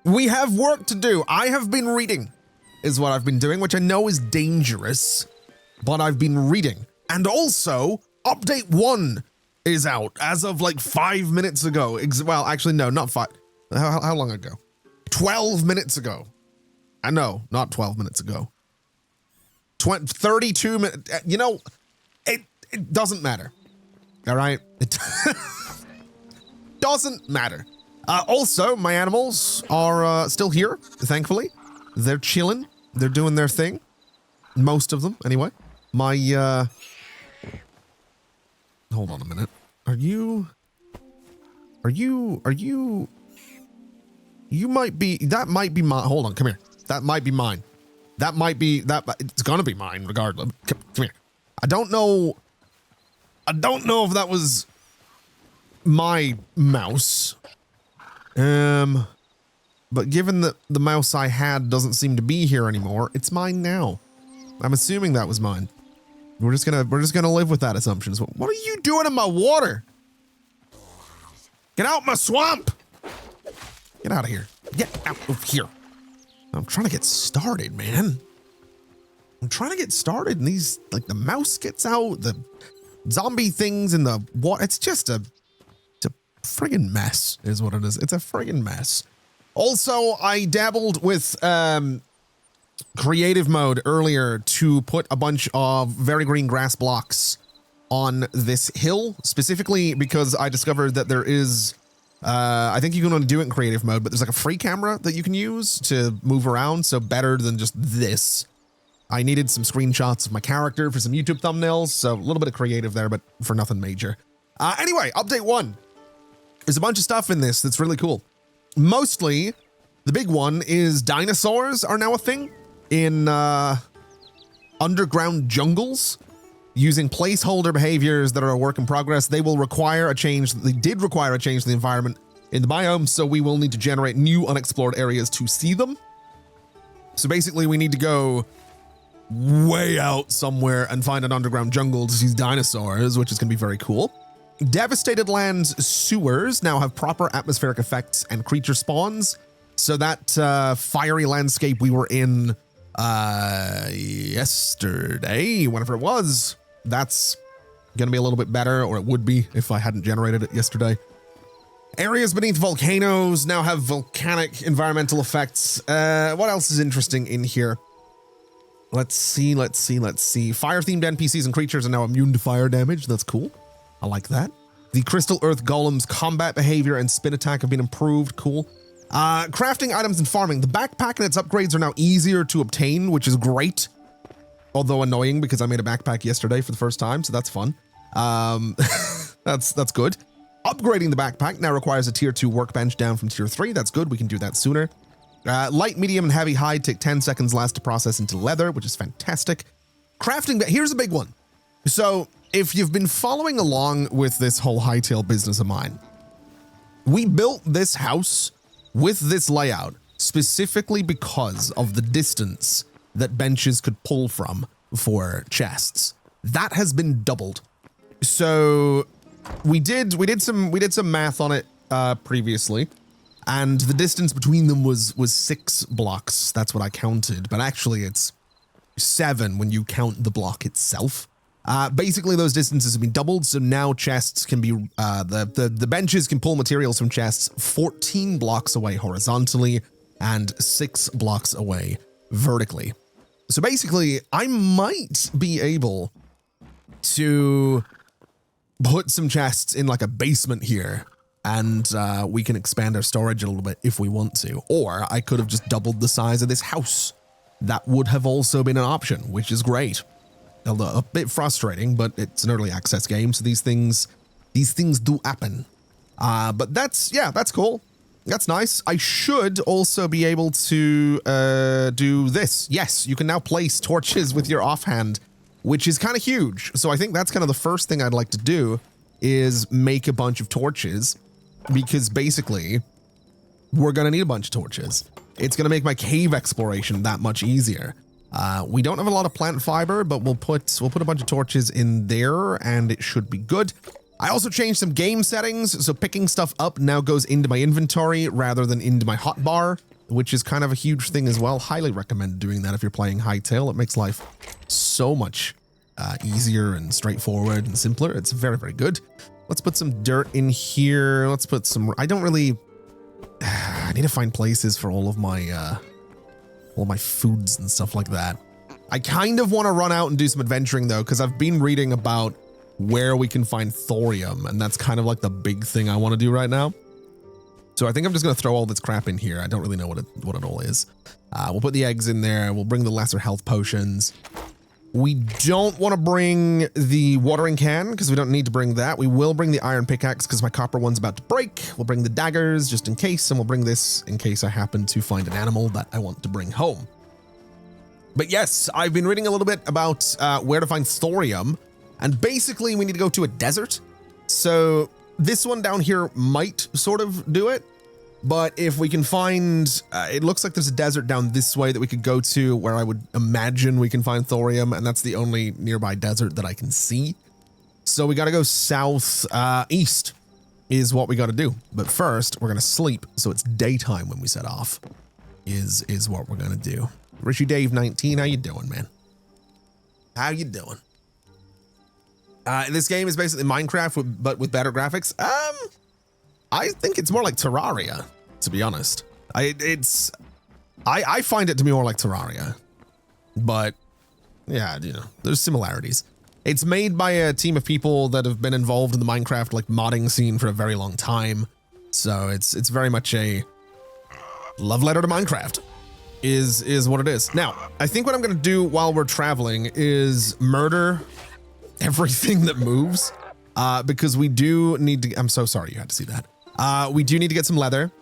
We have work to do. I have been reading, is what I've been doing, which I know is dangerous, but I've been reading. And also, update 1 is out as of like 5 minutes ago. Well, actually, no, not 5. How long ago? 12 minutes ago. I know, not 12 minutes ago. 32 minutes. You know, it doesn't matter. All right? It doesn't matter. Also, my animals are still here, thankfully. They're chilling. They're doing their thing. Most of them, anyway. My, hold on a minute. You might be, that might be mine. Hold on, come here. That might be mine. It's gonna be mine regardless. Come here. I don't know if that was my mouse. But given that the mouse I had doesn't seem to be here anymore, it's mine now. I'm assuming that was mine. We're just gonna live with that assumption. So what are you doing in my water? Get out my swamp! Get out of here. Get out of here. I'm trying to get started, man. I'm trying to get started and these, like, the mouse gets out, the zombie things in the water. It's just a friggin' mess is what it is. It's a friggin' mess. Also, I dabbled with creative mode earlier to put a bunch of very green grass blocks on this hill, specifically because I discovered that there is, I think you can only do it in creative mode, but there's like a free camera that you can use to move around. So better than just this. I needed some screenshots of my character for some YouTube thumbnails. So a little bit of creative there, but for nothing major. Anyway, update 1. There's a bunch of stuff in this that's really cool. Mostly, the big one is dinosaurs are now a thing in underground jungles. Using placeholder behaviors that are a work in progress, they will require a change. They did require a change to the environment in the biome, so we will need to generate new unexplored areas to see them. So basically, we need to go way out somewhere and find an underground jungle to see dinosaurs, which is going to be very cool. Devastated lands sewers now have proper atmospheric effects and creature spawns. So that fiery landscape we were in yesterday, whenever it was, that's going to be a little bit better, or it would be if I hadn't generated it yesterday. Areas beneath volcanoes now have volcanic environmental effects. What else is interesting in here? Let's see. Fire-themed NPCs and creatures are now immune to fire damage. That's cool. I like that. The Crystal Earth Golem's combat behavior and spin attack have been improved. Cool. Crafting items and farming. The backpack and its upgrades are now easier to obtain, which is great. Although annoying because I made a backpack yesterday for the first time, so that's fun. That's good. Upgrading the backpack now requires a tier 2 workbench down from tier 3. That's good. We can do that sooner. Light, medium, and heavy hide take 10 seconds less to process into leather, which is fantastic. Crafting. Here's a big one. So if you've been following along with this whole Hytale business of mine, we built this house with this layout specifically because of the distance that benches could pull from for chests. That has been doubled. So we did some math on it previously, and the distance between them was 6 blocks. That's what I counted, but actually it's 7 when you count the block itself. Basically those distances have been doubled, so now chests can be, the benches can pull materials from chests 14 blocks away horizontally and 6 blocks away vertically. So basically, I might be able to put some chests in like a basement here, and we can expand our storage a little bit if we want to. Or I could have just doubled the size of this house. That would have also been an option, which is great. Although a bit frustrating, but it's an early access game, so these things do happen. But that's cool. That's nice. I should also be able to do this. Yes, you can now place torches with your offhand, which is kind of huge. So I think that's kind of the first thing I'd like to do is make a bunch of torches, because basically we're going to need a bunch of torches. It's going to make my cave exploration that much easier. We don't have a lot of plant fiber, but we'll put a bunch of torches in there and it should be good. I also changed some game settings, so picking stuff up now goes into my inventory rather than into my hotbar, which is kind of a huge thing as well. Highly recommend doing that if you're playing Hytale. It makes life so much easier and straightforward and simpler. It's very, very good. Let's put some dirt in here. Let's put some, I don't really, I need to find places for all my foods and stuff like that. I kind of want to run out and do some adventuring though, because I've been reading about where we can find thorium, and that's kind of like the big thing I want to do right now. So I think I'm just going to throw all this crap in here. I don't really know what it all is. We'll put the eggs in there. We'll bring the lesser health potions. We don't want to bring the watering can because we don't need to bring that. We will bring the iron pickaxe because my copper one's about to break. We'll bring the daggers just in case, and we'll bring this in case I happen to find an animal that I want to bring home. But yes, I've been reading a little bit about where to find thorium, and basically we need to go to a desert. So this one down here might sort of do it, but if we can find, it looks like there's a desert down this way that we could go to where I would imagine we can find thorium, and that's the only nearby desert that I can see. So we got to go south east is what we got to do. But first we're going to sleep. So it's daytime when we set off is what we're going to do. Richie Dave 19, how you doing, man? How you doing? This game is basically Minecraft, but with better graphics. I think it's more like Terraria, to be honest. I find it to be more like Terraria, but yeah, you know, there's similarities. It's made by a team of people that have been involved in the Minecraft like modding scene for a very long time. So it's very much a love letter to Minecraft is what it is. Now, I think what I'm going to do while we're traveling is murder everything that moves, because we do need to, I'm so sorry you had to see that. We do need to get some leather.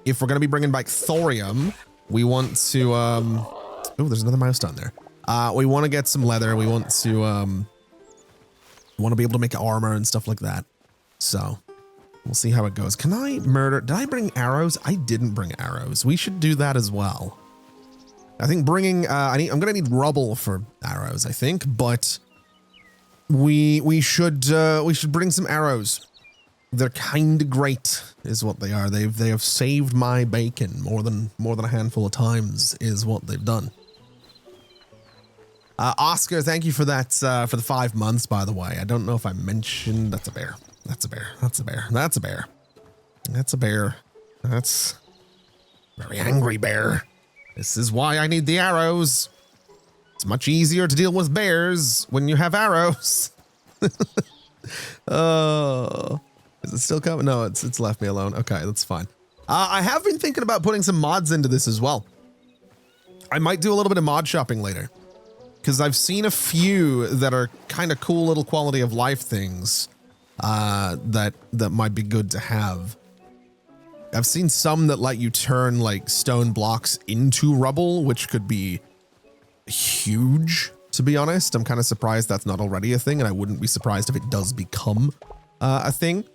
If we're going to be bringing back thorium, we want to, oh, there's another milestone there. We want to get some leather. We want to be able to make armor and stuff like that. So we'll see how it goes. Can I murder? Did I bring arrows? I didn't bring arrows. We should do that as well. I think bringing, I'm going to need rubble for arrows, I think, but we should bring some arrows. They're kind of great is what they are. They have saved my bacon more than a handful of times is what they've done. Oscar, thank you for that, for the 5 months, by the way. I don't know if I mentioned, that's a bear. That's a bear. That's a bear. That's a bear. That's a bear. That's a very angry bear. This is why I need the arrows. It's much easier to deal with bears when you have arrows. Oh, is it still coming? No, it's left me alone. Okay, that's fine. I have been thinking about putting some mods into this as well. I might do a little bit of mod shopping later, because I've seen a few that are kind of cool little quality of life things that might be good to have. I've seen some that let you turn like stone blocks into rubble, which could be huge, to be honest. I'm kind of surprised that's not already a thing, and I wouldn't be surprised if it does become a thing.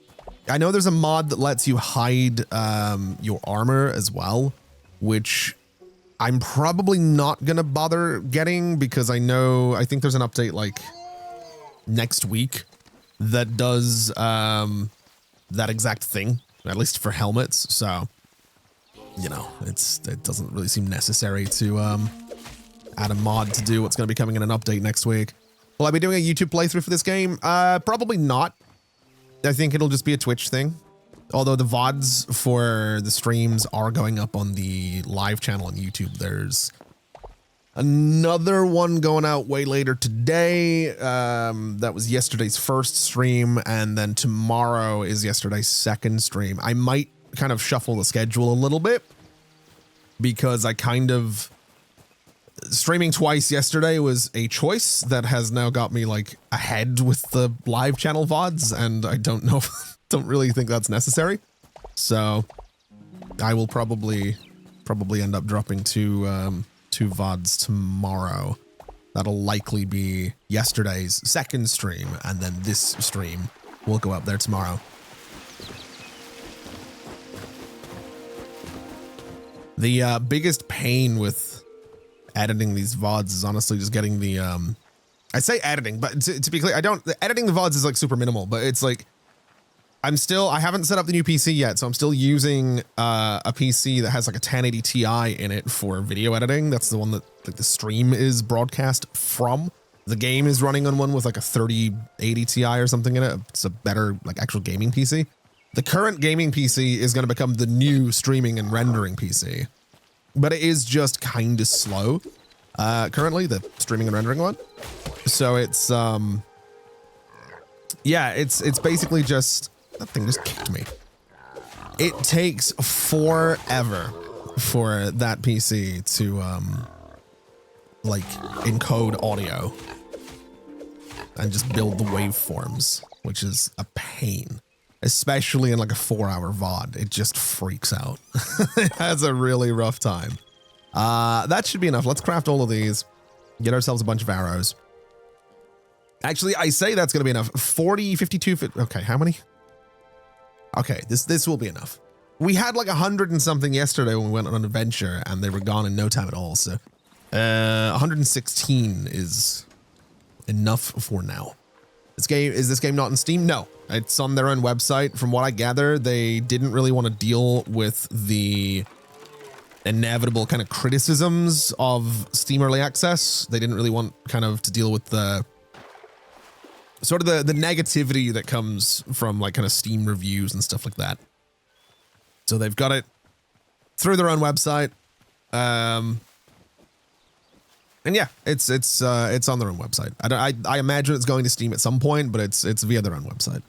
I know there's a mod that lets you hide your armor as well, which I'm probably not gonna bother getting because I think there's an update like next week that does that exact thing, at least for helmets. So, you know, it doesn't really seem necessary to add a mod to do what's going to be coming in an update next week. Will I be doing a YouTube playthrough for this game? Probably not. I think it'll just be a Twitch thing. Although the VODs for the streams are going up on the live channel on YouTube. There's another one going out way later today. That was yesterday's first stream, and then tomorrow is yesterday's second stream. I might kind of shuffle the schedule a little bit because I kind of streaming twice yesterday was a choice that has now got me like ahead with the live channel VODs, and I don't know, don't really think that's necessary. So I will probably end up dropping two VODs tomorrow. That'll likely be yesterday's second stream, and then this stream will go up there tomorrow. The biggest pain with editing these VODs is honestly just getting the, I say editing, but to be clear, editing the VODs is like super minimal, but it's like, I haven't set up the new PC yet, so I'm still using a PC that has like a 1080 Ti in it for video editing. That's the one that like the stream is broadcast from. The game is running on one with like a 3080 Ti or something in it. It's a better like actual gaming PC. The current gaming PC is going to become the new streaming and rendering PC, but it is just kind of slow currently, the streaming and rendering one. So it's yeah, it's basically just, that thing just kicked me. It takes forever for that PC to like encode audio and just build the waveforms, which is a pain, especially in like a 4-hour VOD. It just freaks out. It has a really rough time. That should be enough. Let's craft all of these, get ourselves a bunch of arrows. Actually, I say that's going to be enough. 40, 52, 50, okay, how many? Okay, this will be enough. We had like 100 and something yesterday when we went on an adventure, and they were gone in no time at all. So 116 is enough for now. Is this game not in Steam? No, it's on their own website. From what I gather, they didn't really want to deal with the inevitable kind of criticisms of Steam Early Access. They didn't really want kind of to deal with the sort of the negativity that comes from like kind of Steam reviews and stuff like that. So they've got it through their own website. And yeah, it's on their own website. I imagine it's going to Steam at some point, but it's via their own website.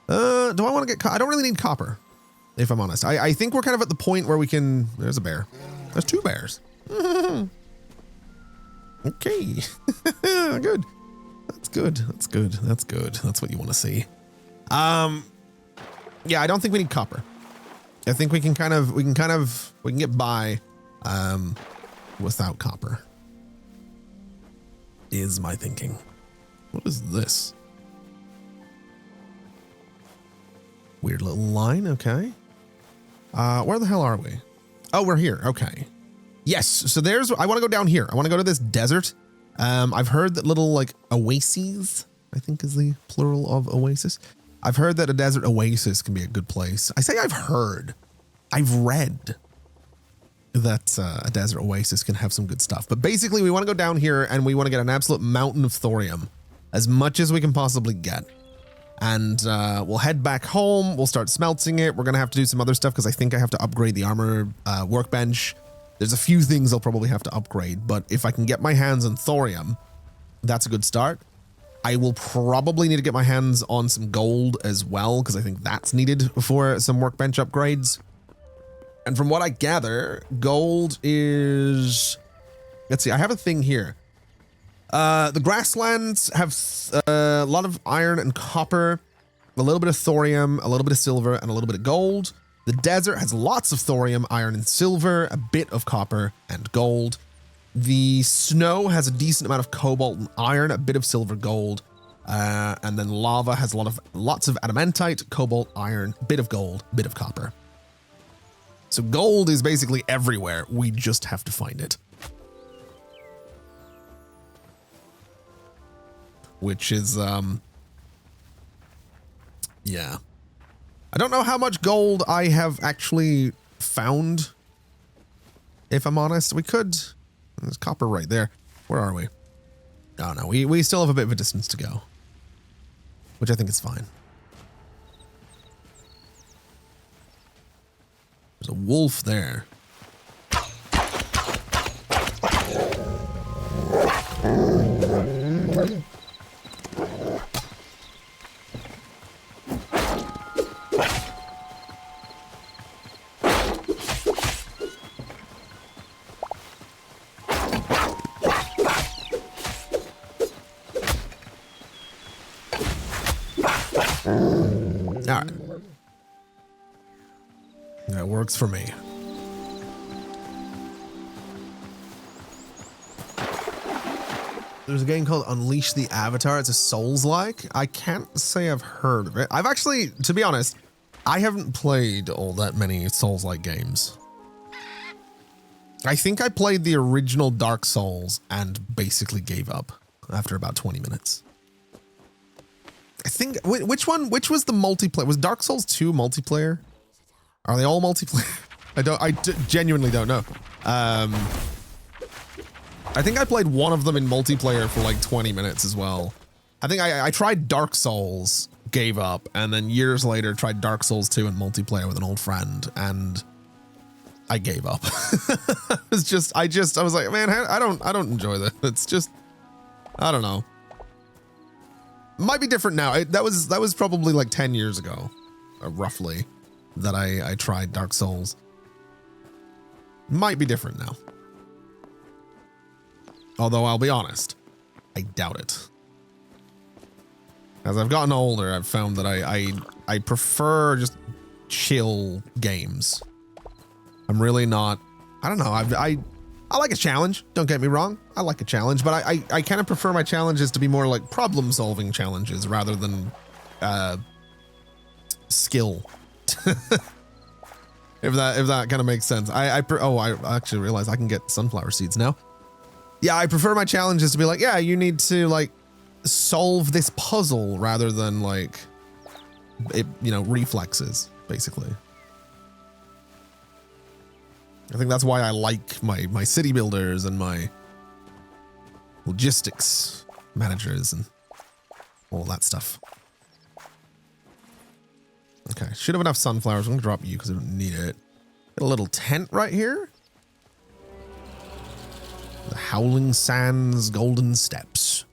Do I want to get, I don't really need copper, if I'm honest. I think we're kind of at the point where we can, there's a bear. There's 2 bears. Okay. Good. That's good. That's good. That's good. That's what you want to see. Yeah, I don't think we need copper. I think we can get by without copper, is my thinking. What is this? Weird little line. Okay. Where the hell are we? Oh, we're here. Okay. Yes. So I want to go down here. I want to go to this desert. I've heard that little like oases, I think is the plural of oasis. I've heard that a desert oasis can be a good place. I say I've heard. I've read that a desert oasis can have some good stuff. But basically, we want to go down here and we want to get an absolute mountain of thorium, as much as we can possibly get. And we'll head back home. We'll start smelting it. We're going to have to do some other stuff because I think I have to upgrade the armor workbench. There's a few things I'll probably have to upgrade, but if I can get my hands on thorium, that's a good start. I will probably need to get my hands on some gold as well, because I think that's needed for some workbench upgrades. And from what I gather, gold is, let's see, I have a thing here. The grasslands have a lot of iron and copper, a little bit of thorium, a little bit of silver, and a little bit of gold. The desert has lots of thorium, iron, and silver, a bit of copper and gold. The snow has a decent amount of cobalt and iron, a bit of silver, gold. And then lava has lots of adamantite, cobalt, iron, bit of gold, bit of copper. So gold is basically everywhere. We just have to find it. Which is, yeah. I don't know how much gold I have actually found, if I'm honest. We could, there's copper right there. Where are we? Oh no, we still have a bit of a distance to go, which I think is fine. There's a wolf there. All right. That works for me. There's a game called Unleash the Avatar. It's a Souls-like. I can't say I've heard of it. I've actually, to be honest, I haven't played all that many Souls-like games. I think I played the original Dark Souls and basically gave up after about 20 minutes. I think which was the multiplayer? Was Dark Souls 2 multiplayer? Are they all multiplayer? I genuinely don't know. I think I played one of them in multiplayer for like 20 minutes as well. I think I tried Dark Souls, gave up, and then years later tried Dark Souls 2 in multiplayer with an old friend, and I gave up. I was like, man, I don't enjoy this. It's just, I don't know. Might be different now. That was probably like 10 years ago, roughly, that I tried Dark Souls. Might be different now. Although I'll be honest, I doubt it. As I've gotten older, I've found that I prefer just chill games. I'm really not, I don't know, I like a challenge, don't get me wrong. I like a challenge, but I kind of prefer my challenges to be more like problem-solving challenges rather than skill. if that kind of makes sense. I actually realize I can get sunflower seeds now. Yeah, I prefer my challenges to be like, yeah, you need to like solve this puzzle rather than like, reflexes, basically. I think that's why I like my city builders and my logistics managers and all that stuff. Okay, should have enough sunflowers. I'm gonna drop you because I don't need it. Got a little tent right here. The Howling Sands Golden Steps.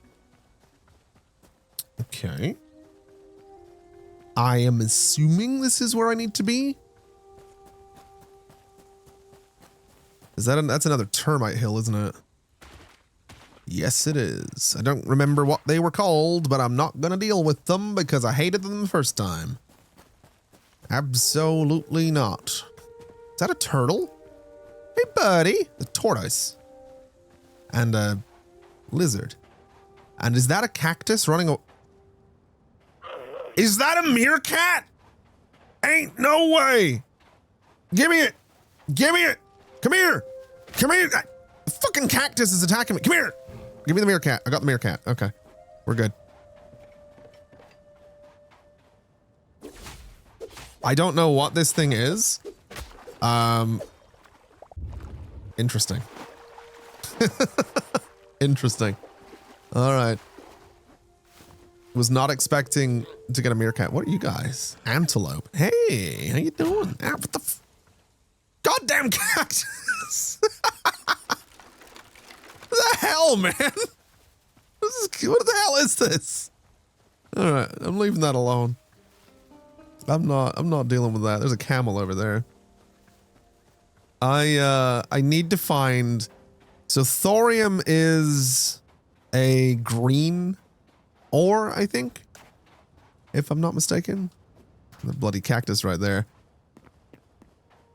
Okay. I am assuming this is where I need to be. That's another termite hill, isn't it? Yes, it is. I don't remember what they were called, but I'm not gonna deal with them because I hated them the first time. Absolutely not. Is that a turtle? Hey, buddy. The tortoise. And a lizard. And is that a cactus running? Is that a meerkat? Ain't no way. Give me it. Give me it. Come here. Come here. The fucking cactus is attacking me. Come here. Give me the meerkat. I got the meerkat. Okay. We're good. I don't know what this thing is. Interesting. Interesting. All right. Was not expecting to get a meerkat. What are you guys? Antelope. Hey, how you doing? Ah, what the goddamn cactus. What the hell, man? What the hell is this? All right, I'm leaving that alone. I'm not dealing with that. There's a camel over there. I need to find, so thorium is a green ore, I think, if I'm not mistaken. The bloody cactus right there.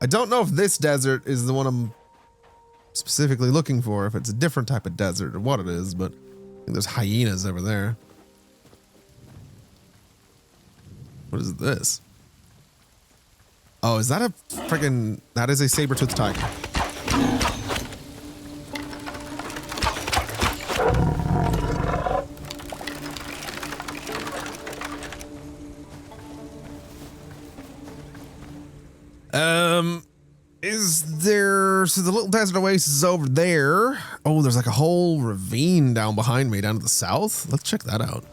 I don't know if this desert is the one I'm specifically looking for, if it's a different type of desert or what it is, but I think there's hyenas over there. What is this? Oh, is that a friggin'... That is a saber-toothed tiger. Is there... So the little desert oasis is over there. Oh, there's like a whole ravine down behind me, down to the south. Let's check that out.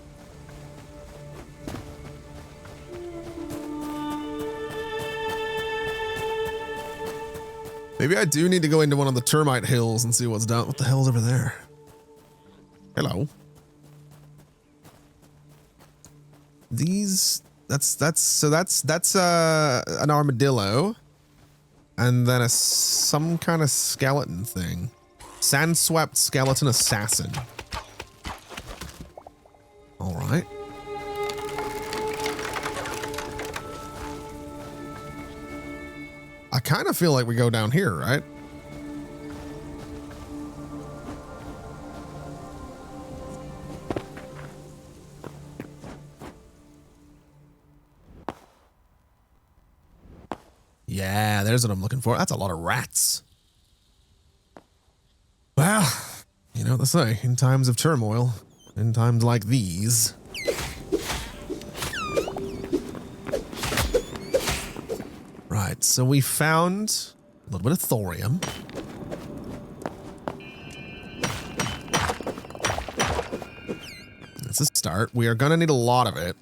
Maybe I do need to go into one of the termite hills and see what's down. What the hell's over there? Hello. These, that's an armadillo. And then some kind of skeleton thing. Sand-swept skeleton assassin. All right. I kind of feel like we go down here, right? Yeah, there's what I'm looking for. That's a lot of rats. Well, you know what they say, in times of turmoil, in times like these. Right, so we found a little bit of thorium. That's a start. We are gonna need a lot of it.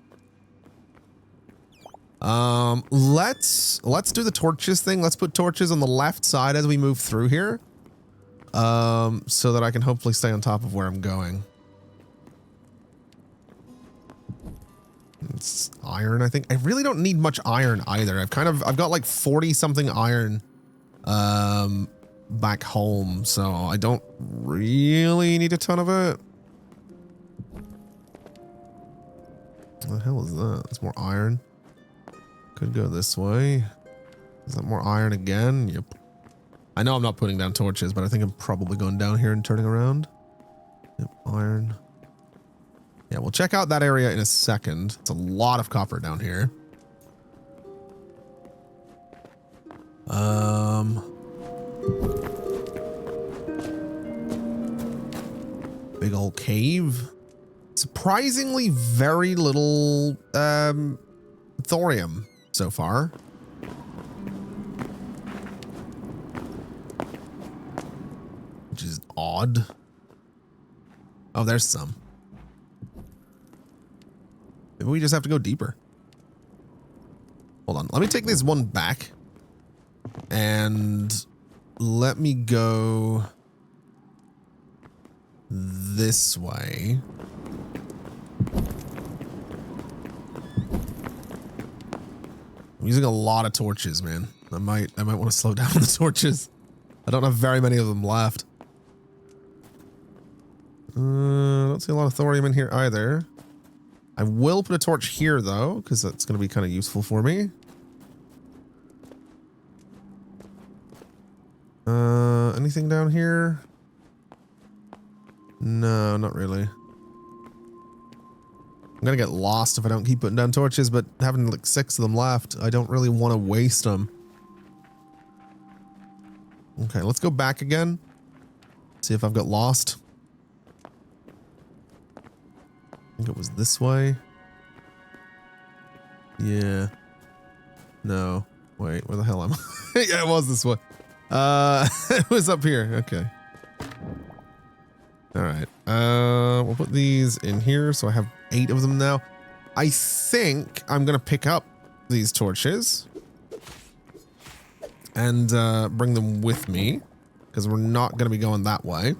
Let's do the torches thing. Let's put torches on the left side as we move through here. So that I can hopefully stay on top of where I'm going. It's iron, I think. I really don't need much iron either. I've got like 40 something iron back home, so I don't really need a ton of it. What the hell is that? It's more iron. Could go this way. Is that more iron again? Yep. I know I'm not putting down torches, but I think I'm probably going down here and turning around. Yep, iron. Yeah, we'll check out that area in a second. It's a lot of copper down here. Big old cave. Surprisingly very little thorium so far. Which is odd. Oh, there's some. Maybe we just have to go deeper. Hold on. Let me take this one back. And let me go this way. I'm using a lot of torches, man. I might want to slow down on the torches. I don't have very many of them left. I don't see a lot of thorium in here either. I will put a torch here though, because that's going to be kind of useful for me. Anything down here? No, not really. I'm gonna get lost if I don't keep putting down torches, but having like 6 of them left, I don't really want to waste them. Okay, let's go back again. See if I've got lost. I think it was this way. Yeah. No. Wait, where the hell am I? Yeah, it was this way. It was up here. Okay. All right. We'll put these in here. So I have 8 of them now. I think I'm going to pick up these torches and bring them with me because we're not going to be going that way.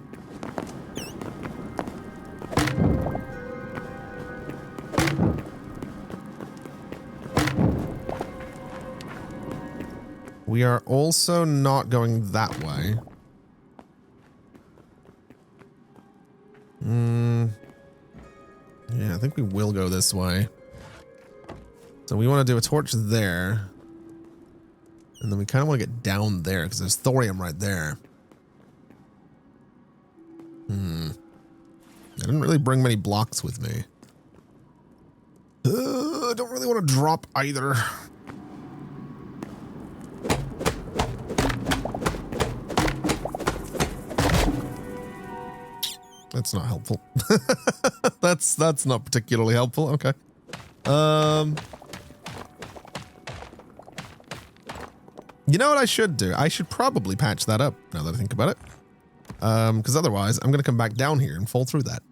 We are also not going that way. Yeah, I think we will go this way. So we want to do a torch there. And then we kind of want to get down there because there's thorium right there. I didn't really bring many blocks with me. I don't really want to drop either. That's not helpful. That's not particularly helpful. Okay. You know what I should do? I should probably patch that up now that I think about it. Because otherwise I'm going to come back down here and fall through that.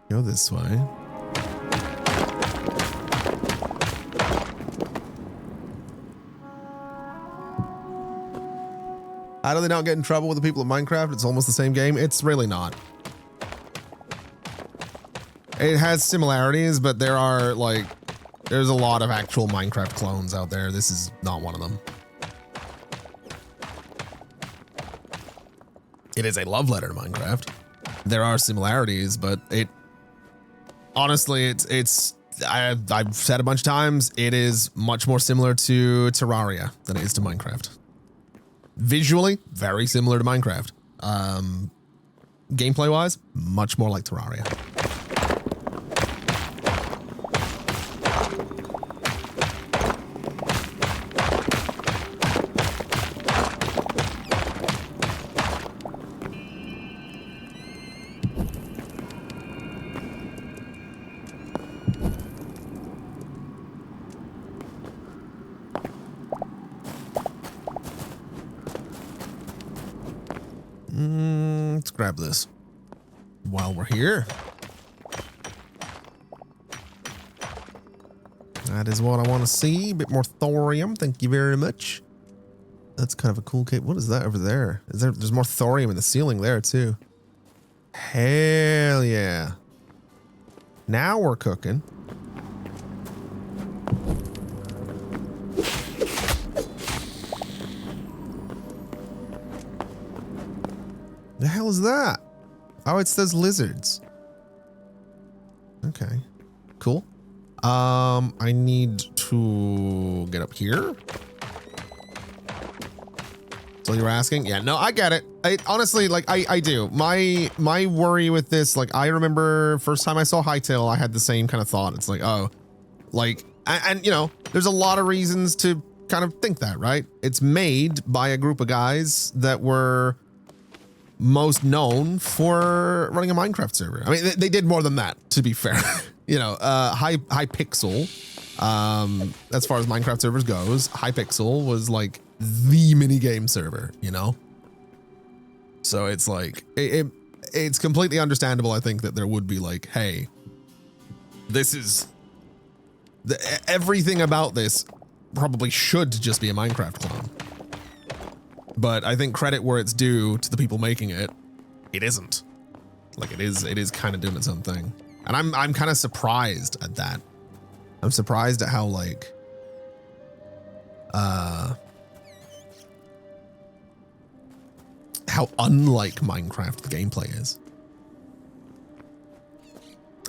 Go this way. How do they not get in trouble with the people of Minecraft? It's almost the same game. It's really not. It has similarities, but there are like, there's a lot of actual Minecraft clones out there. This is not one of them. It is a love letter to Minecraft. There are similarities, but it, honestly, I've said a bunch of times, it is much more similar to Terraria than it is to Minecraft. Visually, very similar to Minecraft. Gameplay-wise, much more like Terraria. Let's grab this while we're here. That is what I want to see. A bit more thorium. Thank you very much. That's kind of a cool cape. What is that over there? There's more thorium in the ceiling there too. Hell yeah. Now we're cooking. The hell is that? Oh, it says lizards. Okay, cool. I need to get up here. So you were asking? Yeah, no, I get it. Honestly, like I do. My worry with this, like I remember first time I saw Hytale, I had the same kind of thought. It's like, oh, like, and you know, there's a lot of reasons to kind of think that, right? It's made by a group of guys that were most known for running a Minecraft server. I mean, they did more than that, to be fair. You know, 𝘾𝙊𝙐𝙍, as far as Minecraft servers goes, 𝘾𝙊𝙐𝙍 was like the minigame server, you know? So it's like, it's completely understandable, I think, that there would be like, hey, this is, everything about this probably should just be a Minecraft clone. But I think credit where it's due to the people making it, it isn't. Like it is kind of doing its own thing. And I'm kind of surprised at that. I'm surprised at how like, how unlike Minecraft the gameplay is.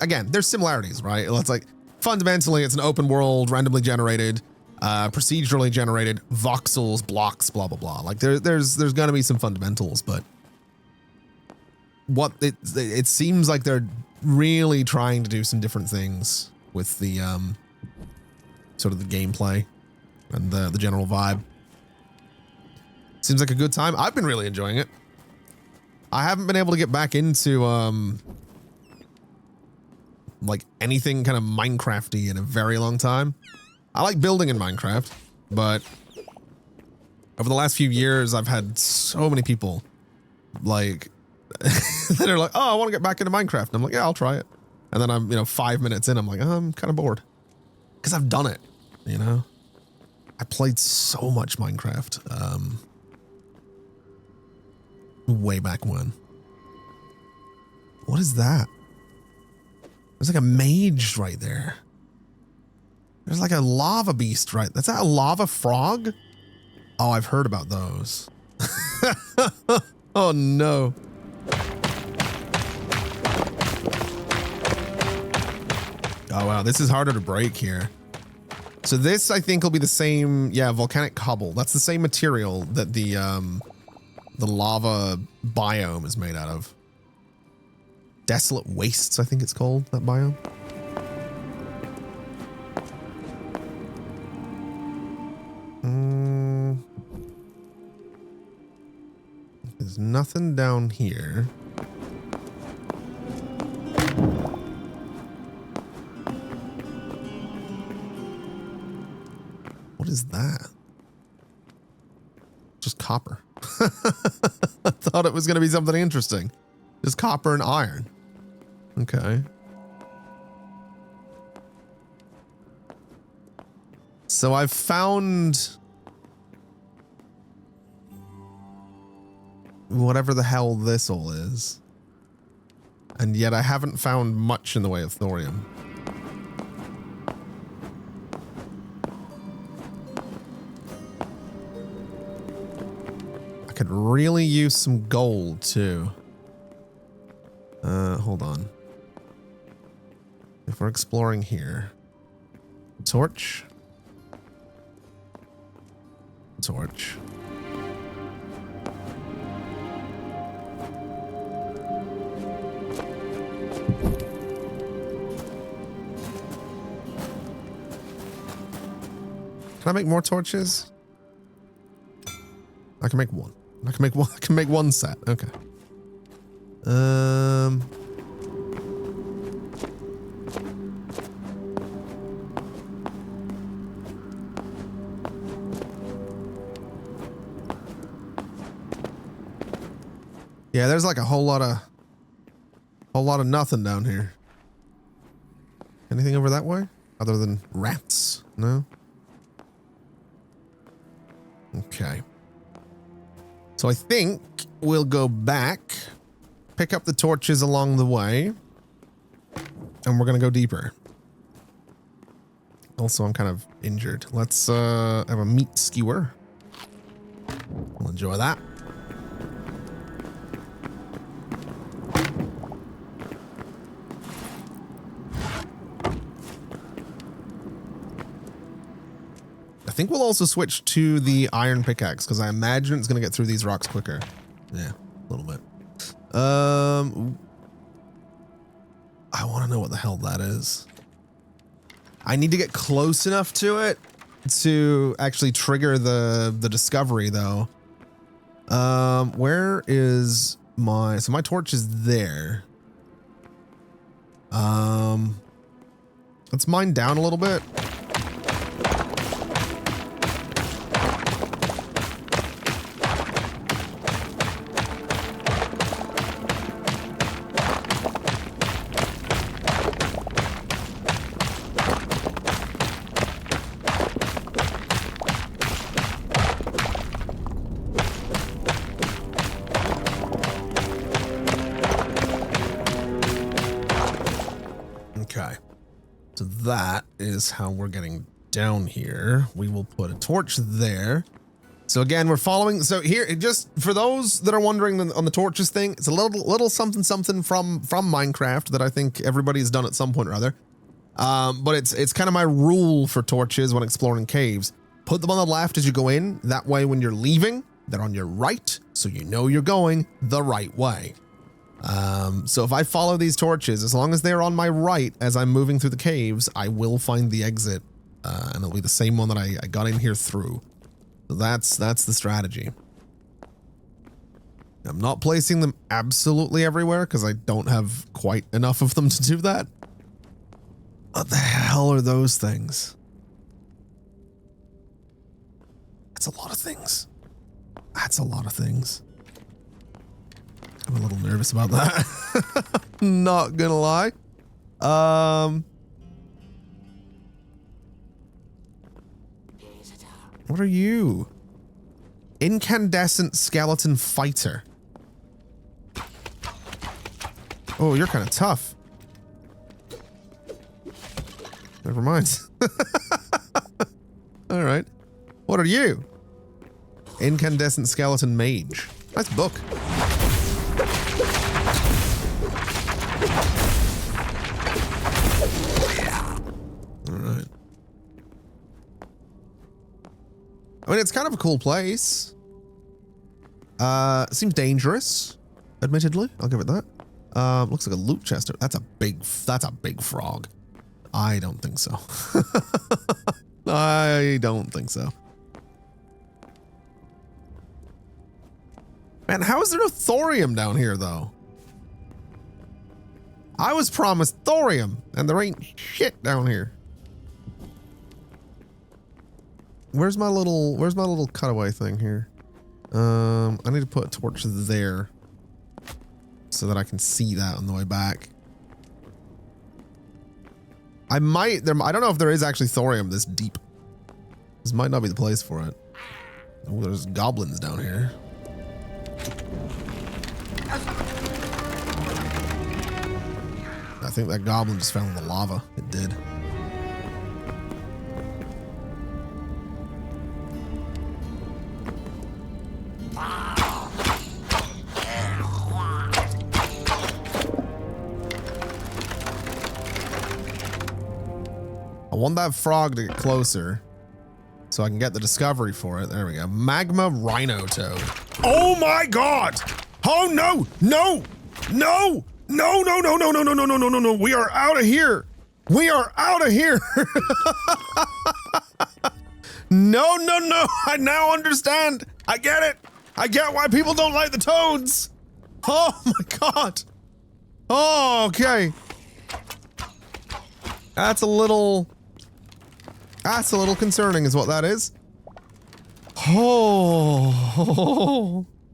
Again, there's similarities, right? It's like fundamentally it's an open world, randomly generated, procedurally generated, voxels, blocks, blah blah blah. Like there's gonna be some fundamentals, but what it seems like they're really trying to do some different things with the sort of the gameplay and the general vibe. Seems like a good time. I've been really enjoying it. I haven't been able to get back into like anything kind of Minecrafty in a very long time. I like building in Minecraft, but over the last few years, I've had so many people like that are like, oh, I want to get back into Minecraft. And I'm like, yeah, I'll try it. And then I'm, 5 minutes in, I'm like, oh, I'm kind of bored because I've done it, you know? I played so much Minecraft way back when. What is that? There's like a mage right there. There's like a lava beast, right? That's that a lava frog? Oh, I've heard about those. Oh no. Oh wow, this is harder to break here. So this I think will be the same, yeah, volcanic cobble. That's the same material that the lava biome is made out of. Desolate Wastes, I think it's called, that biome. There's nothing down here. What is that? Just copper. I thought it was going to be something interesting. Just copper and iron. Okay. So I've found whatever the hell this all is. And yet I haven't found much in the way of thorium. I could really use some gold too. Hold on. If we're exploring here. Torch. Torch. Can I make more torches? I can make one. I can make one. I can make one set. Okay. Yeah, there's like a whole lot of nothing down here. Anything over that way? Other than rats? No? Okay. So I think we'll go back, pick up the torches along the way, and we're gonna go deeper. Also, I'm kind of injured. Let's have a meat skewer. We'll enjoy that. I think we'll also switch to the iron pickaxe because I imagine it's going to get through these rocks quicker. Yeah, a little bit. I want to know what the hell that is. I need to get close enough to it to actually trigger the discovery though. Where is my, so my torch is there. Let's mine down a little bit. So that is how we're getting down here. We will put a torch there. So again, we're following. So here, just for those that are wondering on the torches thing, it's a little something from Minecraft that I think everybody's done at some point or other. But it's kind of my rule for torches when exploring caves. Put them on the left as you go in. That way, when you're leaving, they're on your right, so you know you're going the right way. So if I follow these torches, as long as they're on my right as I'm moving through the caves, I will find the exit, and it'll be the same one that I got in here through. So that's the strategy. I'm not placing them absolutely everywhere because I don't have quite enough of them to do that. What the hell are those things? That's a lot of things. That's a lot of things. I'm a little nervous about that. Not gonna lie. What are you? Incandescent skeleton fighter. Oh, you're kind of tough. Never mind. All right. What are you? Incandescent skeleton mage. Nice book. I mean, it's kind of a cool place. Seems dangerous, admittedly. I'll give it that. Looks like a loot chest. That's a big frog. I don't think so. I don't think so. Man, how is there no thorium down here, though? I was promised thorium, and there ain't shit down here. Where's my little cutaway thing here? I need to put a torch there so that I can see that on the way back. I don't know if there is actually thorium this deep. This might not be the place for it. Oh, there's goblins down here. I think that goblin just fell in the lava. It did. I want that frog to get closer so I can get the discovery for it. There we go. Magma rhino toad. Oh my god! Oh no! No! No! No, no, no, no, no, no, no, no, no, no, no. We are out of here. We are out of here. No, no, no. I now understand. I get it. I get why people don't like the toads. Oh my god. Oh, okay. That's a little concerning is what that is. Oh,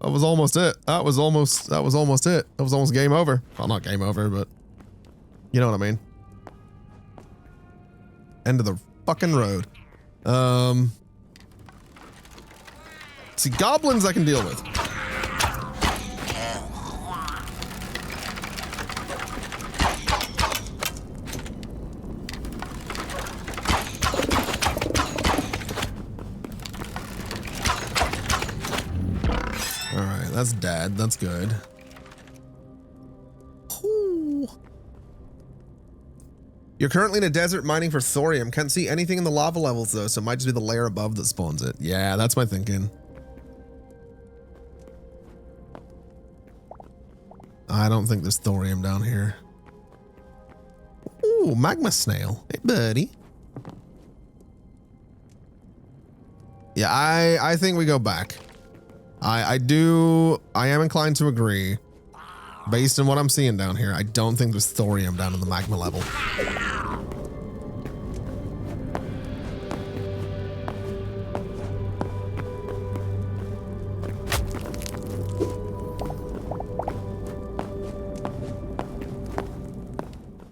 That was almost it. That was almost it. That was almost game over. Well, not game over, but you know what I mean. End of the fucking road. See, goblins I can deal with. That's dead. That's good. Ooh. You're currently in a desert mining for thorium. Can't see anything in the lava levels though, so it might just be the layer above that spawns it. Yeah, that's my thinking. I don't think there's thorium down here. Ooh, magma snail. Hey, buddy. Yeah, I think we go back. I am inclined to agree. Based on what I'm seeing down here, I don't think there's thorium down in the magma level.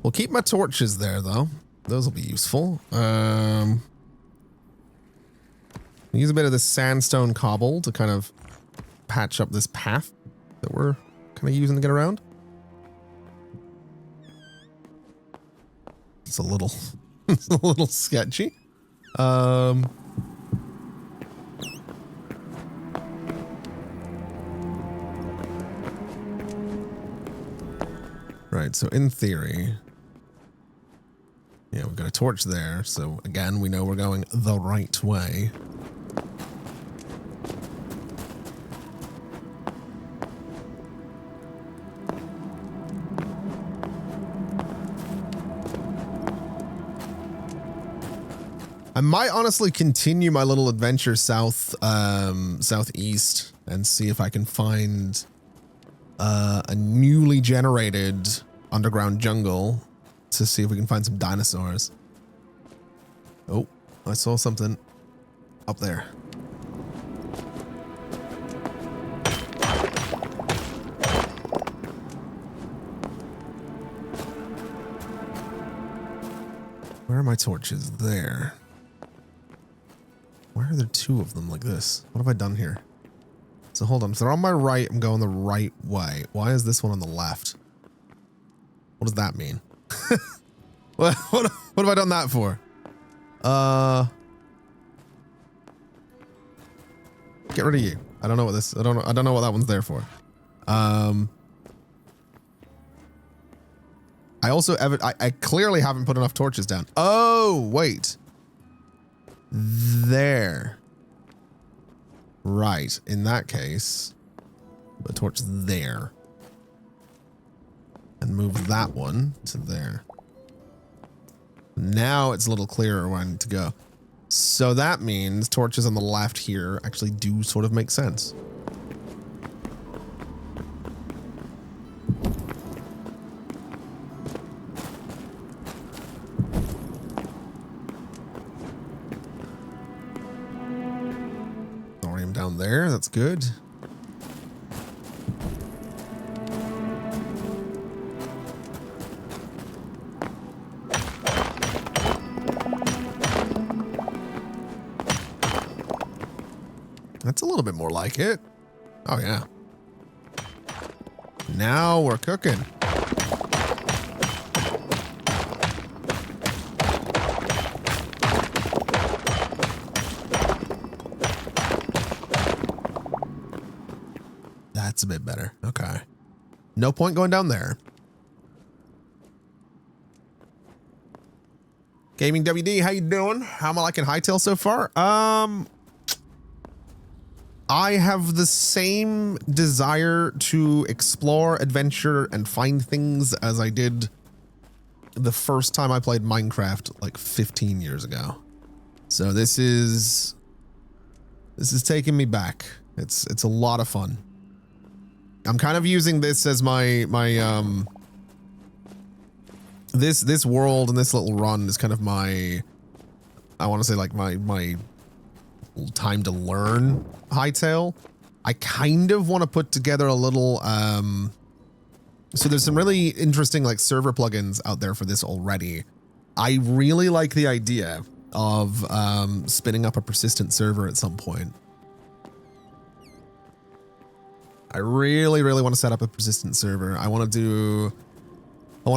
We'll keep my torches there though. Those will be useful. Use a bit of this sandstone cobble to kind of patch up this path that we're kind of using to get around. It's a little, it's a little sketchy. Right, so in theory, yeah, we've got a torch there. So again, we know we're going the right way. I might honestly continue my little adventure southeast and see if I can find a newly generated underground jungle to see if we can find some dinosaurs. Oh, I saw something up there. Where are my torches? There. Why are there two of them like this? What have I done here? So hold on. If they're on my right, I'm going the right way. Why is this one on the left? What does that mean? what have I done that for? Get rid of you. I don't know what this. I don't know what that one's there for. I also I clearly haven't put enough torches down. Oh wait. There. Right. In that case, put a torch there. And move that one to there. Now it's a little clearer where I need to go. So that means torches on the left here actually do sort of make sense. Down there, that's good. That's a little bit more like it. Oh yeah. Now we're cooking. That's a bit better. Okay. No point going down there. Gaming WD, how you doing? How am I liking Hytale so far? I have the same desire to explore, adventure, and find things as I did the first time I played Minecraft like 15 years ago. So this is taking me back. It's a lot of fun. I'm kind of using this as my this world and this little run is kind of my, I want to say like my time to learn Hytale. I kind of want to put together a little, so there's some really interesting like server plugins out there for this already. I really like the idea of spinning up a persistent server at some point. I really, really want to set up a persistent server. I want to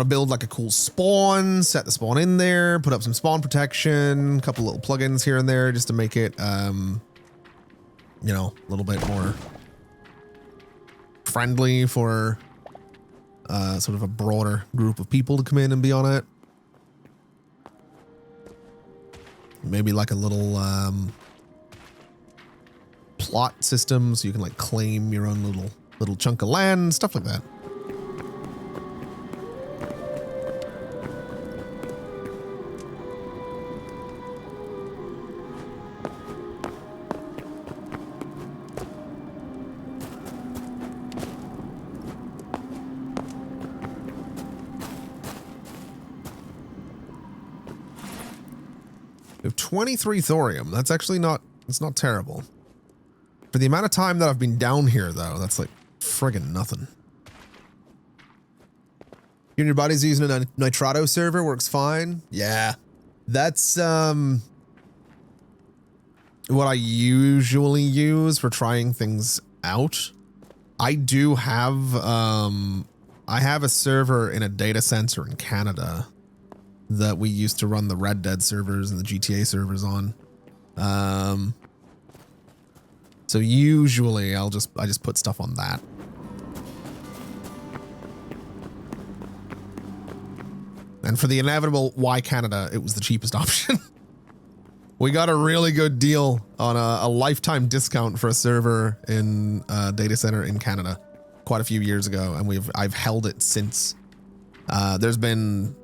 build like a cool spawn, set the spawn in there, put up some spawn protection, a couple little plugins here and there just to make it, you know, a little bit more friendly for sort of a broader group of people to come in and be on it. Maybe like a little plot system so you can like claim your own little chunk of land, stuff like that. We have 23 thorium. That's actually not, it's not terrible. For the amount of time that I've been down here though, that's like friggin' nothing. You and your buddy's using a nitrato server, works fine. Yeah, that's what I usually use for trying things out. I do have, I have a server in a data center in Canada that we used to run the Red Dead servers and the GTA servers on. So usually I just put stuff on that. And for the inevitable why Canada, it was the cheapest option. We got a really good deal on a lifetime discount for a server in a data center in Canada quite a few years ago, and I've held it since. There's been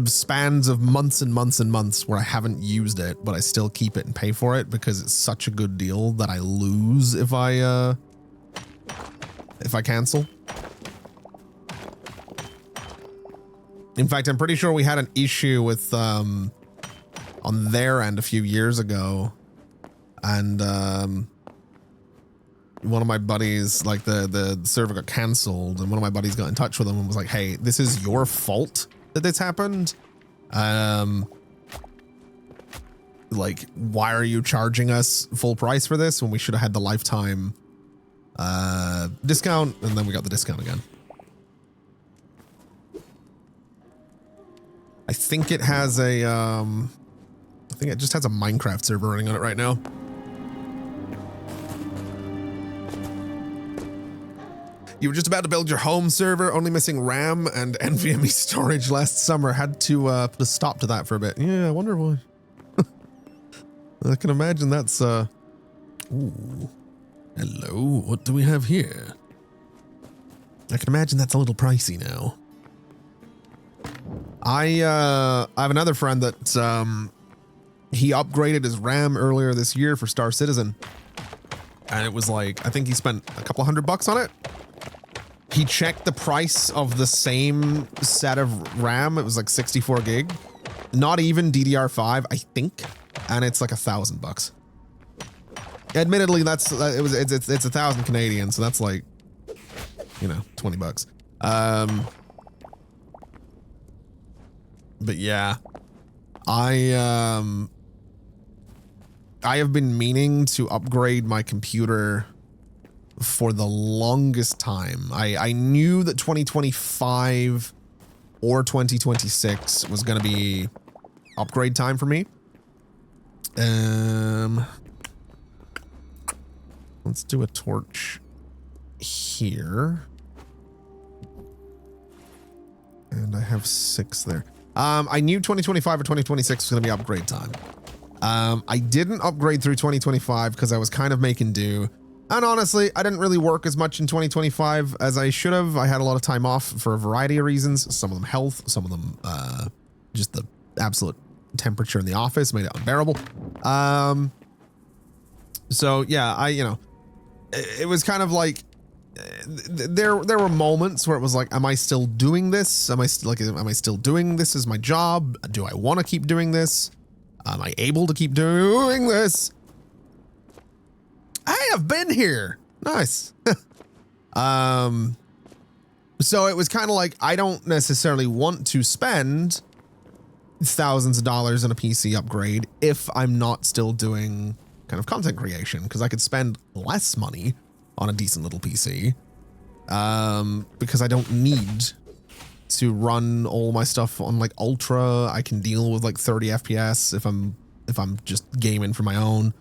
spans of months and months and months where I haven't used it, but I still keep it and pay for it because it's such a good deal that I lose if I cancel. In fact, I'm pretty sure we had an issue with on their end a few years ago, and one of my buddies, like the server got canceled, and one of my buddies got in touch with them and was like, "Hey, this is your fault that this happened. Like, why are you charging us full price for this when we should have had the lifetime discount?" And then we got the discount again. I think it has a I think it just has a Minecraft server running on it right now. You were just about to build your home server, only missing RAM and NVMe storage last summer. Had to put a stop to that for a bit. Yeah, I wonder why. I can imagine that's ooh. Hello, what do we have here? I can imagine that's a little pricey now. I have another friend that he upgraded his RAM earlier this year for Star Citizen. And it was like, I think he spent a couple $100 on it. He checked the price of the same set of RAM. It was like 64 gig, not even DDR5, I think. And it's like $1,000. Admittedly, it's 1,000 Canadian. So that's like, you know, $20. But yeah, I have been meaning to upgrade my computer for the longest time. I knew that 2025 or 2026 was going to be upgrade time for me. Let's do a torch here. And I have 6 there. I knew 2025 or 2026 was going to be upgrade time. I didn't upgrade through 2025 because I was kind of making do. And honestly, I didn't really work as much in 2025 as I should have. I had a lot of time off for a variety of reasons. Some of them health, some of them just the absolute temperature in the office made it unbearable. So yeah, you know, it was kind of like, there were moments where it was like, am I still doing this? Am I still doing this as my job? Do I want to keep doing this? Am I able to keep doing this? I've been here. Nice. So it was kind of like, I don't necessarily want to spend thousands of dollars on a PC upgrade if I'm not still doing kind of content creation, because I could spend less money on a decent little PC, because I don't need to run all my stuff on like ultra. I can deal with like 30 FPS if I'm just gaming for my own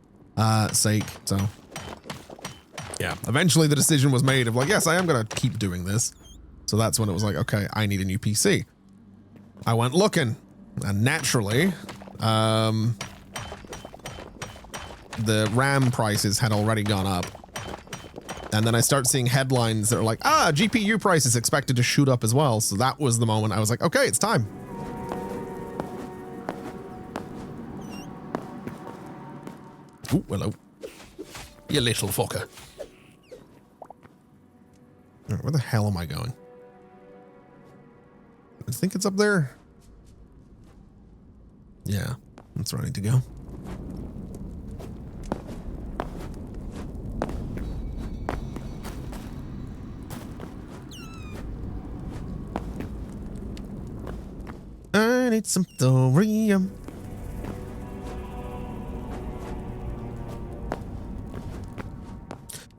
sake. So yeah, eventually the decision was made of like, yes, I am gonna keep doing this. So that's when it was like, okay, I need a new PC. I went looking, and naturally, the RAM prices had already gone up. And then I start seeing headlines that are like, GPU price is expected to shoot up as well. So that was the moment I was like, okay, it's time. Ooh, hello. You little fucker. All right, where the hell am I going? I think it's up there. Yeah, that's where I need to go. I need some thorium.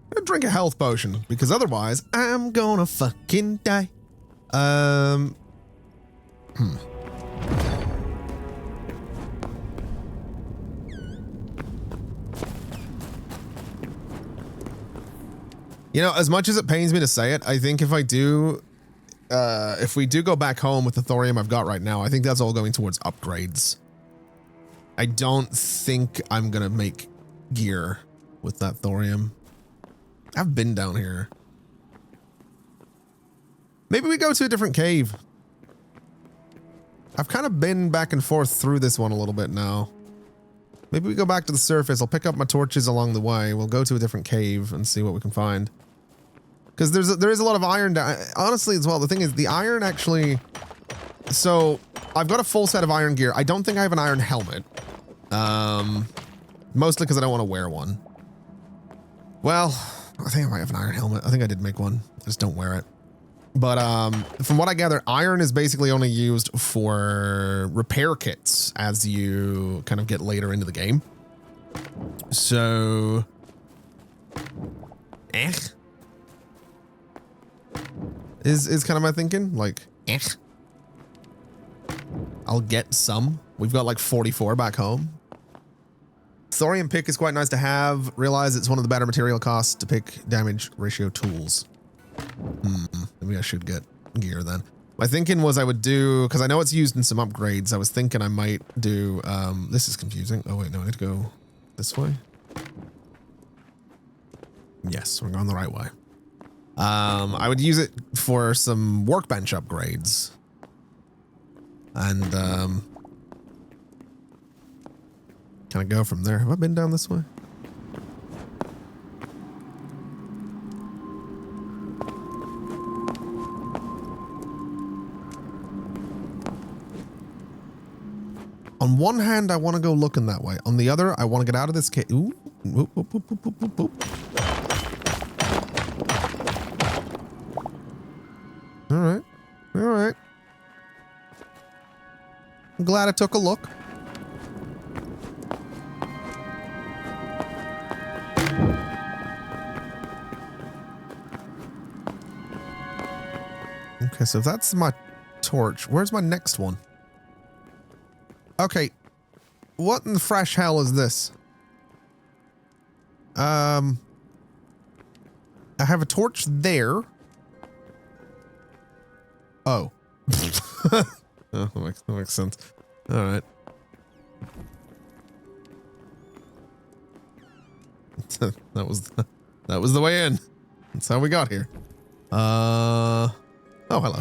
I'm gonna drink a health potion because otherwise I'm gonna fucking die. You know, as much as it pains me to say it, I think if we do go back home with the thorium I've got right now, I think that's all going towards upgrades. I don't think I'm gonna make gear with that thorium. I've been down here. Maybe we go to a different cave. I've kind of been back and forth through this one a little bit now. Maybe we go back to the surface. I'll pick up my torches along the way. We'll go to a different cave and see what we can find. Because there is a lot of iron down. Honestly, as well, the thing is, the iron actually... So, I've got a full set of iron gear. I don't think I have an iron helmet. Mostly because I don't want to wear one. Well, I think I might have an iron helmet. I think I did make one. I just don't wear it. But from what I gather, iron is basically only used for repair kits as you kind of get later into the game. So... Is kind of my thinking. Like, I'll get some. We've got like 44 back home. Thorium pick is quite nice to have. Realize it's one of the better material costs to pick damage ratio tools. Maybe I should get gear then. My thinking was I would do, because I know it's used in some upgrades, I was thinking I might do, this is confusing. Oh wait, no, I need to go this way. Yes, we're going the right way. I would use it for some workbench upgrades. And, kind of go from there. Have I been down this way? On one hand, I want to go looking that way. On the other, I want to get out of this cave. Ooh. Whoop, whoop, whoop, whoop, whoop, whoop, whoop. All right. All right. I'm glad I took a look. Okay, so that's my torch. Where's my next one? Okay, what in the fresh hell is this? I have a torch there. Oh. Oh, that makes sense. All right. that was the way in. That's how we got here. Oh, hello.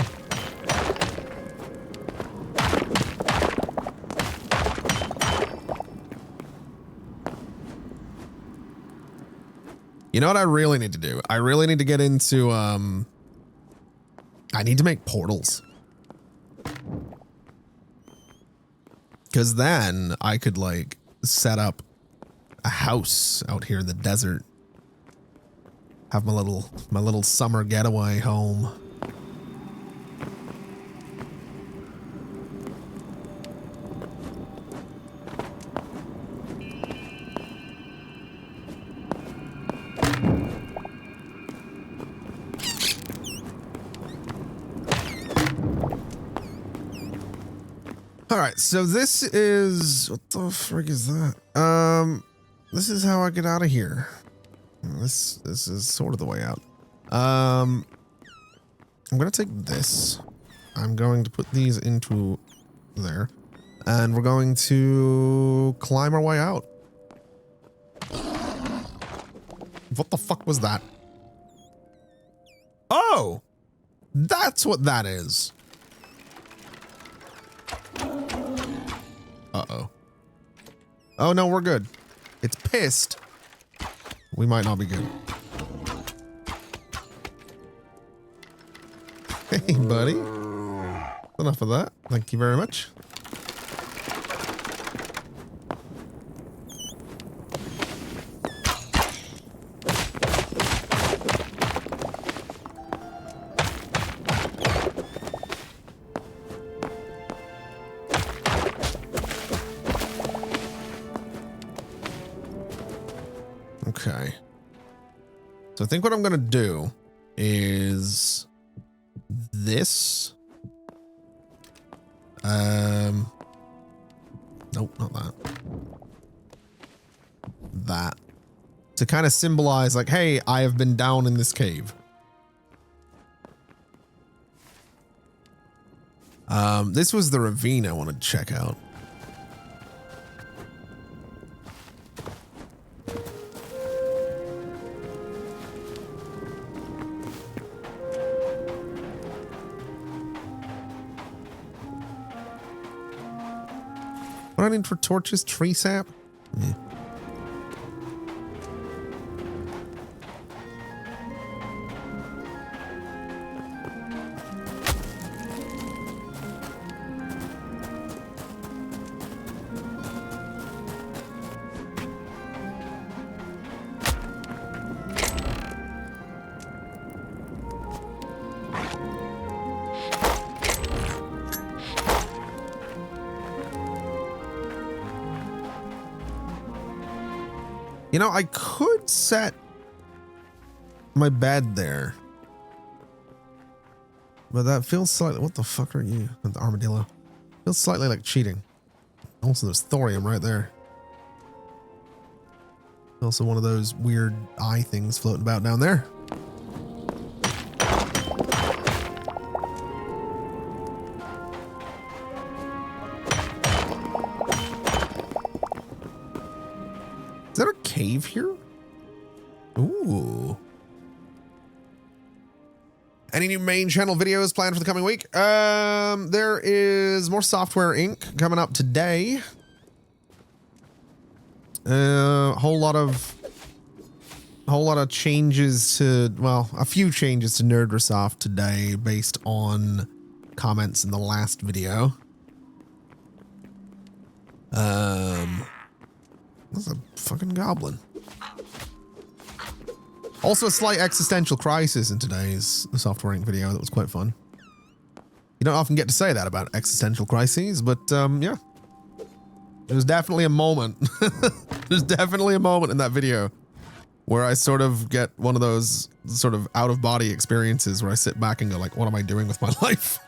You know what I really need to do? I really need to get into, I need to make portals. Because then I could, like, set up a house out here in the desert have my little summer getaway home. All right, so this is, what the frick is that? This is how I get out of here. This is sort of the way out. I'm gonna take this. I'm going to put these into there, and we're going to climb our way out. What the fuck was that? Oh, that's what that is. Uh-oh. Oh, no, we're good. It's pissed. We might not be good. Hey, buddy. Enough of that. Thank you very much. Okay. So I think what I'm going to do is this. Nope, not that. That. To kind of symbolize like, hey, I have been down in this cave. This was the ravine I wanted to check out. What do I need for torches? Tree sap? Yeah. You know, I could set my bed there, but that feels slightly, what the fuck are you? The armadillo. Feels slightly like cheating. Also, there's thorium right there. Also one of those weird eye things floating about down there. Is there a cave here? Ooh. Any new main channel videos planned for the coming week? There is more Software Inc. coming up today. Whole lot of changes to, well, a few changes to NerdResoft today based on comments in the last video. That's a fucking goblin. Also a slight existential crisis in today's Software Inc. video that was quite fun. You don't often get to say that about existential crises, but yeah. There's definitely a moment. There's definitely a moment in that video where I sort of get one of those sort of out-of-body experiences where I sit back and go like, what am I doing with my life?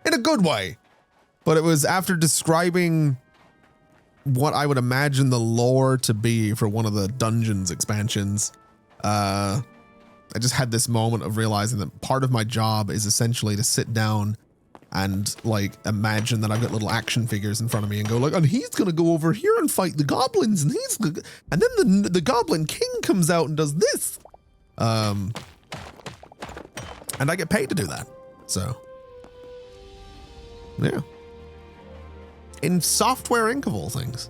In a good way. But it was after describing what I would imagine the lore to be for one of the Dungeons expansions. I just had this moment of realizing that part of my job is essentially to sit down and like imagine that I've got little action figures in front of me and go like, and he's gonna go over here and fight the goblins, and and then the Goblin King comes out and does this. And I get paid to do that. So yeah. In Software Inc. of all things,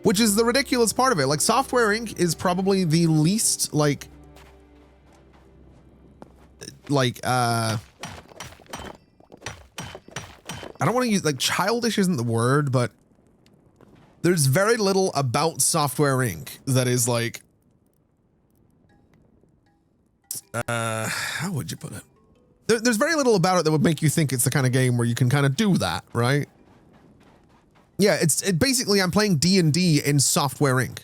which is the ridiculous part of it. Like Software Inc. is probably the least like I don't want to use like childish isn't the word, but there's very little about Software Inc. that is like How would you put it? There's very little about it that would make you think it's the kind of game where you can kind of do that, right? Yeah, it basically, I'm playing D&D in Software Inc.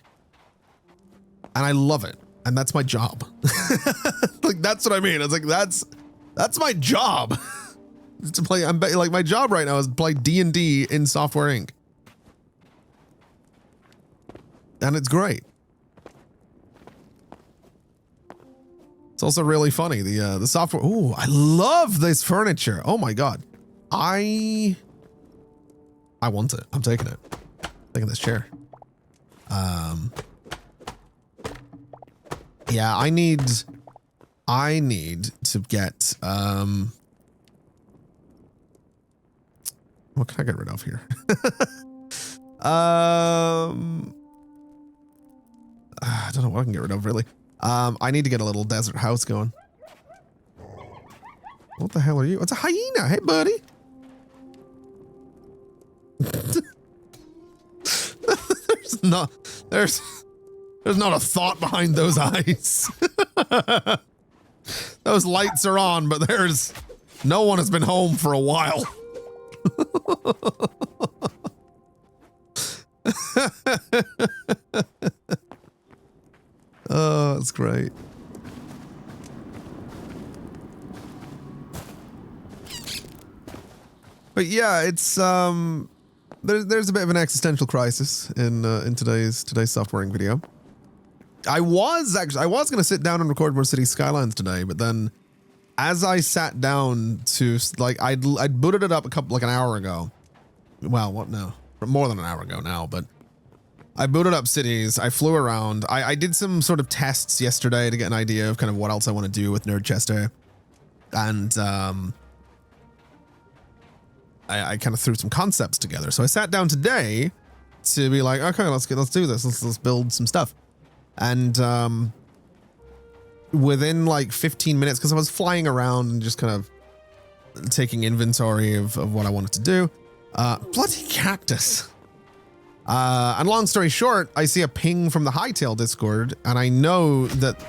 And I love it. And that's my job. Like, that's what I mean. It's like, that's my job. To play, like, my job right now is to play D&D in Software Inc. And it's great. It's also really funny. The software. Ooh, I love this furniture. Oh my god. I want it. I'm taking it. Taking this chair. Yeah, I need to get what can I get rid of here? I don't know what I can get rid of really. I need to get a little desert house going. What the hell are you? It's a hyena. Hey, buddy. There's not a thought behind those eyes. Those lights are on, but no one has been home for a while. Oh, that's great. But yeah, it's there's a bit of an existential crisis in today's Software Inc. video. I was gonna sit down and record more City Skylines today, but then as I sat down to like I'd booted it up an hour ago. Well, what no, more than an hour ago now, but I booted up cities. I flew around. I did some sort of tests yesterday to get an idea of kind of what else I want to do with Nerdchester, and I kind of threw some concepts together. So I sat down today to be like, okay, let's do this. Let's build some stuff. And within like 15 minutes, because I was flying around and just kind of taking inventory of what I wanted to do. Bloody cactus. And long story short, I see a ping from the Hytale Discord, and I know that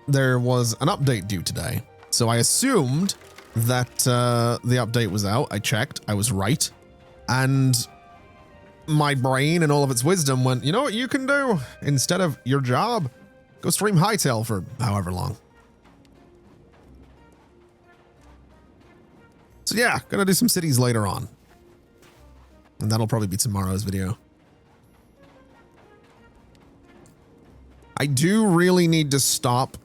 there was an update due today. So I assumed that the update was out. I checked. I was right. And my brain and all of its wisdom went, you know what you can do? Instead of your job, go stream Hytale for however long. So yeah, gonna do some cities later on. And that'll probably be tomorrow's video. I do really need to stop.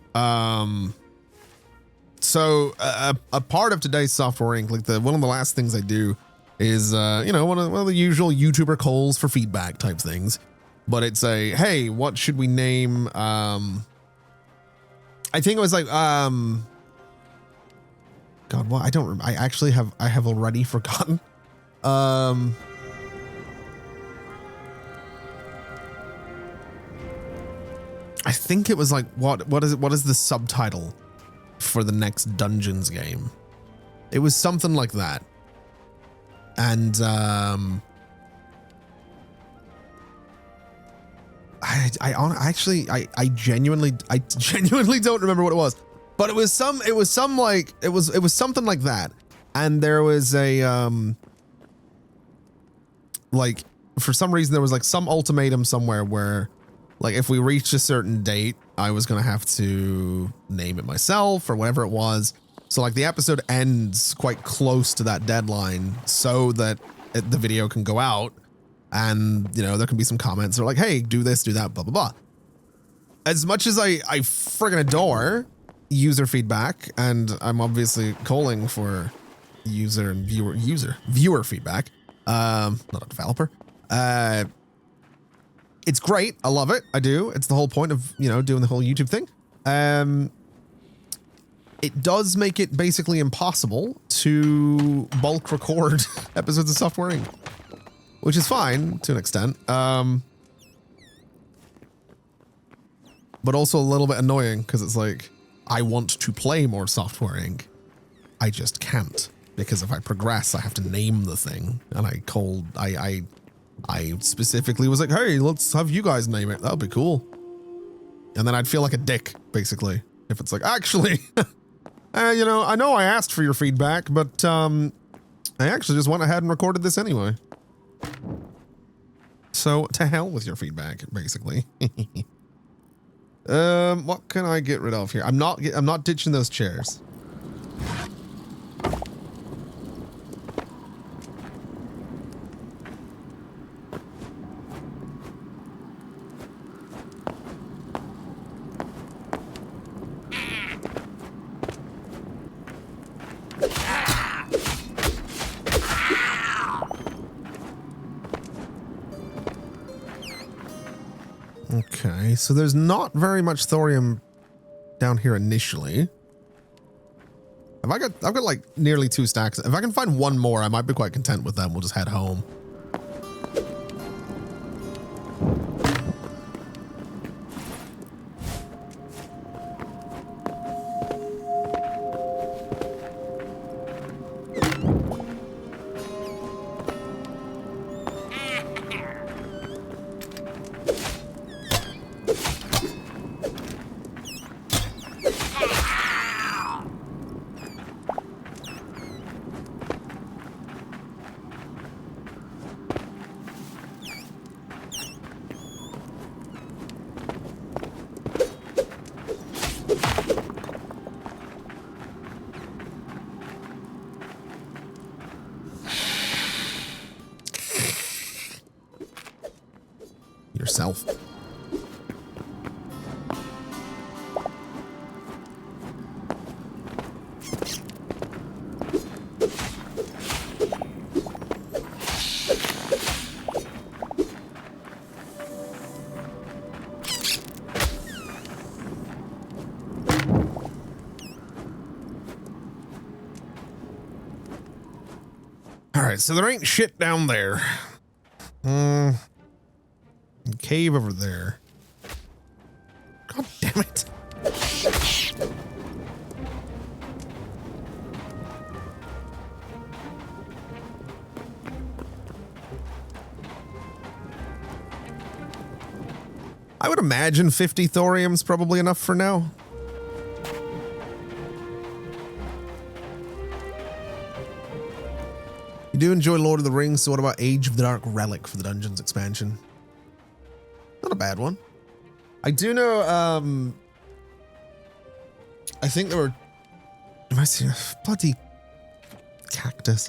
So a part of today's Software Inc., like one of the last things I do is, you know, one of the usual YouTuber calls for feedback type things, but it's hey, what should we name? I think it was like, God, what? I don't remember. I have already forgotten. I think it was like, what is the subtitle for the next Dungeons game? It was something like that. And I genuinely don't remember what it was, but it was something like that. And there was a like, for some reason there was like some ultimatum somewhere where, like, if we reached a certain date, I was going to have to name it myself or whatever it was. So like the episode ends quite close to that deadline so that the video can go out and, you know, there can be some comments that are like, hey, do this, do that, blah, blah, blah. As much as I friggin' adore user feedback, and I'm obviously calling for user and viewer feedback, not a developer, it's great. I love it. I do. It's the whole point of, you know, doing the whole YouTube thing. It does make it basically impossible to bulk record episodes of Software Inc., which is fine to an extent. But also a little bit annoying because it's like, I want to play more Software Inc. I just can't, because if I progress, I have to name the thing. And I specifically was like, hey, let's have you guys name it. That'll be cool. And then I'd feel like a dick, basically, if it's like, actually, you know I asked for your feedback, but I actually just went ahead and recorded this anyway. So to hell with your feedback, basically. What can I get rid of here? I'm not ditching those chairs. Okay, so there's not very much thorium down here initially. I've got like nearly 2 stacks. If I can find one more, I might be quite content with them. We'll just head home. Yourself. All right, so there ain't shit down there. Cave over there. God damn it. I would imagine 50 thorium's probably enough for now. You do enjoy Lord of the Rings, so what about Age of the Dark Relic for the Dungeons expansion? Not a bad one. I do know, I think there were, am I seeing a bloody cactus?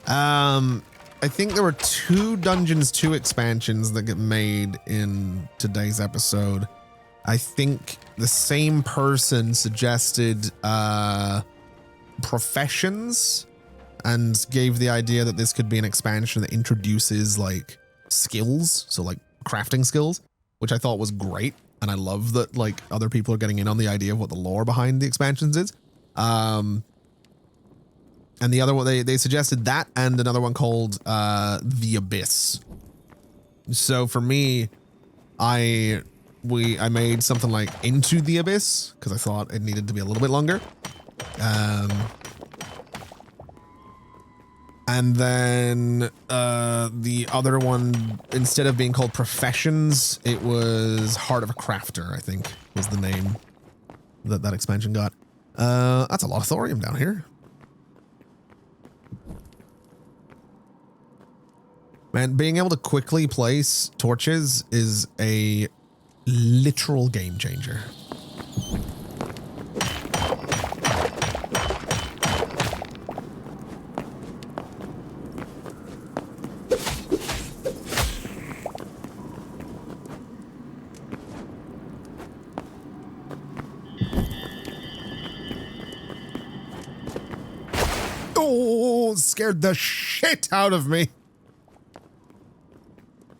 I think there were 2 Dungeons 2 expansions that get made in today's episode. I think the same person suggested, professions and gave the idea that this could be an expansion that introduces like skills. So like crafting skills, which I thought was great. And I love that like other people are getting in on the idea of what the lore behind the expansions is. And the other one, they suggested that and another one called The Abyss. So for me, I made something like Into the Abyss because I thought it needed to be a little bit longer. And then the other one, instead of being called Professions, it was Heart of a Crafter, I think, was the name that expansion got. That's a lot of thorium down here. Man, being able to quickly place torches is a literal game changer. Oh, scared the shit out of me.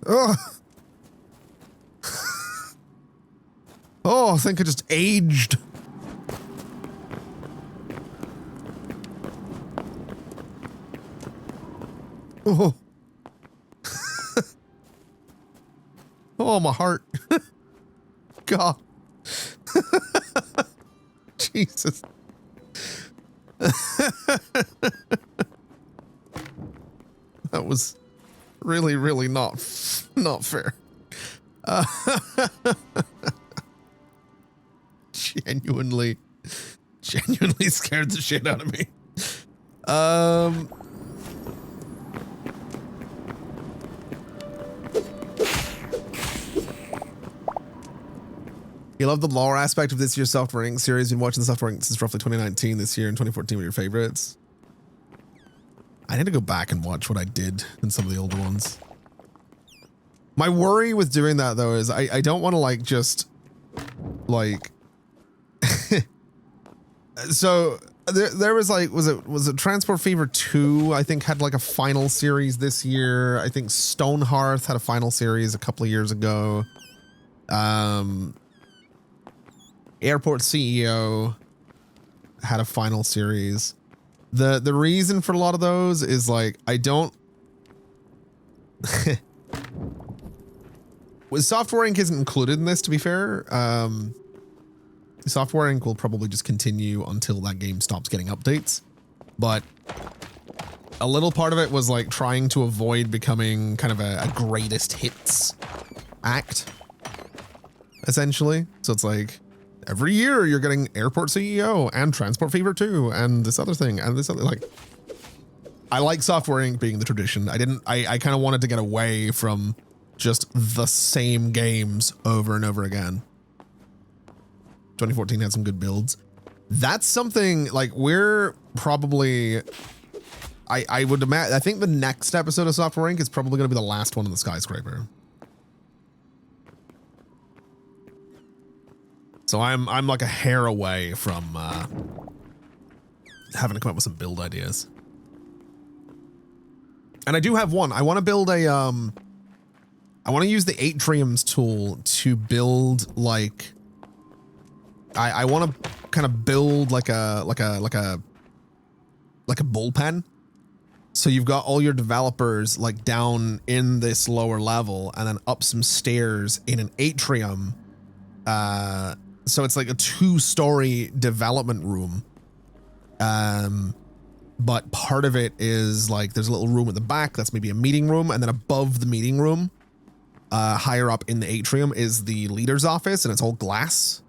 Oh. Oh, I think I just aged. Oh. Oh, my heart. God. Jesus. That was really, really not fair. Genuinely scared the shit out of me. You love the lore aspect of this year's Software Inc. series. Been watching the Software Inc. since roughly 2019. This year and 2014 were your favorites. I need to go back and watch what I did in some of the older ones. My worry with doing that though is I don't want to like just like so there was like was it Transport Fever 2 I think had like a final series this year. I think Stonehearth had a final series a couple of years ago. Airport CEO had a final series. The reason for a lot of those is like I don't Software Inc. isn't included in this, to be fair. Software Inc. will probably just continue until that game stops getting updates. But a little part of it was like trying to avoid becoming kind of a greatest hits act, essentially. So it's like every year you're getting Airport CEO and Transport Fever 2 and this other thing and this other, like, I like Software Inc. being the tradition. I kind of wanted to get away from just the same games over and over again. 2014 had some good builds. That's something like we're probably, I would imagine, I think the next episode of Software Inc. is probably going to be the last one on the skyscraper. So I'm like a hair away from having to come up with some build ideas. And I do have one. I want to build a I want to use the 𝘼𝙬𝙉𝙆𝙎 tool to build like I want to kind of build like a bullpen. So you've got all your developers like down in this lower level and then up some stairs in an atrium. So it's like a 2-story development room. But part of it is like there's a little room at the back that's maybe a meeting room, and then above the meeting room, higher up in the atrium is the leader's office, and it's all glass.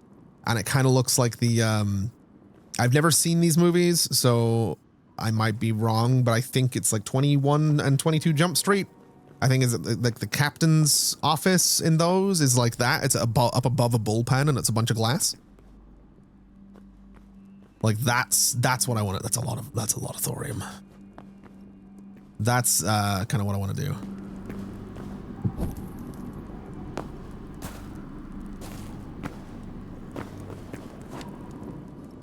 And it kind of looks like the I've never seen these movies, so I might be wrong, but I think it's like 21 and 22 Jump Street. I think is like the captain's office in those is like that. It's up above a bullpen and it's a bunch of glass. Like that's what I want. That's a lot of thorium. That's kind of what I want to do.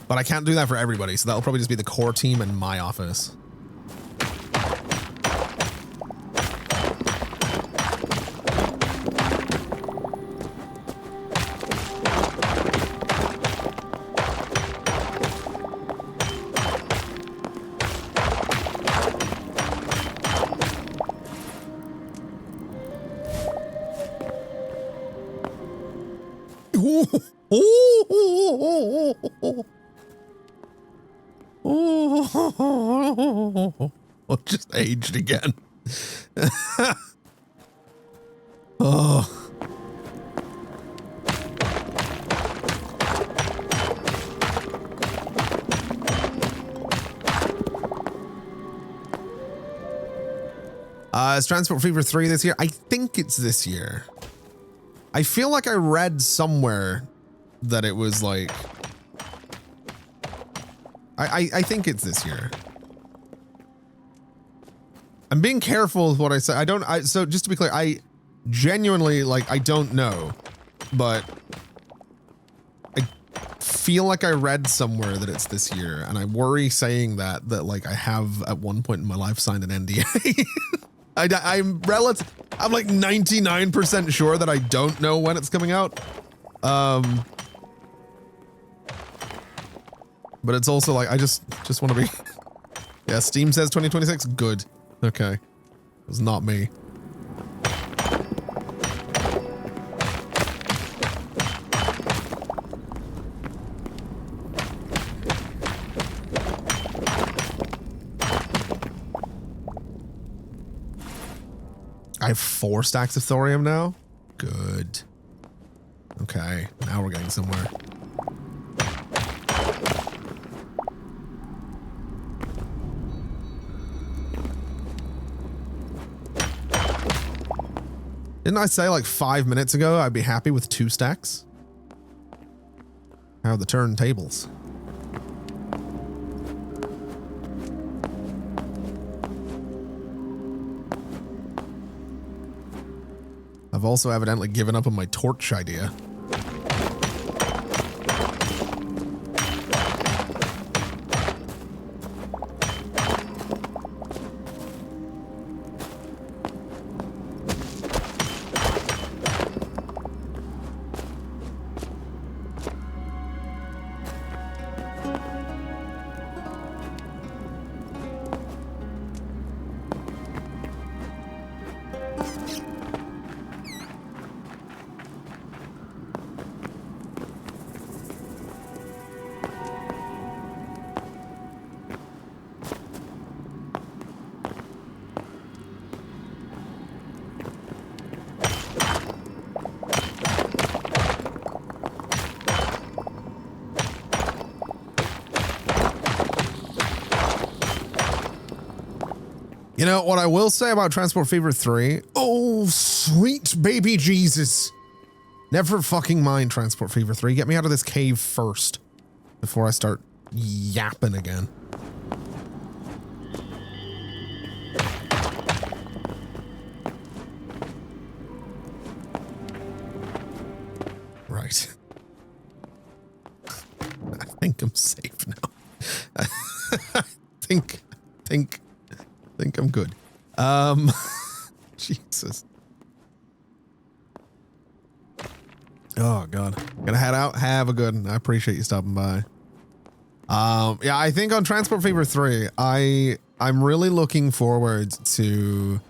But I can't do that for everybody, so that'll probably just be the core team and my office. Oh, just aged again. Oh. Is Transport Fever 3 this year? I think it's this year. I feel like I read somewhere that it was like I think it's this year. I'm being careful with what I say. So just to be clear, I genuinely like I don't know, but I feel like I read somewhere that it's this year, and I worry saying that like I have at one point in my life signed an NDA. I'm like 99% sure that I don't know when it's coming out. But it's also like, I just want to be, yeah, Steam says 2026. Good. Okay. It was not me. I have 4 stacks of thorium now. Good. Okay, now we're getting somewhere. Didn't I say like 5 minutes ago I'd be happy with 2 stacks? How the turntables. I've also evidently given up on my torch idea. You know, what I will say about Transport Fever 3, oh, sweet baby Jesus. Never fucking mind Transport Fever 3. Get me out of this cave first before I start yapping again. Right. I think I'm safe now. I think I'm good. Jesus. Oh God. Gonna head out. Have a good one. I appreciate you stopping by. Yeah, I think on Transport Fever 3, I'm really looking forward to,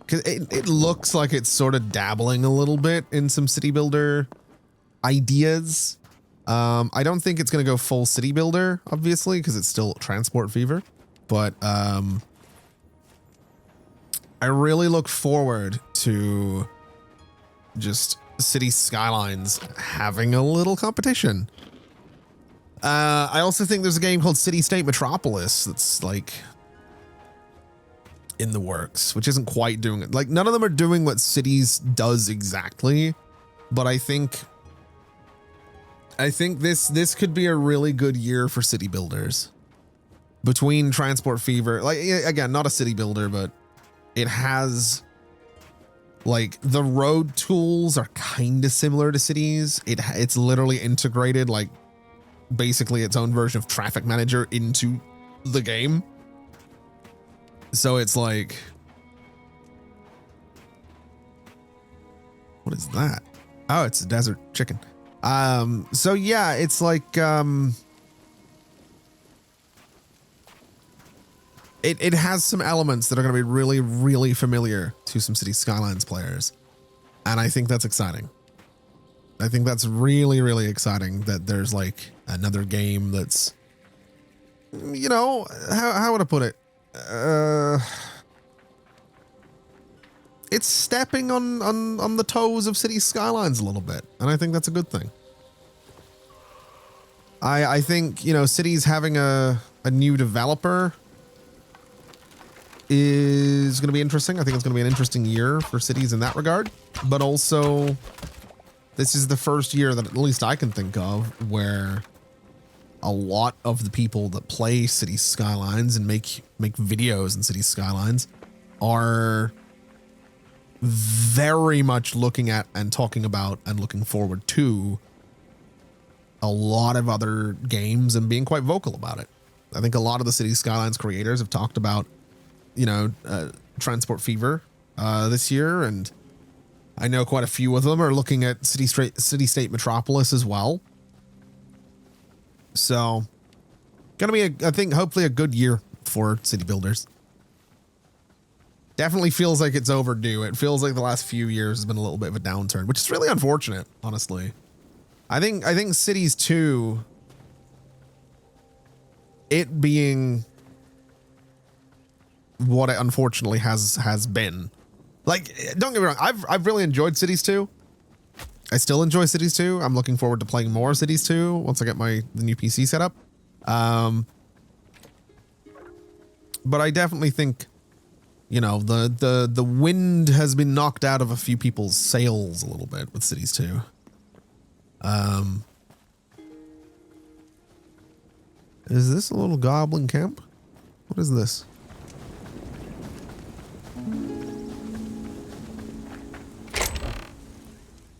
cause it looks like it's sort of dabbling a little bit in some city builder ideas. I don't think it's gonna go full city builder, obviously, because it's still Transport Fever, but I really look forward to just City Skylines having a little competition. I also think there's a game called City State Metropolis that's like in the works, which isn't quite doing it. Like none of them are doing what Cities does exactly, but I think this could be a really good year for city builders. Between Transport Fever, like again, not a city builder, but it has like the road tools are kind of similar to cities. It's literally integrated like basically its own version of traffic manager into the game. So it's like, what is that? Oh, it's a desert chicken. So yeah, it's like, it has some elements that are going to be really, really familiar to some City Skylines players. And I think that's exciting. I think that's really, really exciting that there's like another game that's, you know, how would I put it? It's stepping on the toes of City Skylines a little bit. And I think that's a good thing. I think, you know, Cities having a new developer is going to be interesting. I think it's going to be an interesting year for Cities in that regard, but also this is the first year that at least I can think of where a lot of the people that play City Skylines and make videos in City Skylines are very much looking at and talking about and looking forward to a lot of other games and being quite vocal about it. I think a lot of the City Skylines creators have talked about, you know, Transport Fever this year, and I know quite a few of them are looking at City State Metropolis as well. So, gonna be, I think, hopefully a good year for city builders. Definitely feels like it's overdue. It feels like the last few years has been a little bit of a downturn, which is really unfortunate, honestly. I think Cities 2, it being what it unfortunately has been, Like, don't get me wrong, I've really enjoyed Cities 2. I still enjoy Cities 2. I'm looking forward to playing more Cities 2 once I get the new PC set up. But I definitely think, you know, the wind has been knocked out of a few people's sails a little bit with Cities 2. Is this a little goblin camp? What is this?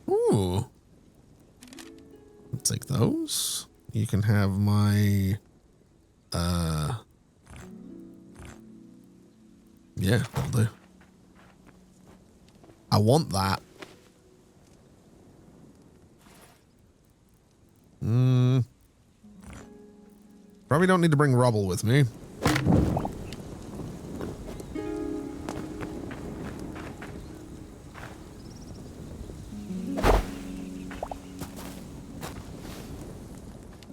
Ooh. I'll take those. You can have my, yeah, that'll do. I want that. Probably don't need to bring rubble with me.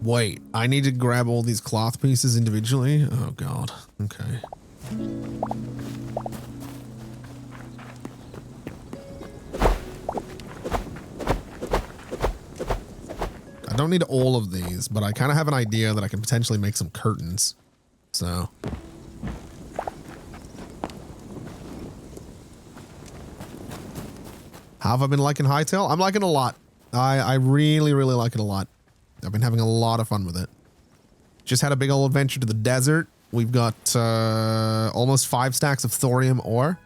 Wait, I need to grab all these cloth pieces individually? Oh god. Okay. I don't need all of these, but I kind of have an idea that I can potentially make some curtains. So. How have I been liking Hytale? I'm liking it a lot. I really, really like it a lot. I've been having a lot of fun with it. Just had a big old adventure to the desert. We've got almost 5 stacks of thorium ore.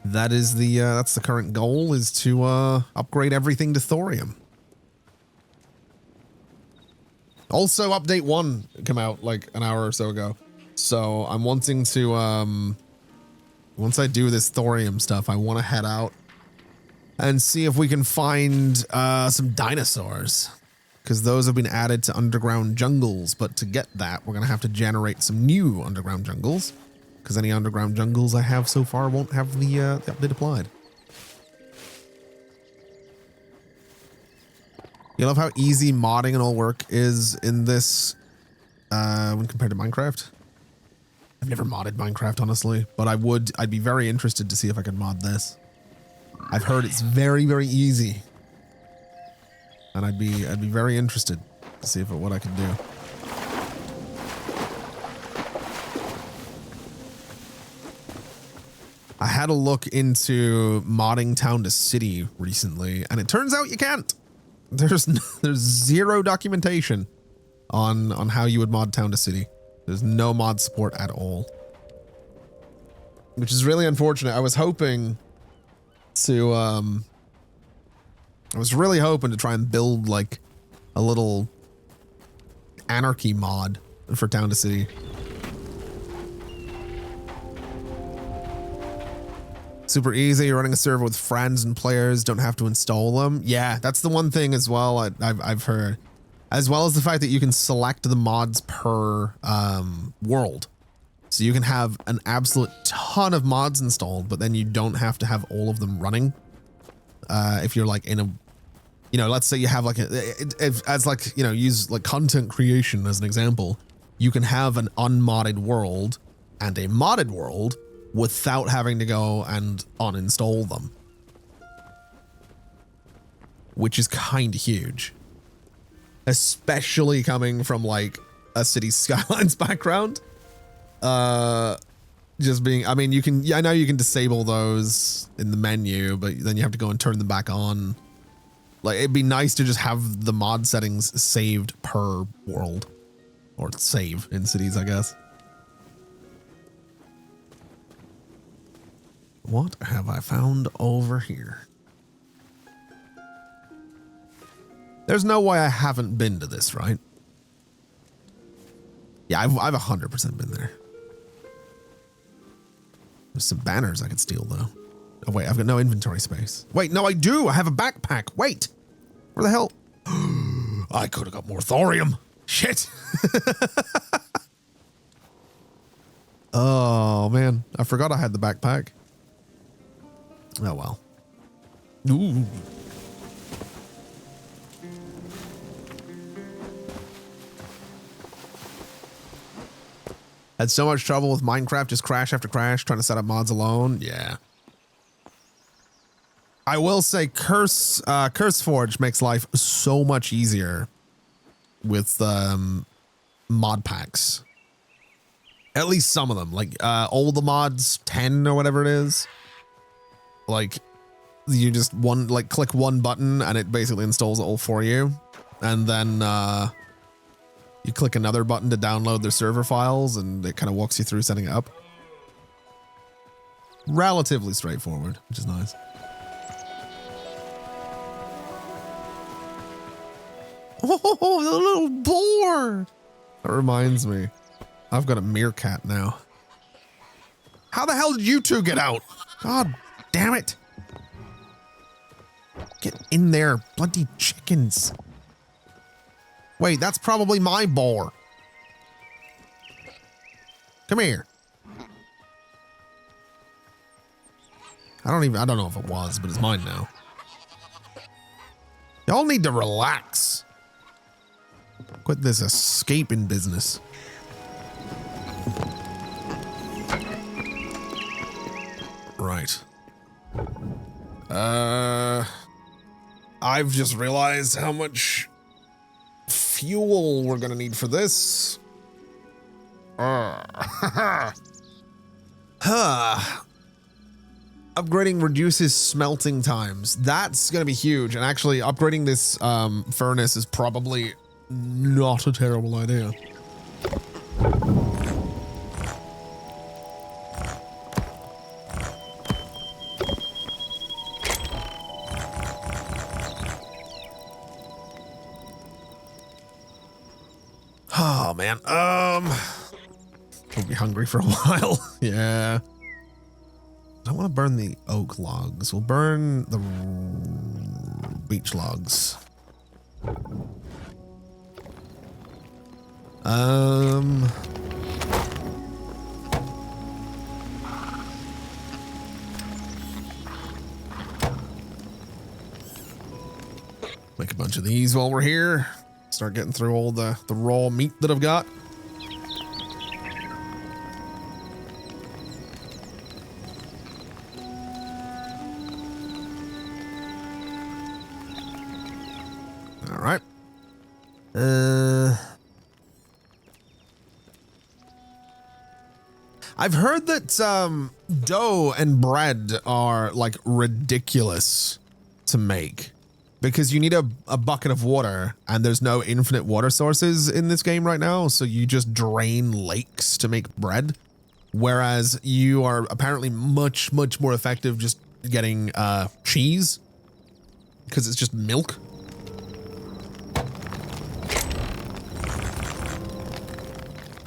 That is that's the current goal, is to upgrade everything to thorium. Also, update 1 came out like an hour or so ago. So I'm wanting to, once I do this thorium stuff, I want to head out and see if we can find some dinosaurs. Because those have been added to underground jungles. But to get that, we're going to have to generate some new underground jungles. Because any underground jungles I have so far won't have the update applied. You love how easy modding and all work is in this when compared to Minecraft? I've never modded Minecraft, honestly. But I'd be very interested to see if I can mod this. I've heard it's very, very easy. And I'd be very interested to see what I can do. I had a look into modding town to city recently, and it turns out you can't. There's zero documentation on how you would mod town to city. There's no mod support at all, which is really unfortunate. I was hoping to I was really hoping to try and build like a little anarchy mod for town to city. Super easy. You're running a server with friends and players don't have to install them. Yeah, that's the one thing as well I've heard. As well as the fact that you can select the mods per world. So you can have an absolute ton of mods installed, but then you don't have to have all of them running. If you're like in a, you know, let's say you have like use like content creation as an example, you can have an unmodded world and a modded world without having to go and uninstall them, which is kind of huge, especially coming from like a City Skylines background. Just being, I mean, I know you can disable those in the menu, but then you have to go and turn them back on. Like, it'd be nice to just have the mod settings saved per world, or save in cities, I guess. What have I found over here? There's no way I haven't been to this, right? Yeah, I've 100% been there. There's some banners I could steal, though. Oh, wait, I've got no inventory space. Wait, no, I do. I have a backpack. Wait, where the hell? I could have got more thorium. Shit. Oh, man. I forgot I had the backpack. Oh, well. Ooh. Had so much trouble with Minecraft, just crash after crash, trying to set up mods alone. Yeah, I will say CurseForge makes life so much easier with mod packs. At least some of them, like all the mods 10 or whatever it is. Like you just click one button and it basically installs it all for you. And then you click another button to download their server files and it kind of walks you through setting it up. Relatively straightforward, which is nice. Oh, the little boar. That reminds me. I've got a meerkat now. How the hell did you two get out? God damn it. Get in there, bloody chickens. Wait, that's probably my boar. Come here. I don't know if it was, but it's mine now. Y'all need to relax. Quit this escaping business. Right. I've just realized how much fuel we're gonna need for this. Upgrading reduces smelting times. That's gonna be huge. And actually upgrading this furnace is probably not a terrible idea. Oh man, we'll be hungry for a while. Yeah. I don't want to burn the oak logs. We'll burn the beech logs. Make a bunch of these while we're here. Start getting through all the raw meat that I've got. All right. I've heard that dough and bread are like ridiculous to make because you need a bucket of water and there's no infinite water sources in this game right now. So you just drain lakes to make bread. Whereas you are apparently much, much more effective just getting cheese because it's just milk.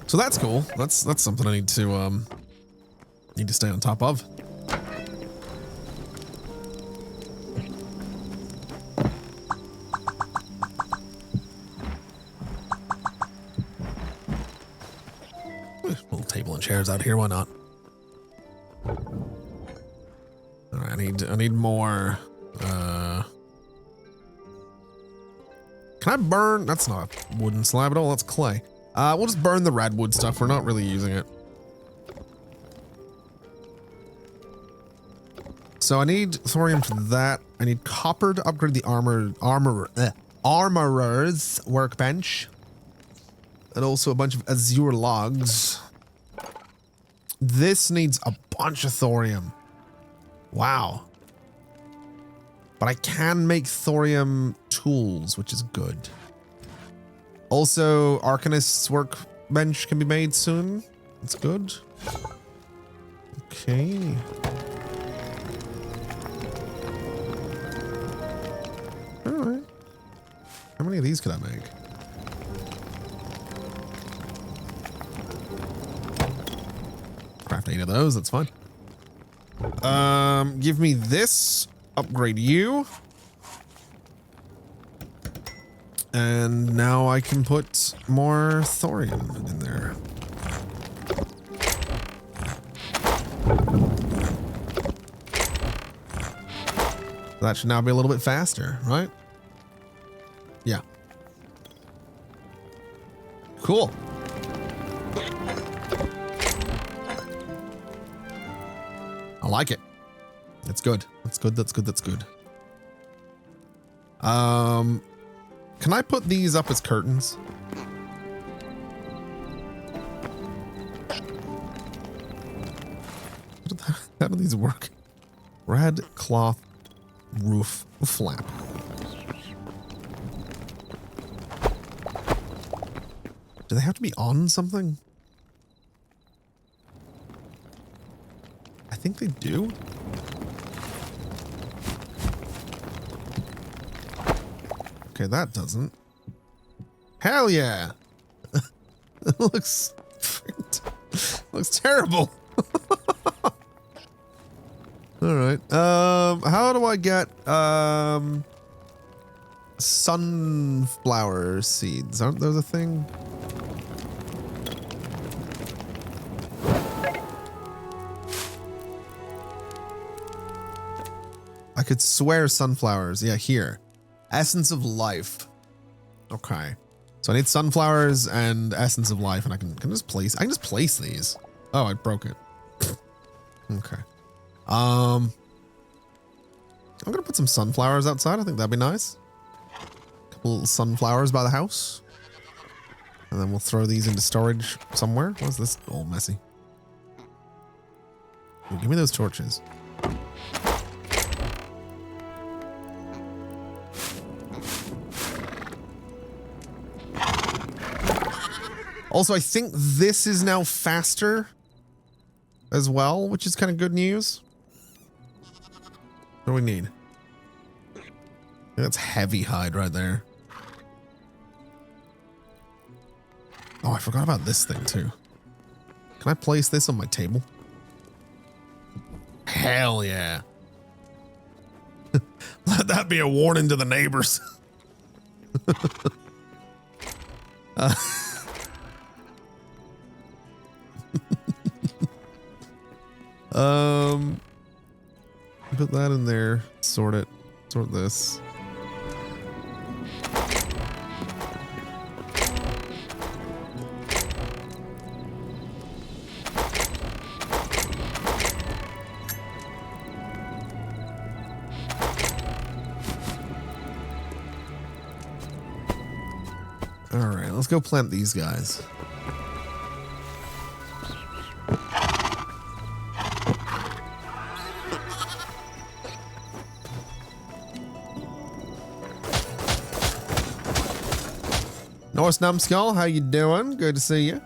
So that's cool. That's something I need to stay on top of. Little table and chairs out here. Why not? All right, I need more. Can I burn? That's not a wooden slab at all. That's clay. We'll just burn the redwood stuff. We're not really using it. So I need thorium for that. I need copper to upgrade the armorer's workbench. And also a bunch of azure logs. This needs a bunch of thorium. Wow. But I can make thorium tools, which is good. Also, Arcanist's workbench can be made soon. That's good. Okay. All right. How many of these could I make? Craft 8 of those, that's fine. Give me this. Upgrade you. And now I can put more thorium in there. That should now be a little bit faster, right? Yeah. Cool. I like it. That's good. That's good. That's good. That's good. Can I put these up as curtains? How do these work? Red cloth roof flap. Do they have to be on something? I think they do. Okay, that doesn't. Hell yeah! It looks terrible. All right. How do I get sunflower seeds? Aren't those a thing? I could swear sunflowers. Yeah, here. Essence of life. Okay. So I need sunflowers and essence of life, and I can just place these. Oh, I broke it. Okay. I'm gonna put some sunflowers outside. I think that'd be nice. A couple little sunflowers by the house. And then we'll throw these into storage somewhere. What's this all messy? Ooh, give me those torches. Also, I think this is now faster as well, which is kind of good news. What do we need? That's heavy hide right there. Oh, I forgot about this thing too. Can I place this on my table? Hell yeah. Let that be a warning to the neighbors. Put that in there. Sort it. Sort this. All right, let's go plant these guys. Norse Numbskull, how you doing? Good to see you.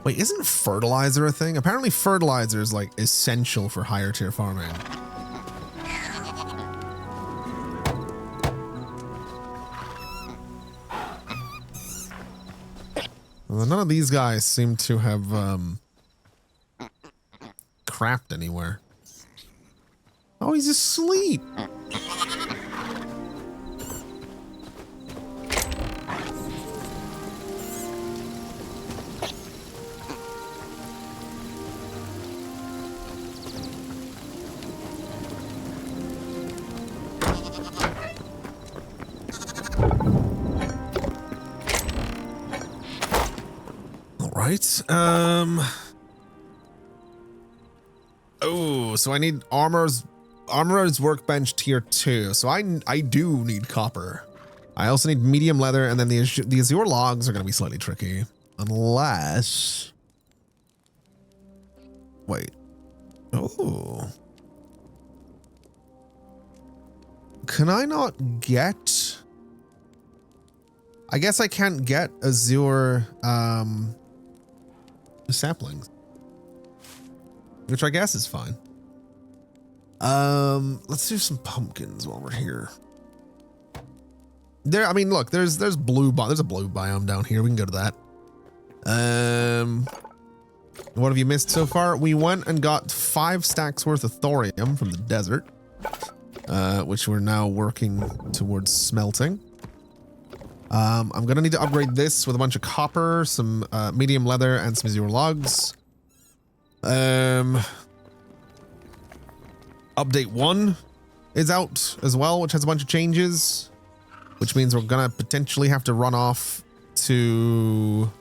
Wait, isn't fertilizer a thing? Apparently fertilizer is like essential for higher tier farming. Well, none of these guys seem to have craft anywhere. Oh, he's asleep. Right. Oh, so I need armorer's workbench tier 2. So I do need copper. I also need medium leather, and then the azure logs are going to be slightly tricky. Unless... Wait. Oh. Can I not get... I guess I can't get azure saplings, which I guess is fine. Let's do some pumpkins while we're here. There, I mean, look, there's a blue biome down here. We can go to that. What have you missed so far? We went and got 5 stacks worth of thorium from the desert. which we're now working towards smelting. I'm going to need to upgrade this with a bunch of copper, some medium leather, and some azure logs. Update 1 is out as well, which has a bunch of changes, which means we're going to potentially have to run off to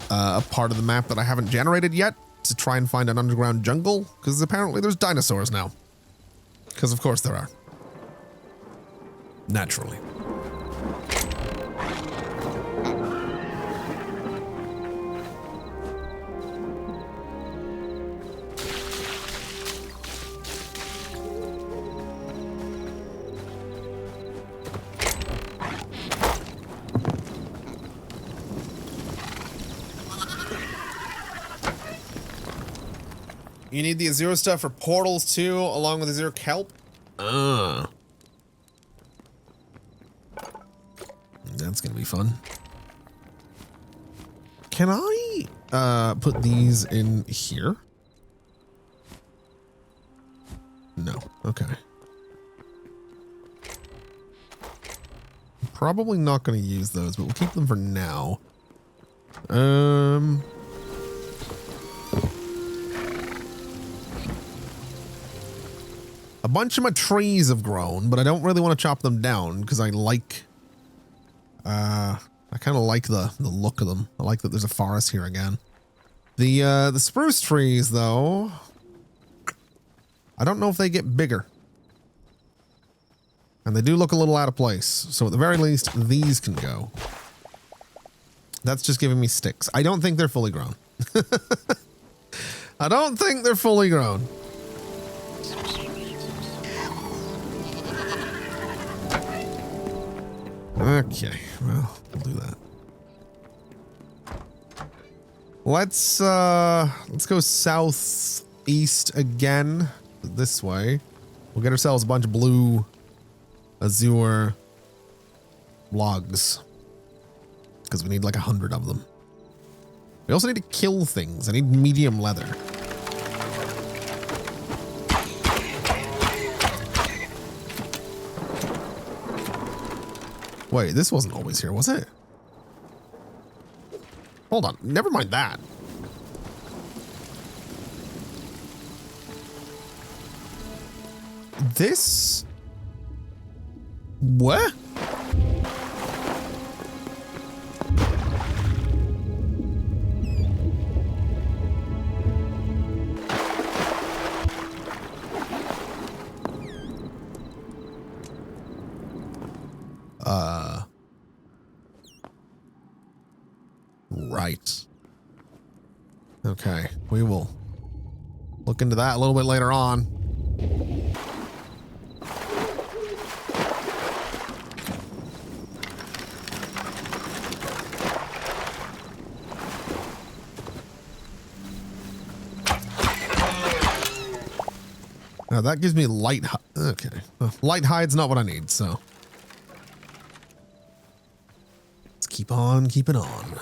a part of the map that I haven't generated yet to try and find an underground jungle, because apparently there's dinosaurs now. Because of course there are. Naturally. You need the azure stuff for portals too, along with azure kelp. That's gonna be fun. Can I put these in here? No. Okay. Probably not gonna use those, but we'll keep them for now. A bunch of my trees have grown, but I don't really want to chop them down because I like, I kind of like the look of them. I like that there's a forest here again. The spruce trees though, I don't know if they get bigger. And they do look a little out of place. So at the very least, these can go. That's just giving me sticks. I don't think they're fully grown. I don't think they're fully grown. Okay, well, we'll do that. Let's go southeast again, this way. We'll get ourselves a bunch of blue azure logs, because we need like 100 of them. We also need to kill things. I need medium leather. Wait, this wasn't always here, was it? Hold on, never mind that. This... What? Right. Okay, we will look into that a little bit later on. Now that gives me light. Okay, light hide's not what I need, so let's keep on keeping on.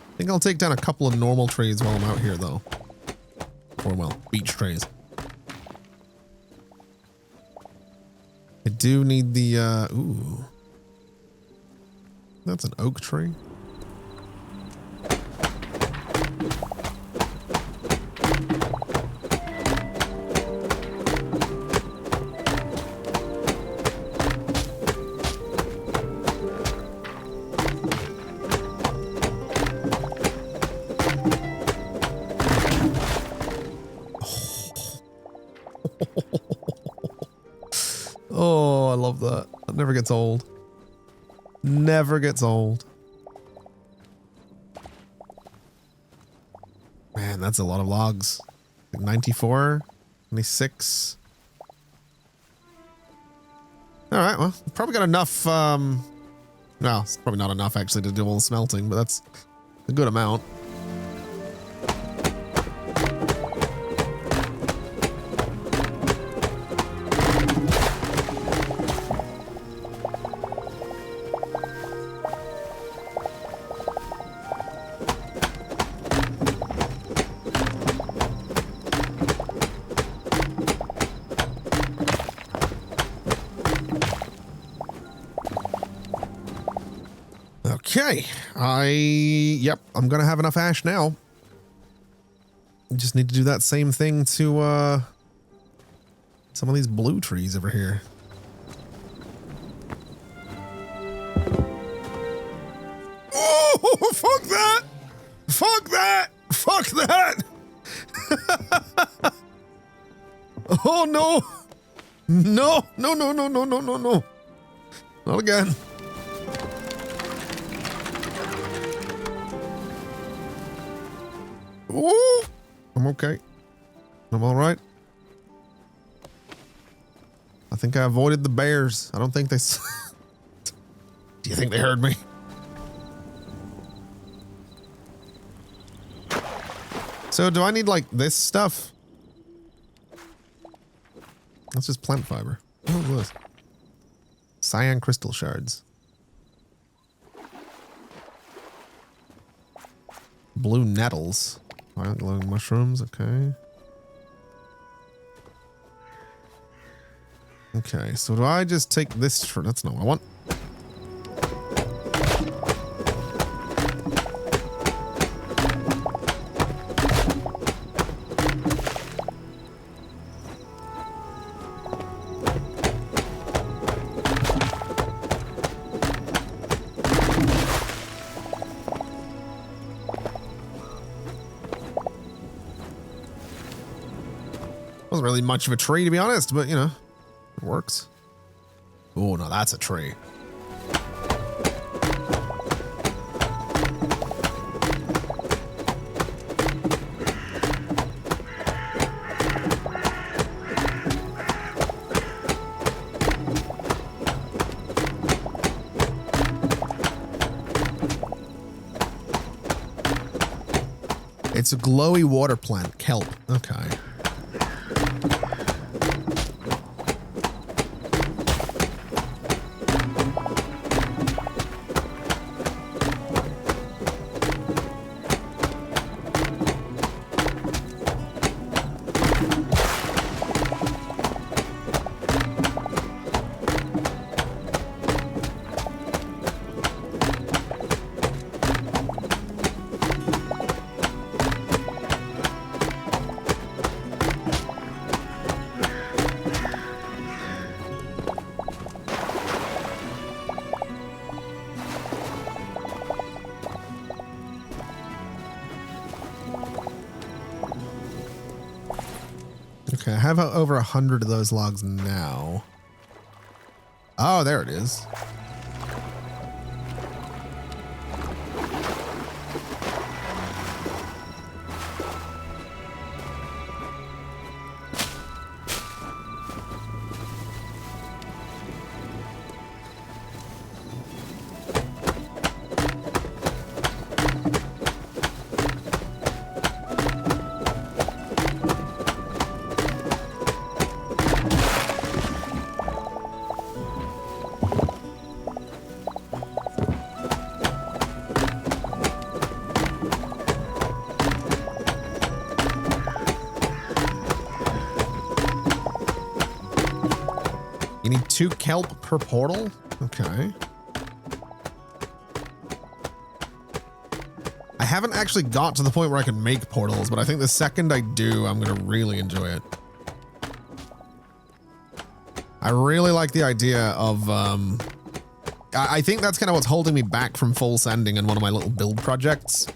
I think I'll take down a couple of normal trees while I'm out here, though. Or, well, beech trees. I do need the, ooh. That's an oak tree. Oh, I love that. That never gets old. Never gets old. Man, that's a lot of logs. Like 94, 96. All right, well, probably got enough. No, it's probably not enough actually to do all the smelting, but that's a good amount. Okay. Yep, I'm gonna have enough ash now. Just need to do that same thing to, some of these blue trees over here. Oh, fuck that! Fuck that! Fuck that! Oh, no! No, no, no, no, no, no, no, no. Not again. Ooh! I'm okay. I'm all right. I think I avoided the bears. I don't think they... Do you think they heard me? So do I need, like, this stuff? That's just plant fiber. What is this? Cyan crystal shards. Blue nettles. Violet glowing mushrooms, okay. Okay, so do I just take this? That's not what I want. Wasn't really much of a tree, to be honest, but you know, it works. Oh, no, that's a tree. It's a glowy water plant, kelp. Okay. Okay, I have over 100 of those logs now. Oh, there it is. You need 2 kelp per portal? Okay. I haven't actually got to the point where I can make portals, but I think the second I do, I'm going to really enjoy it. I really like the idea of, I think that's kind of what's holding me back from full sending in one of my little build projects.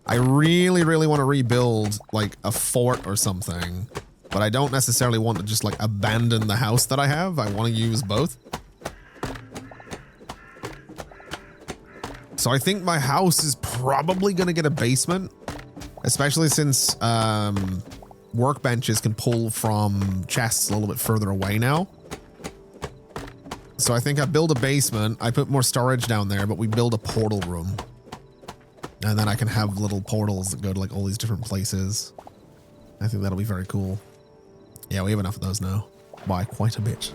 I really, really want to rebuild like a fort or something. But I don't necessarily want to just like abandon the house that I have. I want to use both. So I think my house is probably going to get a basement, especially since workbenches can pull from chests a little bit further away now. So I think I build a basement. I put more storage down there, but we build a portal room. And then I can have little portals that go to like all these different places. I think that'll be very cool. Yeah, we have enough of those now, by quite a bit.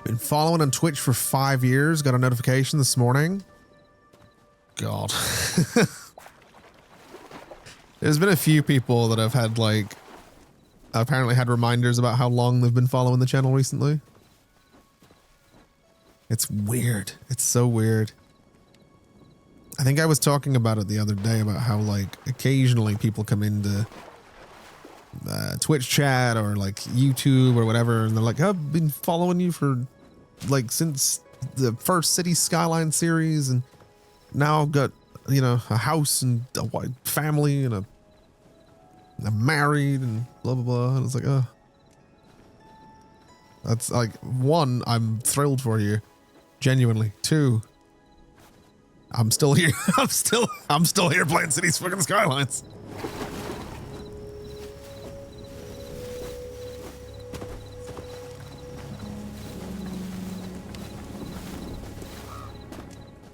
Been following on Twitch for 5 years. Got a notification this morning. God. There's been a few people that have had like, apparently had reminders about how long they've been following the channel recently. It's weird. It's so weird. I think I was talking about it the other day about how like occasionally people come into Twitch chat or like YouTube or whatever, and they're like, I've been following you for like since the first City Skyline series, and now I've got, you know, a house and a white family and I'm married and blah blah blah. And it's like, oh, that's like, one, I'm thrilled for you, genuinely. Two, I'm still here. I'm still here playing Cities fucking Skylines.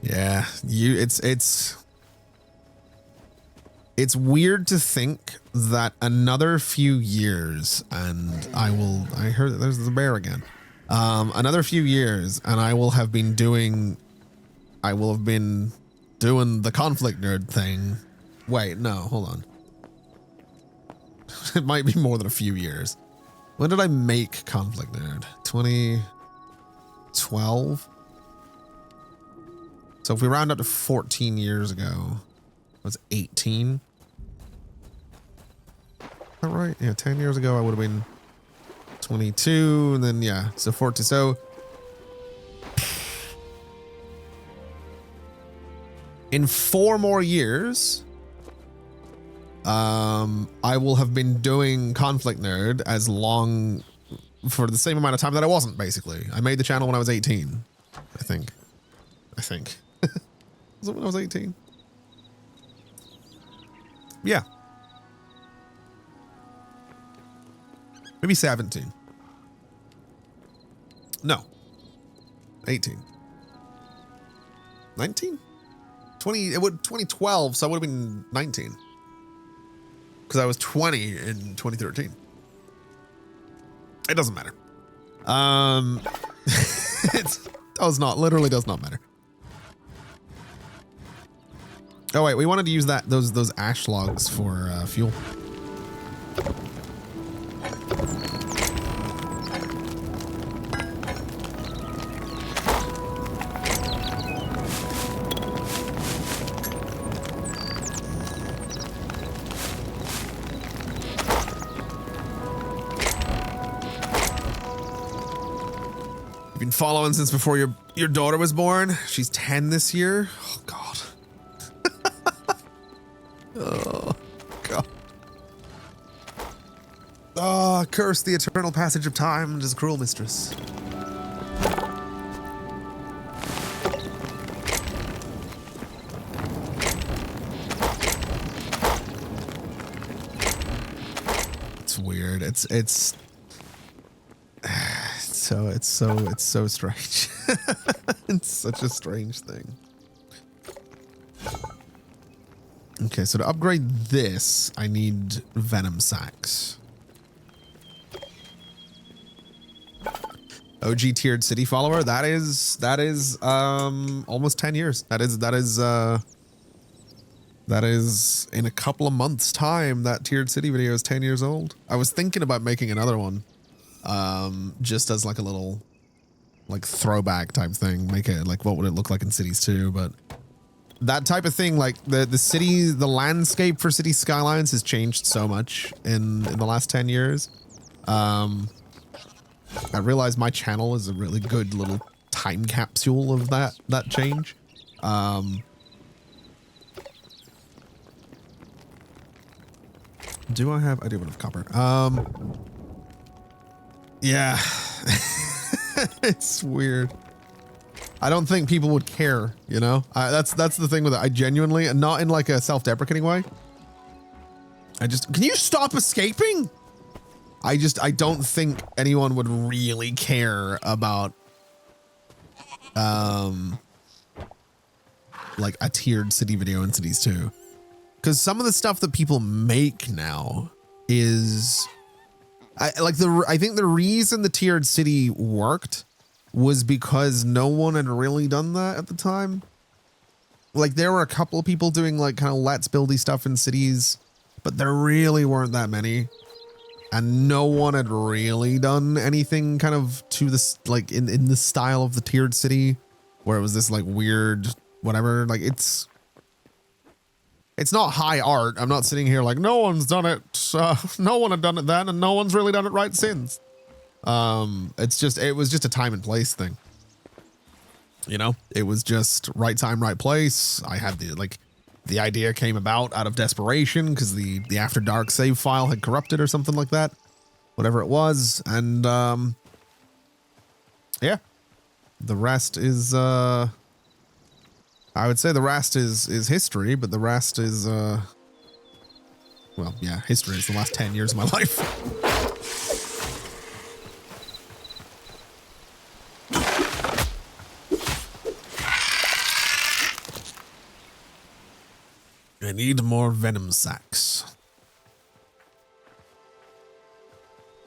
Yeah, it's weird to think that another few years and I heard that there's the bear again. Another few years and I will have been doing the ConflictNerd thing. Wait, no, hold on. It might be more than a few years. When did I make ConflictNerd? 2012? So if we round up to 14 years ago, I was 18. Is that right? Yeah, 10 years ago I would have been 22, and then yeah, so 14. So in 4 more years, I will have been doing ConflictNerd as long for the same amount of time that I wasn't, basically. I made the channel when I was 18, I think. Was it when I was 18? Yeah. Maybe 17. No. 18. 19? 2012, so I would have been 19. Because I was 20 in 2013. It doesn't matter. It literally does not matter. Oh wait, we wanted to use those ash logs for fuel. You've been following since before your daughter was born. She's 10 this year. Oh God. Oh, God. Oh, curse the eternal passage of time and his cruel mistress. It's weird. It's so strange. It's such a strange thing. Okay, so to upgrade this, I need venom sacks. OG tiered city follower. That is almost 10 years. That is in a couple of months' time. That tiered city video is 10 years old. I was thinking about making another one, just as like a little, like throwback type thing. Make it like, what would it look like in Cities 2? But that type of thing, like the landscape for City Skylines has changed so much in the last 10 years. I realize my channel is a really good little time capsule of that change. Do I have enough copper? Yeah. It's weird. I don't think people would care, you know? That's the thing with it. I genuinely, and not in like a self-deprecating way. Can you stop escaping? I don't think anyone would really care about, like a tiered city video in Cities 2. Because some of the stuff that people make now is, I think the reason the tiered city worked was because no one had really done that at the time. Like, there were a couple of people doing like kind of let's buildy stuff in cities, but there really weren't that many. And no one had really done anything kind of to this, like in the style of the tiered city, where it was this like weird, whatever. Like it's not high art. I'm not sitting here like no one's done it. No one had done it then, and no one's really done it right since. It was just a time and place thing. You know, it was just right time, right place. I had the idea came about out of desperation because the After Dark save file had corrupted or something like that, whatever it was. And, yeah, the rest is, I would say the rest is history, but the rest is, well, yeah, history is the last 10 years of my life. I need more venom sacs.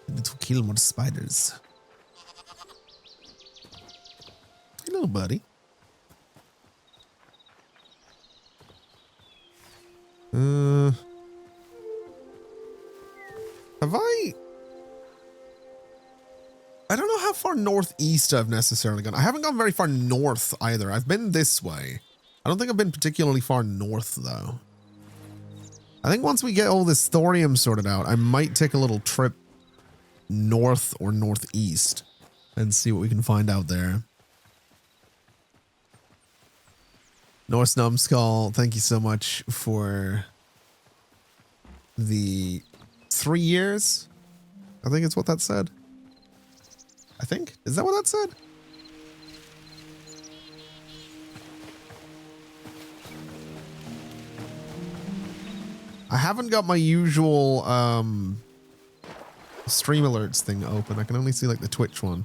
I need to kill more spiders. Hello, buddy. Have I don't know how far northeast I've necessarily gone. I haven't gone very far north either. I've been this way. I don't think I've been particularly far north though. I think once we get all this thorium sorted out, I might take a little trip north or northeast and see what we can find out there. Norse Numbskull, thank you so much for the 3 years. I think it's what that said. I think. Is that what that said? I haven't got my usual stream alerts thing open. I can only see like the Twitch one.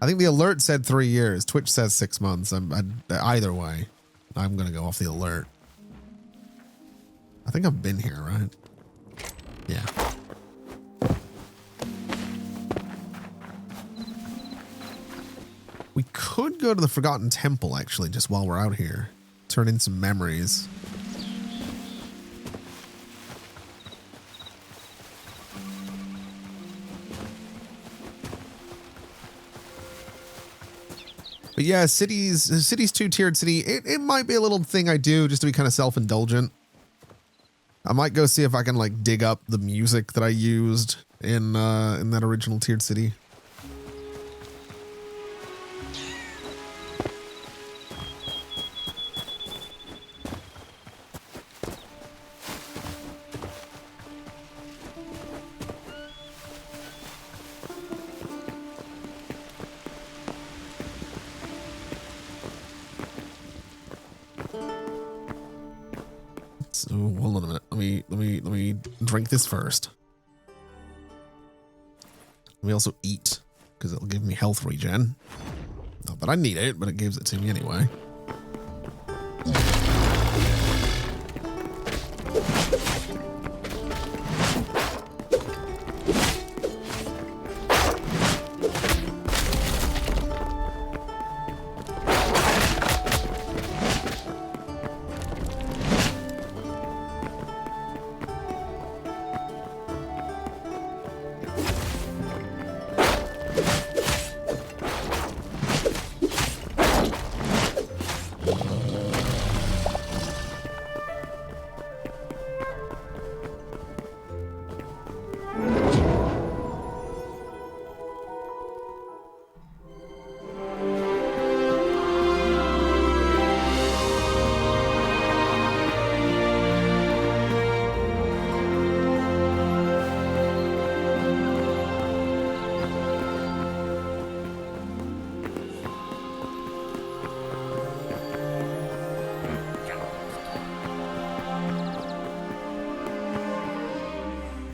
I think the alert said 3 years. Twitch says 6 months. Either way, I'm going to go off the alert. I think I've been here, right? Yeah. We could go to the Forgotten Temple, actually, just while we're out here. Turn in some memories. But yeah, cities 2-tiered city, it might be a little thing I do just to be kind of self-indulgent. I might go see if I can like dig up the music that I used in that original tiered city. So hold on a minute. Let me drink this first. Let me also eat because it'll give me health regen. Not that I need it, but it gives it to me anyway.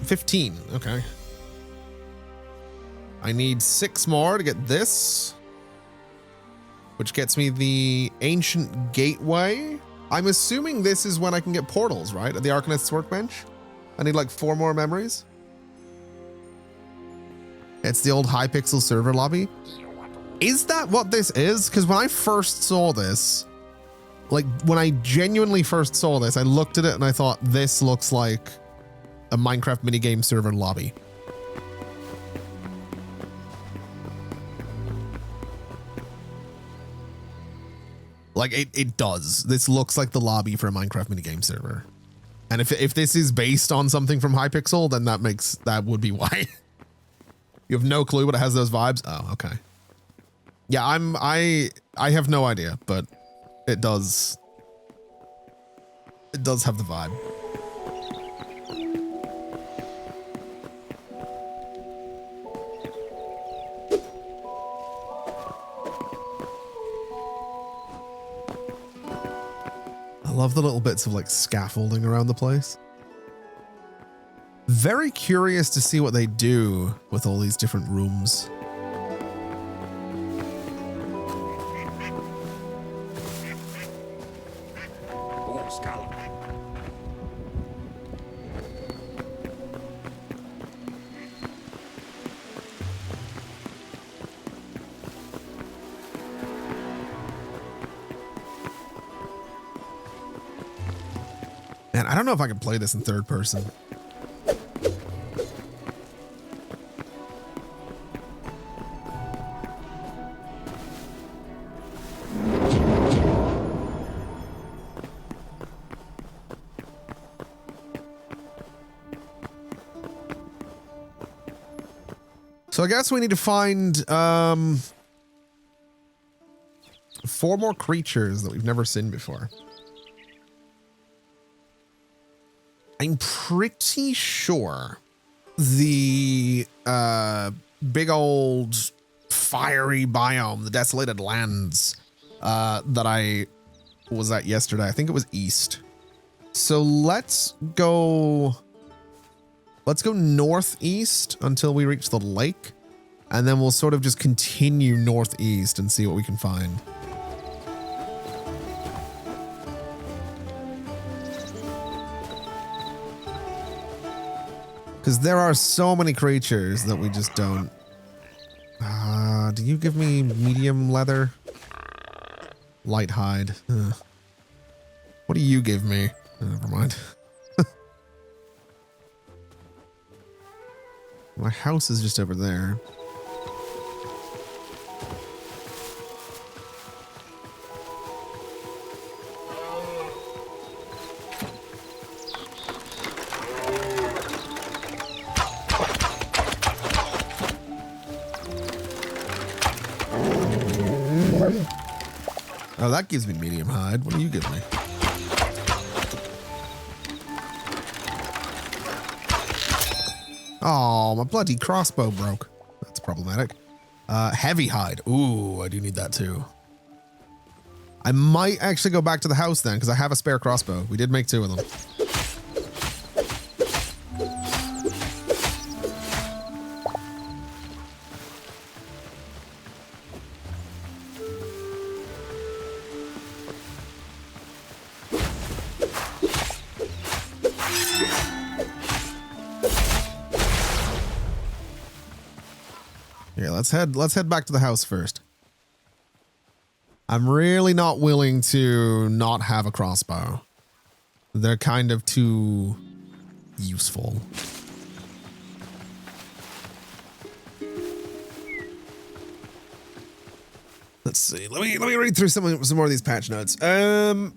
$15. Okay. I need 6 more to get this, which gets me the Ancient Gateway. I'm assuming this is when I can get portals, right? At the Arcanist's Workbench. I need like 4 more memories. It's the old Hypixel server lobby. Is that what this is? Because when I first saw this, like when I genuinely first saw this, I looked at it and I thought this looks like a Minecraft minigame server lobby. Like it does. This looks like the lobby for a Minecraft minigame server. And if this is based on something from Hypixel, then that would be why. You have no clue, but it has those vibes. Oh, okay. Yeah, I have no idea, but it does have the vibe. I love the little bits of like scaffolding around the place. Very curious to see what they do with all these different rooms. Man, I don't know if I can play this in third person. So I guess we need to find 4 more creatures that we've never seen before. I'm pretty sure the big old fiery biome, the desolated lands that I was at yesterday, I think it was east. So let's go northeast until we reach the lake, and then we'll sort of just continue northeast and see what we can find. Because there are so many creatures that we just don't. Do you give me medium leather? Light hide. What do you give me? Never mind. My house is just over there. Oh, that gives me medium hide. What do you give me? Oh, my bloody crossbow broke. That's problematic. Heavy hide. Ooh, I do need that too. I might actually go back to the house then, because I have a spare crossbow. We did make 2 of them. Yeah, let's head back to the house first. I'm really not willing to not have a crossbow. They're kind of too useful. Let's see. Let me read through some more of these patch notes. Crafting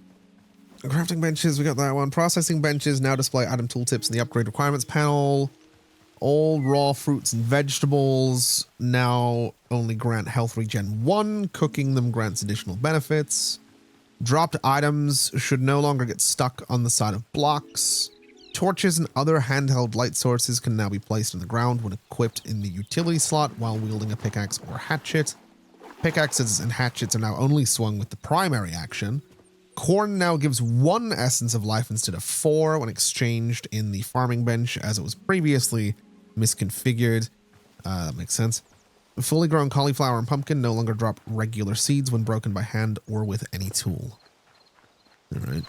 benches, we got that one. Processing benches now display item tooltips in the upgrade requirements panel. All raw fruits and vegetables now only grant health regen 1. Cooking them grants additional benefits. Dropped items should no longer get stuck on the side of blocks. Torches and other handheld light sources can now be placed in the ground when equipped in the utility slot while wielding a pickaxe or hatchet. Pickaxes and hatchets are now only swung with the primary action. Corn now gives 1 essence of life instead of 4 when exchanged in the farming bench, as it was previously misconfigured. That makes sense. Fully grown cauliflower and pumpkin no longer drop regular seeds when broken by hand or with any tool. All right.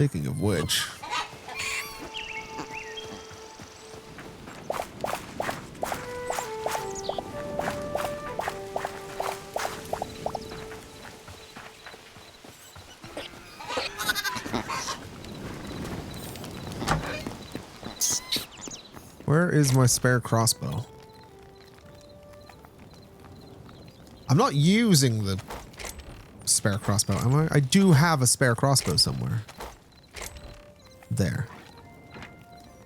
Speaking of which... Where is my spare crossbow? I'm not using the spare crossbow, am I? I do have a spare crossbow somewhere. There.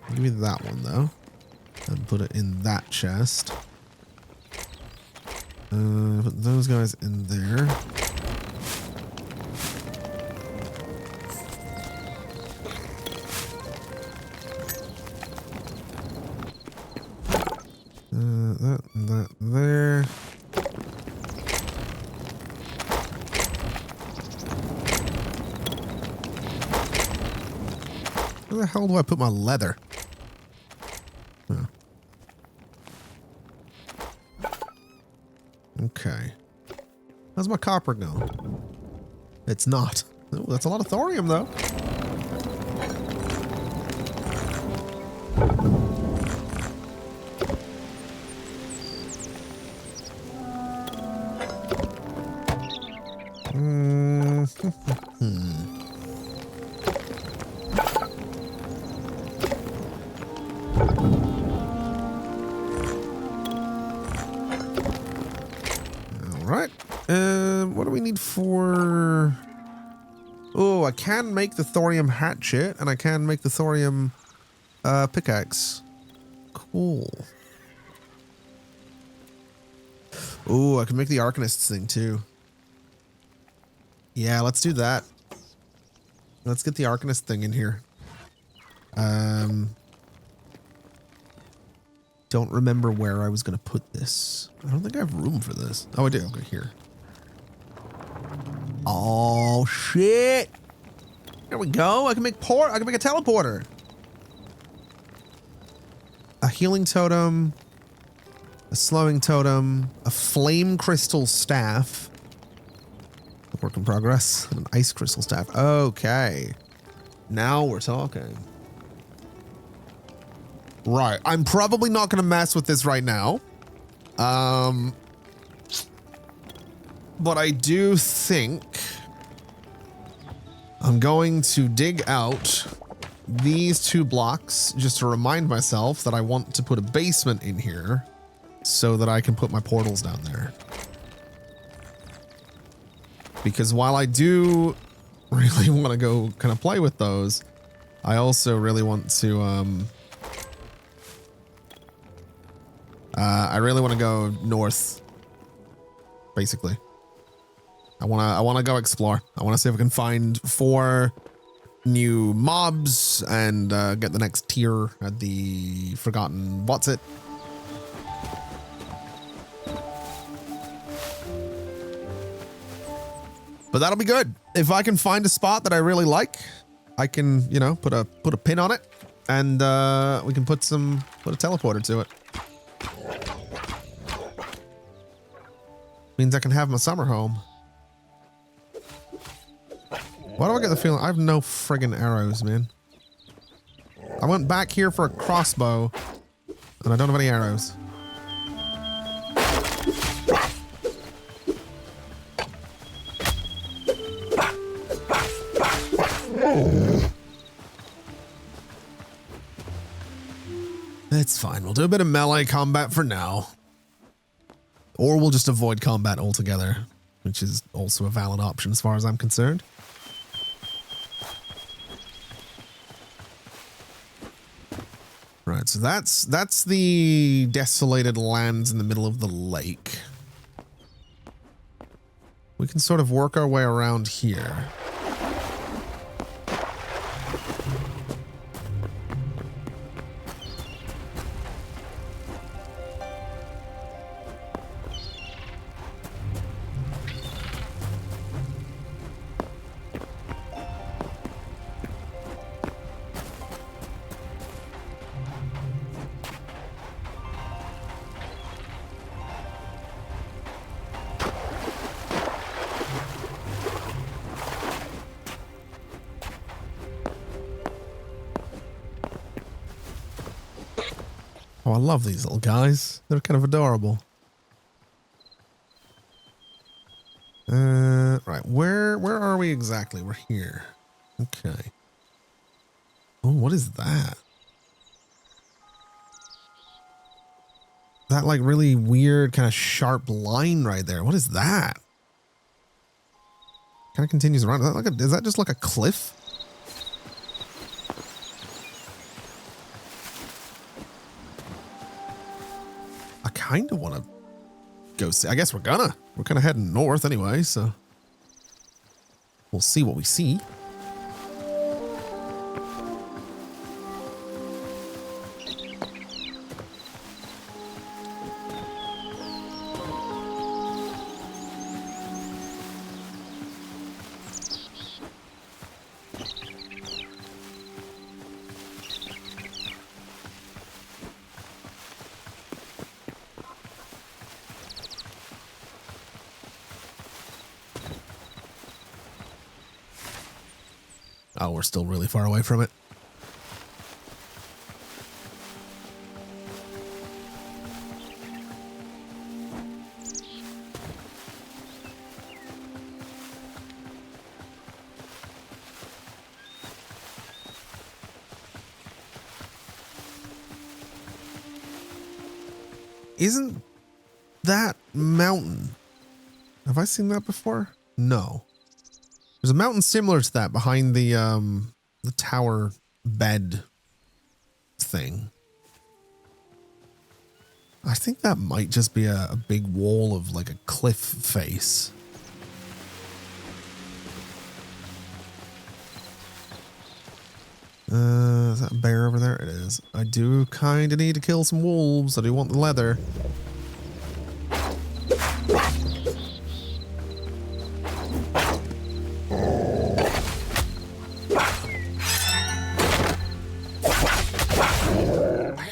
Give me that one, though. And put it in that chest. Put those guys in there. That there. Where the hell do I put my leather? Oh. Okay. How's my copper go? It's not. Oh, that's a lot of thorium, though. For I can make the thorium hatchet and I can make the thorium pickaxe. Cool. Oh, I can make the Arcanist's thing too. Yeah, let's do that. Let's get the Arcanist thing in here. Don't remember where I was gonna put this. I don't think I have room for this. Oh, I do. Okay, here. Oh shit! There we go. I can make a teleporter. A healing totem, a slowing totem, a flame crystal staff. Work in progress. And an ice crystal staff. Okay. Now we're talking. Right. I'm probably not going to mess with this right now. But I do think I'm going to dig out these 2 blocks just to remind myself that I want to put a basement in here so that I can put my portals down there. Because while I do really want to go kind of play with those, I also really want to, I really want to go north, basically. I want to go explore. I want to see if I can find 4 new mobs and get the next tier at the Forgotten What's It. But that'll be good. If I can find a spot that I really like, I can, you know, put a pin on it and we can put a teleporter to it. Means I can have my summer home. Why do I get the feeling I have no friggin' arrows, man? I went back here for a crossbow and I don't have any arrows. It's fine. We'll do a bit of melee combat for now. Or we'll just avoid combat altogether, which is also a valid option as far as I'm concerned. Right, so that's the desolated lands in the middle of the lake. We can sort of work our way around here. Oh, I love these little guys. They're kind of adorable. Right. Where are we exactly? We're here. Okay. Oh, what is that? That like really weird kind of sharp line right there. What is that? Kind of continues around. Is that like is that just like a cliff? I kind of want to go see. I guess we're kind of heading north anyway, so we'll see what we see. Oh, we're still really far away from it. Isn't that mountain? Have I seen that before? No. There's a mountain similar to that behind the tower bed thing. I think that might just be a big wall of like a cliff face. Is that a bear over there? It is. I do kind of need to kill some wolves. I do want the leather.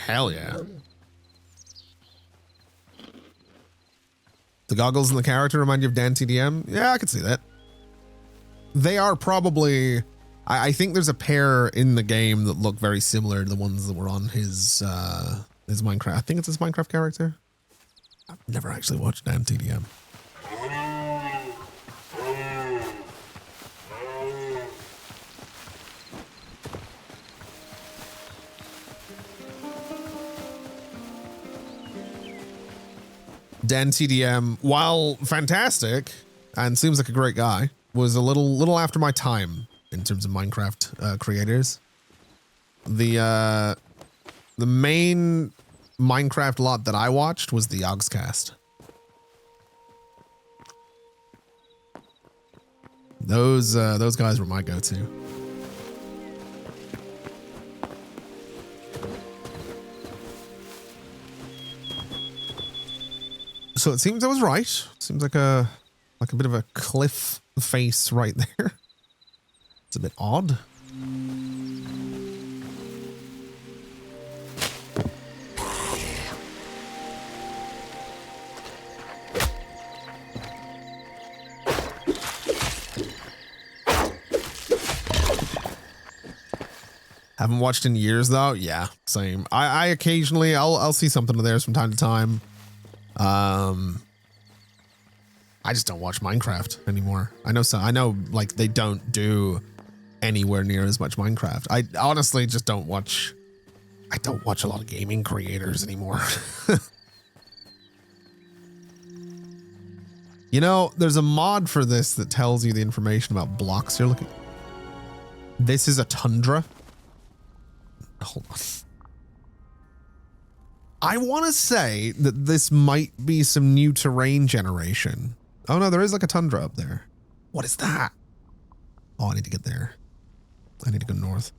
Hell yeah. The goggles and the character remind you of 𝙇𝙄𝙉𝙆𝙎? Yeah, I could see that. They are probably... I think there's a pair in the game that look very similar to the ones that were on his Minecraft. I think it's his Minecraft character. I've never actually watched 𝙇𝙄𝙉𝙆𝙎. 𝙇𝙄𝙉𝙆𝙆, while fantastic and seems like a great guy, was a little after my time in terms of Minecraft creators. The main Minecraft lot that I watched was the 𝘾𝙽𝙍. Those guys were my go-to. So it seems I was right. Seems like a bit of a cliff face right there. It's a bit odd. Haven't watched in years though. Yeah, same. I occasionally I'll see something of theirs from time to time. I just don't watch Minecraft anymore. I know like they don't do anywhere near as much Minecraft. I honestly just don't watch. I don't watch a lot of gaming creators anymore. You know, there's a mod for this that tells you the information about blocks you're looking. This is a tundra. Hold on. I want to say that this might be some new terrain generation. Oh no, there is like a tundra up there. What is that? Oh, I need to get there. I need to go north.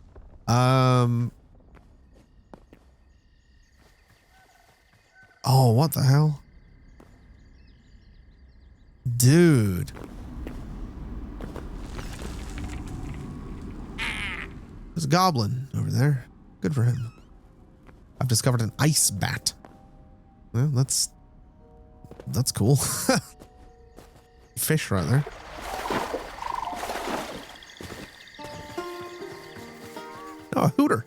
Oh, what the hell? Dude. There's a goblin over there. Good for him. I've discovered an ice bat. Well, that's cool. Fish right there. Oh, a hooter.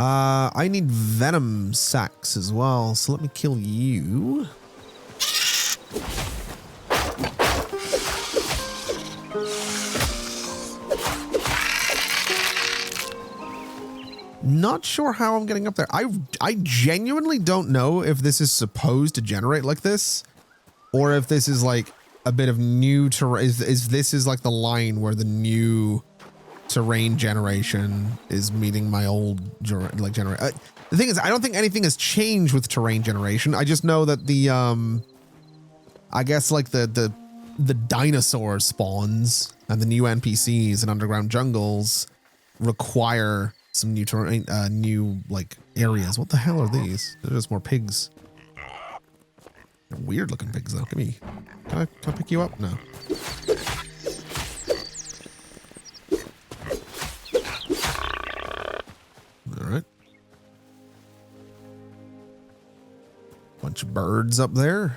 I need venom sacs as well, so let me kill you. Not sure how I'm getting up there. I genuinely don't know if this is supposed to generate like this, or if this is like a bit of new terrain. Is this is like the line where the new terrain generation is meeting my old like generation. The thing is, I don't think anything has changed with terrain generation. I just know that the I guess like the dinosaur spawns and the new NPCs and underground jungles require some new terrain, new like areas. What the hell are these? They're just more pigs. They're weird looking pigs though. Give me. Can I pick you up? No. All right. Bunch of birds up there.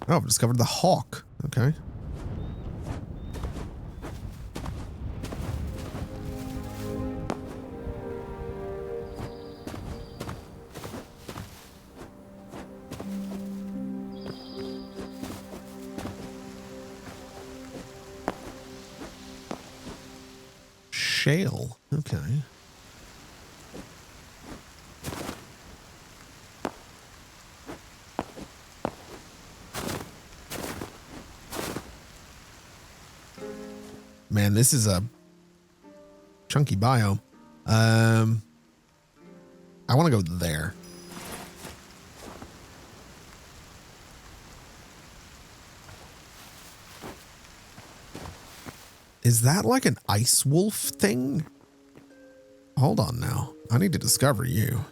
Oh, I've discovered the hawk. Okay. Shale. Okay. Man, this is a chunky biome. I want to go there. Is that like an ice wolf thing? Hold on now. I need to discover you.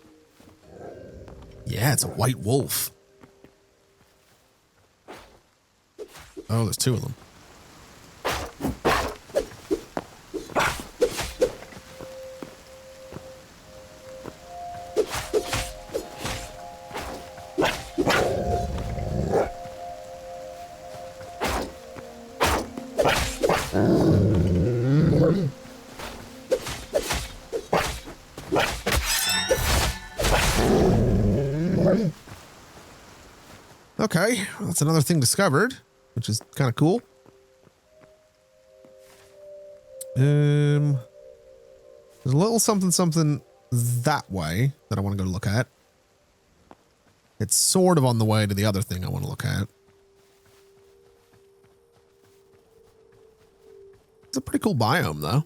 Yeah, it's a white wolf. Oh, there's two of them. Okay, that's another thing discovered, which is kind of cool. There's a little something that way that I want to go look at. It's sort of on the way to the other thing I want to look at. It's a pretty cool biome, though.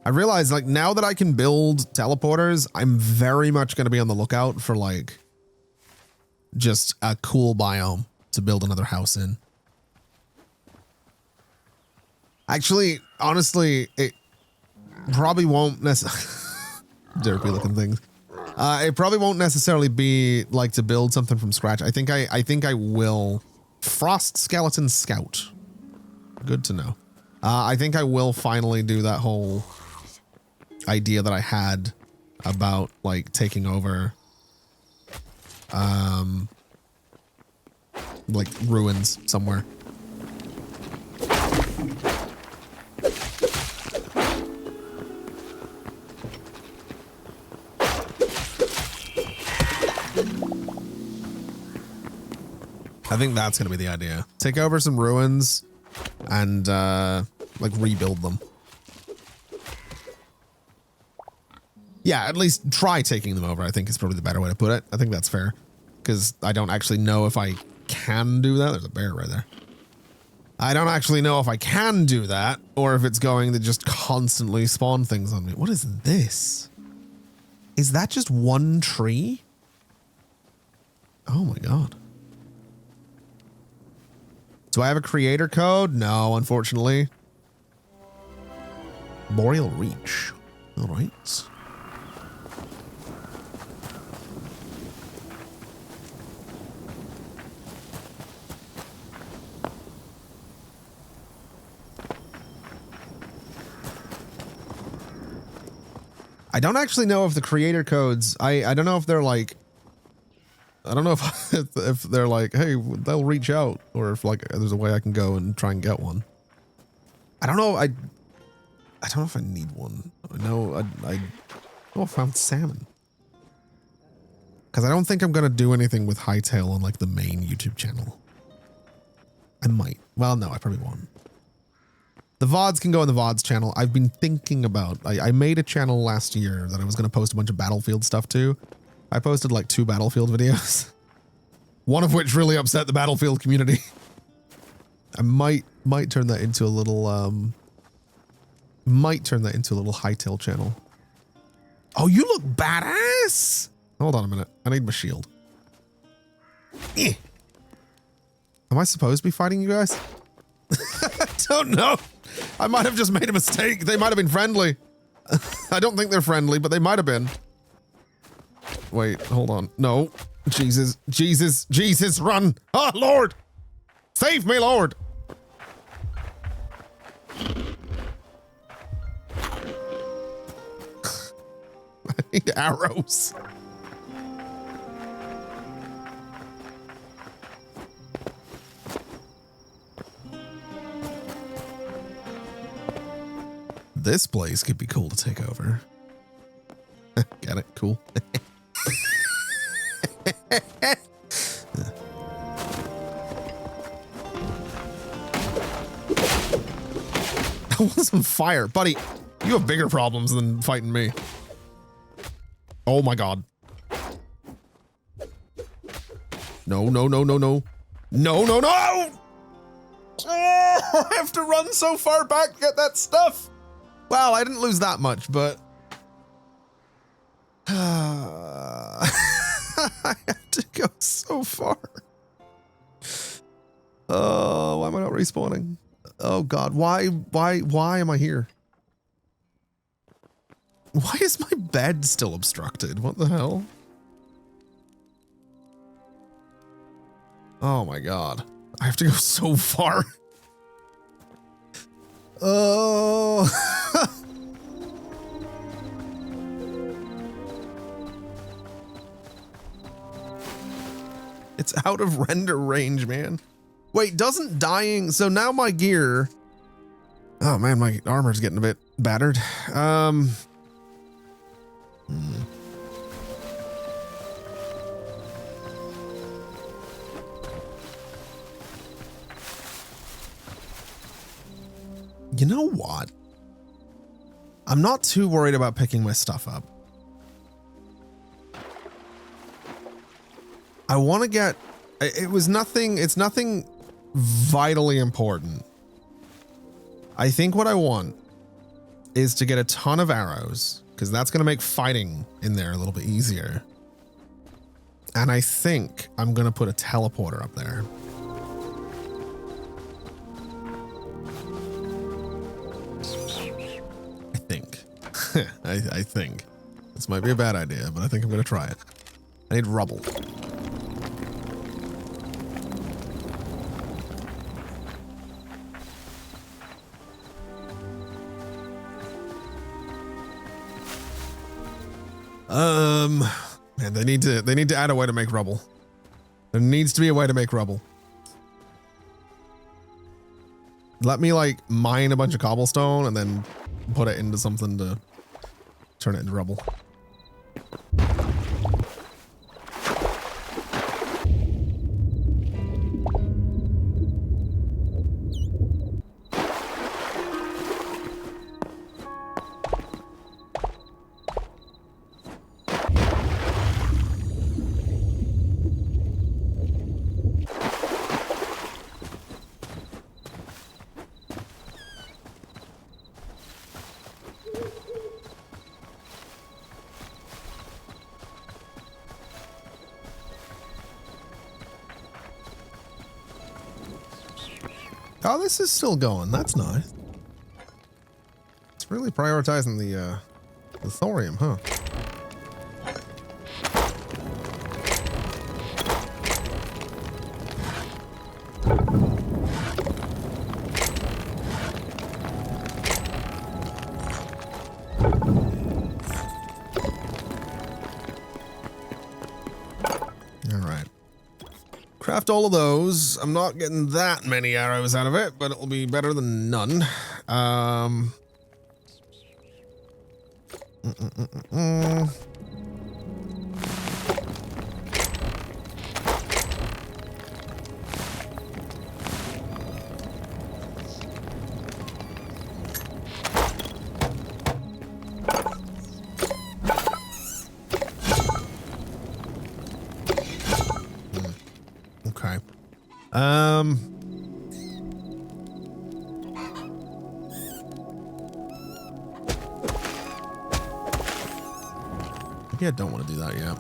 I realize, like, now that I can build teleporters, I'm very much going to be on the lookout for, like, just a cool biome to build another house in. Actually, honestly, it probably won't necessarily... derpy looking things. It probably won't necessarily be, like, to build something from scratch. I think I will... Frost Skeleton Scout. Good to know. I think I will finally do that whole idea that I had about like taking over like ruins somewhere. I think that's going to be the idea. Take over some ruins and like rebuild them. Yeah, at least try taking them over, I think is probably the better way to put it. I think that's fair. Because I don't actually know if I can do that. There's a bear right there. I don't actually know if I can do that or if it's going to just constantly spawn things on me. What is this? Is that just one tree? Oh my god. Do I have a creator code? No, unfortunately. Boreal Reach. All right. I don't actually know if the creator codes, I don't know if they're like, I don't know if they're like, hey, they'll reach out, or if like there's a way I can go and try and get one. I don't know. I don't know if I need one. No, I found salmon. Because I don't think I'm going to do anything with Hytale on like the main YouTube channel. I might. Well, no, I probably won't. The VODs can go on the VODs channel. I've been thinking about, I made a channel last year that I was going to post a bunch of Battlefield stuff to. I posted like 2 Battlefield videos. One of which really upset the Battlefield community. I might turn that into a little, Hytale channel. Oh, you look badass. Hold on a minute. I need my shield. Eh. Am I supposed to be fighting you guys? I don't know. I might have just made a mistake. They might have been friendly. I don't think they're friendly, but they might have been. Wait, hold on. No. Jesus, Jesus, Jesus, run. Oh, Lord. Save me, Lord. I need arrows. This place could be cool to take over. Got it? Cool. I want some fire. Buddy, you have bigger problems than fighting me. Oh my god. No, no, no, no, no. No, no, no! Oh, I have to run so far back to get that stuff. Well, I didn't lose that much, but... I have to go so far. Oh, why am I not respawning? Oh god, why am I here? Why is my bed still obstructed? What the hell? Oh my god. I have to go so far. Oh. It's out of render range, man. Wait, doesn't dying... So now my gear... Oh man, my armor's getting a bit battered. You know what? I'm not too worried about picking my stuff up. I want to get... it's nothing vitally important. I think what I want is to get a ton of arrows, because that's going to make fighting in there a little bit easier. And I think I'm going to put a teleporter up there. I think. I think. This might be a bad idea, but I think I'm going to try it. I need rubble. Man, they need to add a way to make rubble. There needs to be a way to make rubble. Let me like mine a bunch of cobblestone and then put it into something to turn it into rubble. Oh, this is still going. That's nice. It's really prioritizing the thorium, huh? Craft all of those. I'm not getting that many arrows out of it, but it'll be better than none. Okay. Maybe I don't want to do that yet.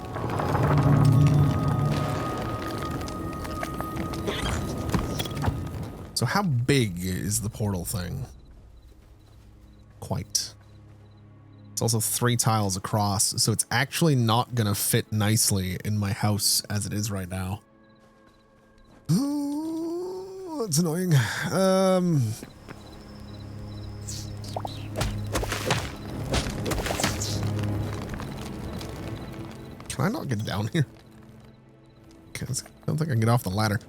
So how big is the portal thing? Quite. It's also 3 tiles across, so it's actually not gonna fit nicely in my house as it is right now. Oh, that's annoying. Can I not get down here? I don't think I can get off the ladder.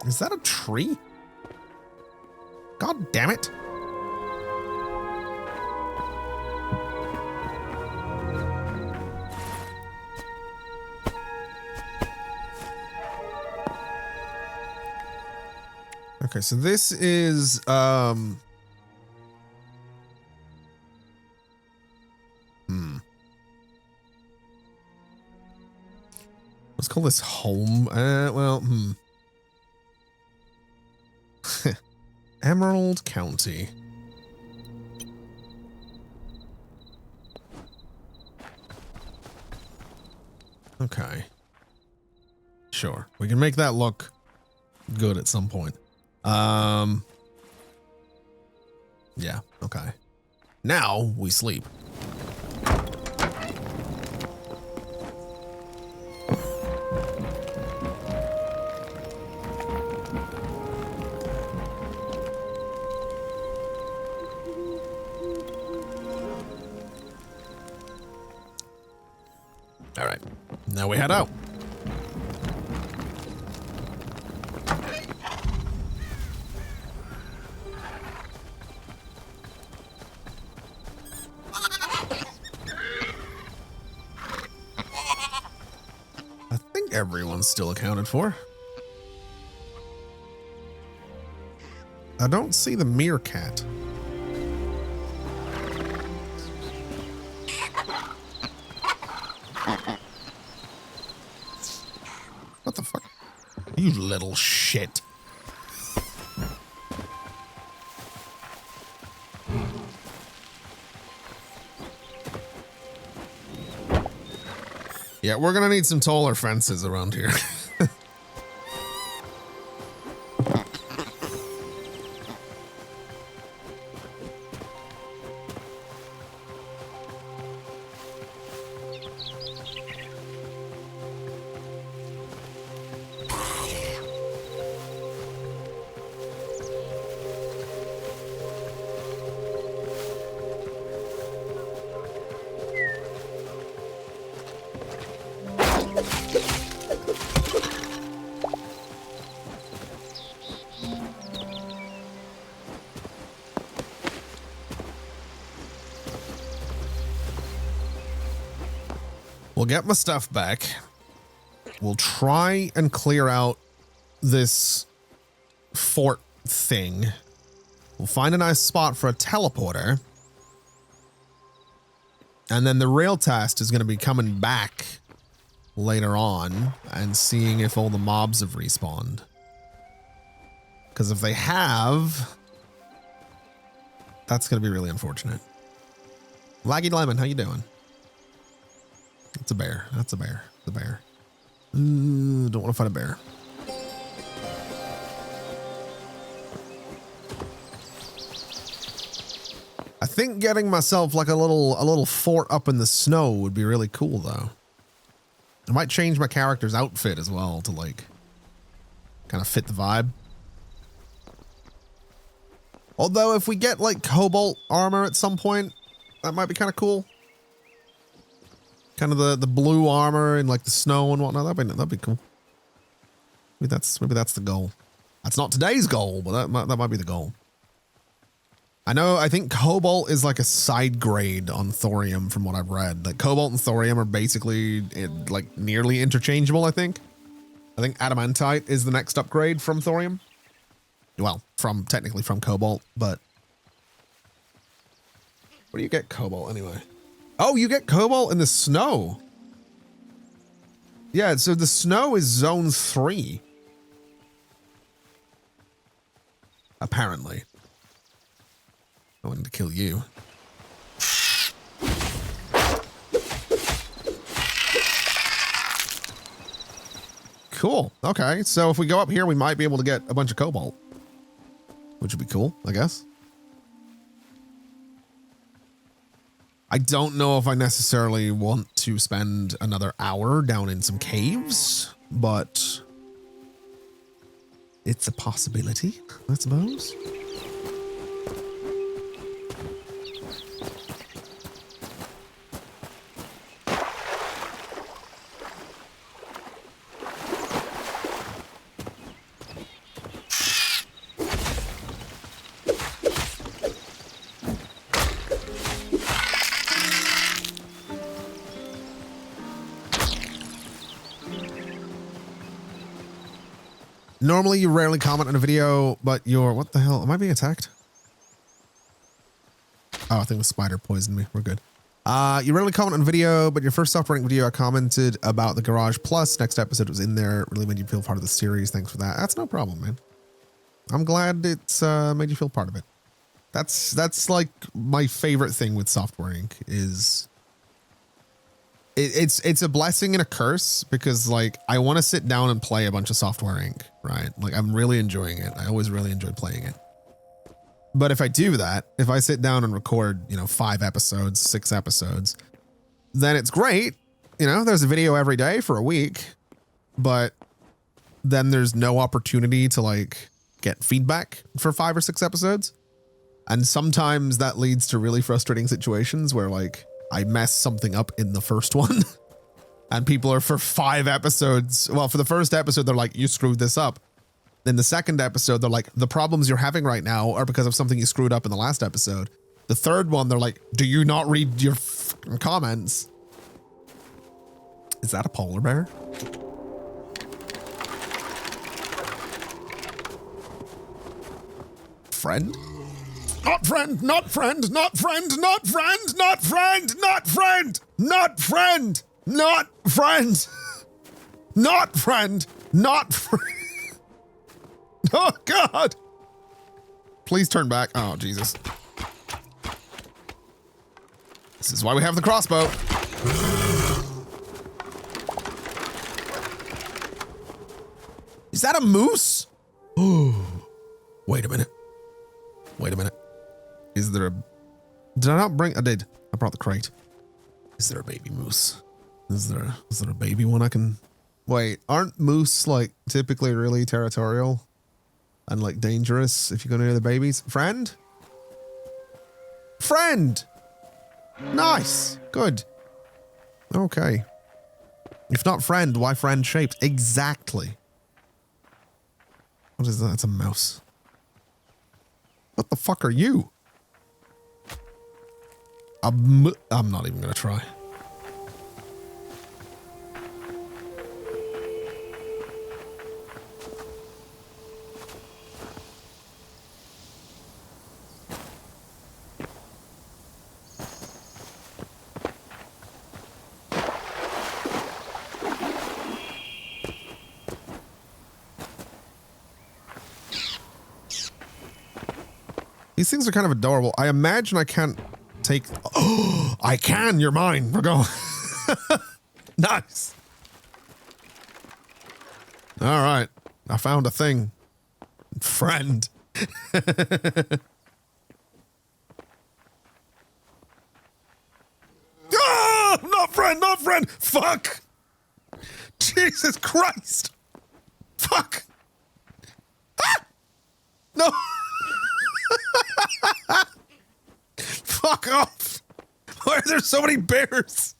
Is that a tree? God damn it. Okay, so this is let's call this home. Emerald County. Okay. Sure. We can make that look good at some point. Yeah, okay. Now we sleep. All right, now we head out. I think everyone's still accounted for. I don't see the meerkat. What the fuck? You little shit. Yeah, we're gonna need some taller fences around here. We'll get my stuff back. We'll try and clear out this fort thing. We'll find a nice spot for a teleporter. And then the real test is going to be coming back later on and seeing if all the mobs have respawned. Because if they have, that's going to be really unfortunate. Laggy Lemon, how you doing? It's a bear. That's a bear. It's a bear. Don't want to fight a bear. I think getting myself like a little fort up in the snow would be really cool though. I might change my character's outfit as well to like kind of fit the vibe. Although if we get like cobalt armor at some point, that might be kind of cool. Kind of the blue armor and like the snow and whatnot. That'd be cool. Maybe that's the goal. That's not today's goal, but that might be the goal. I think cobalt is like a side grade on thorium from what I've read. Like cobalt and thorium are basically like nearly interchangeable, I think. I think adamantite is the next upgrade from thorium. Well, technically from cobalt, but where do you get cobalt anyway? Oh, you get cobalt in the snow. Yeah, so the snow is zone 3. Apparently. I wanted to kill you. Cool. Okay, so if we go up here, we might be able to get a bunch of cobalt. Which would be cool, I guess. I don't know if I necessarily want to spend another hour down in some caves, but it's a possibility, I suppose. Normally, you rarely comment on a video, but you're... What the hell? Am I being attacked? Oh, I think the spider poisoned me. We're good. You rarely comment on a video, but your first soft rank video, I commented about the Garage Plus. Next episode was in there. Really made you feel part of the series. Thanks for that. That's no problem, man. I'm glad it's made you feel part of it. That's like my favorite thing with Software Inc. is... It's a blessing and a curse because like I want to sit down and play a bunch of Software Inc. Right? Like I'm really enjoying it. I always really enjoy playing it. But if I do that, if I sit down and record, 5 episodes, 6 episodes, then it's great. There's a video every day for a week, but then there's no opportunity to like get feedback for 5 or 6 episodes. And sometimes that leads to really frustrating situations where like I mess something up in the first one and people are for 5 episodes. Well, for the first episode, they're like, you screwed this up. Then the second episode, they're like, the problems you're having right now are because of something you screwed up in the last episode. The third one, they're like, do you not read your comments? Is that a polar bear? Friend? Not friend, not friend, not friend, not friend, not friend, not friend, not friend, not friend, not friend, not friend. Oh, God. Please turn back. Oh, Jesus. This is why we have the crossbow. Is that a moose? Oh, wait a minute. Wait a minute. Is there a... Did I not bring... I did. I brought the crate. Is there a baby moose? Is there a baby one I can... Wait, aren't moose like typically really territorial and like dangerous if you go near the babies? Friend? Friend! Nice. Good. Okay. If not friend, why friend shaped? Exactly. What is that? It's a mouse. What the fuck are you? I'm not even gonna try. These things are kind of adorable. I imagine I can't take... Oh, I can! You're mine! We're going. Nice! Alright. I found a thing. Friend. Oh, not friend, not friend! Fuck! Jesus Christ! Fuck! Ah! No! Fuck off! Why are there so many bears?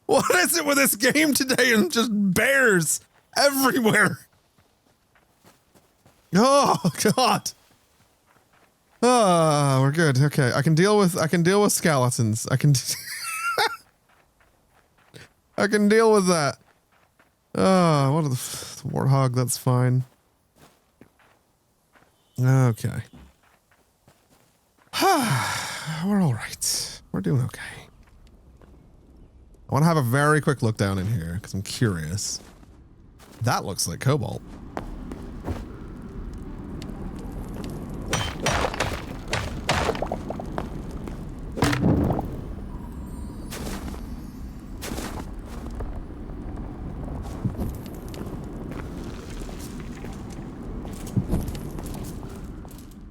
What is it with this game today and just bears everywhere? Oh God. Oh, we're good. Okay, I can deal with skeletons. I can I can deal with that. Oh, what are the warthog? That's fine. Okay. We're all right. We're doing okay. I want to have a very quick look down in here because I'm curious. That looks like cobalt.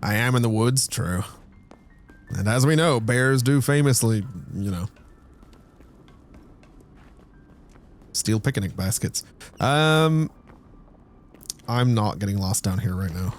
I am in the woods, true. And as we know, bears do famously, you know, steal picnic baskets. I'm not getting lost down here right now.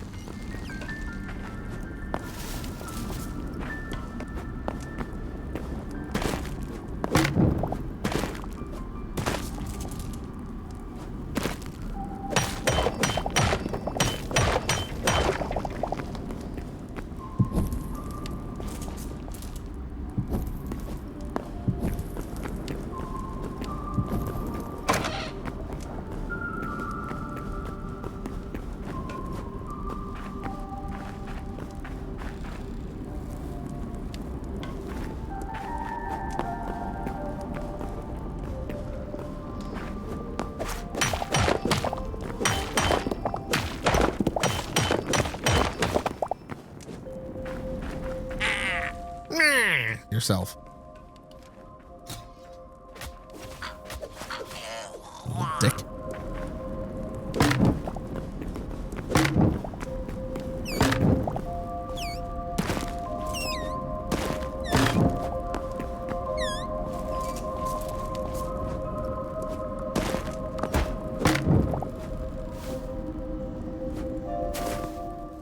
Yourself. You dick.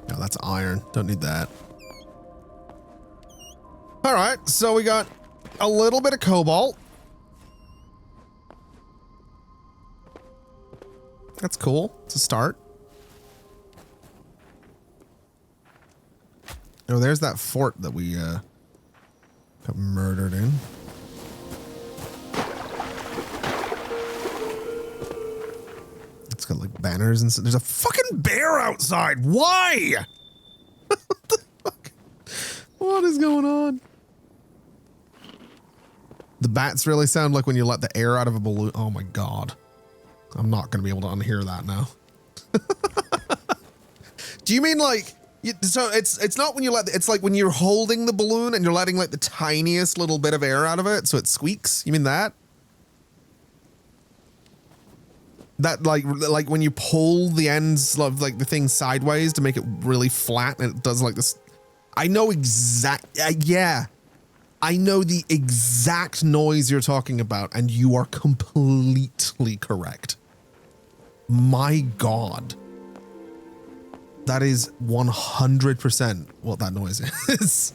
No, that's iron. Don't need that. All right, so we got a little bit of cobalt. That's cool. It's a start. Oh, there's that fort that we got murdered in. It's got like banners and stuff. There's a fucking bear outside. Why? What the fuck? What is going on? The bats really sound like when you let the air out of a balloon. Oh my God. I'm not going to be able to unhear that now. Do you mean like, so it's not when you let, it's like when you're holding the balloon and you're letting like the tiniest little bit of air out of it so it squeaks? You mean that? That like when you pull the ends of like the thing sideways to make it really flat and it does like this. I know yeah. I know the exact noise you're talking about, and you are completely correct. My God. That is 100% what that noise is.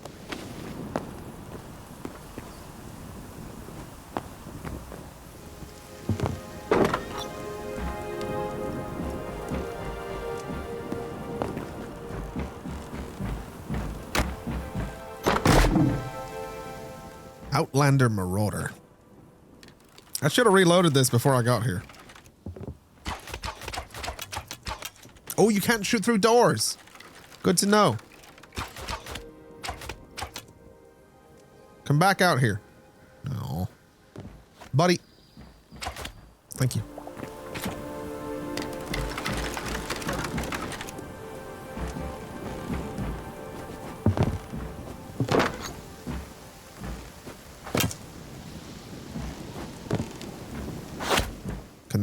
Outlander Marauder. I should have reloaded this before I got here. Oh, you can't shoot through doors. Good to know. Come back out here. No. Buddy. Thank you.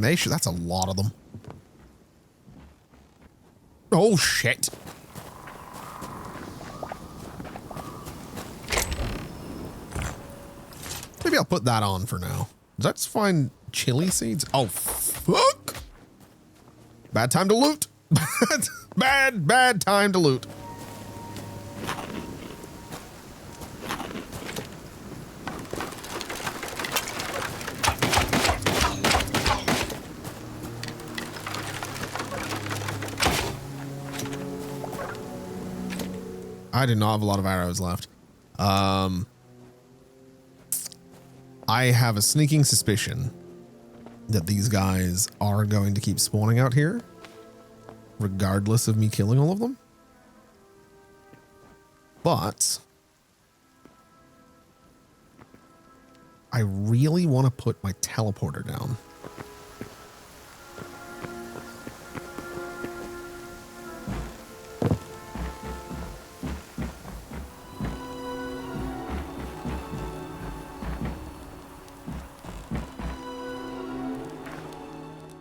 That's a lot of them. Oh, shit. Maybe I'll put that on for now. Does that just find chili seeds? Oh, fuck. Bad time to loot. Bad time to loot. I do not have a lot of arrows left. I have a sneaking suspicion that these guys are going to keep spawning out here, regardless of me killing all of them. But I really want to put my teleporter down.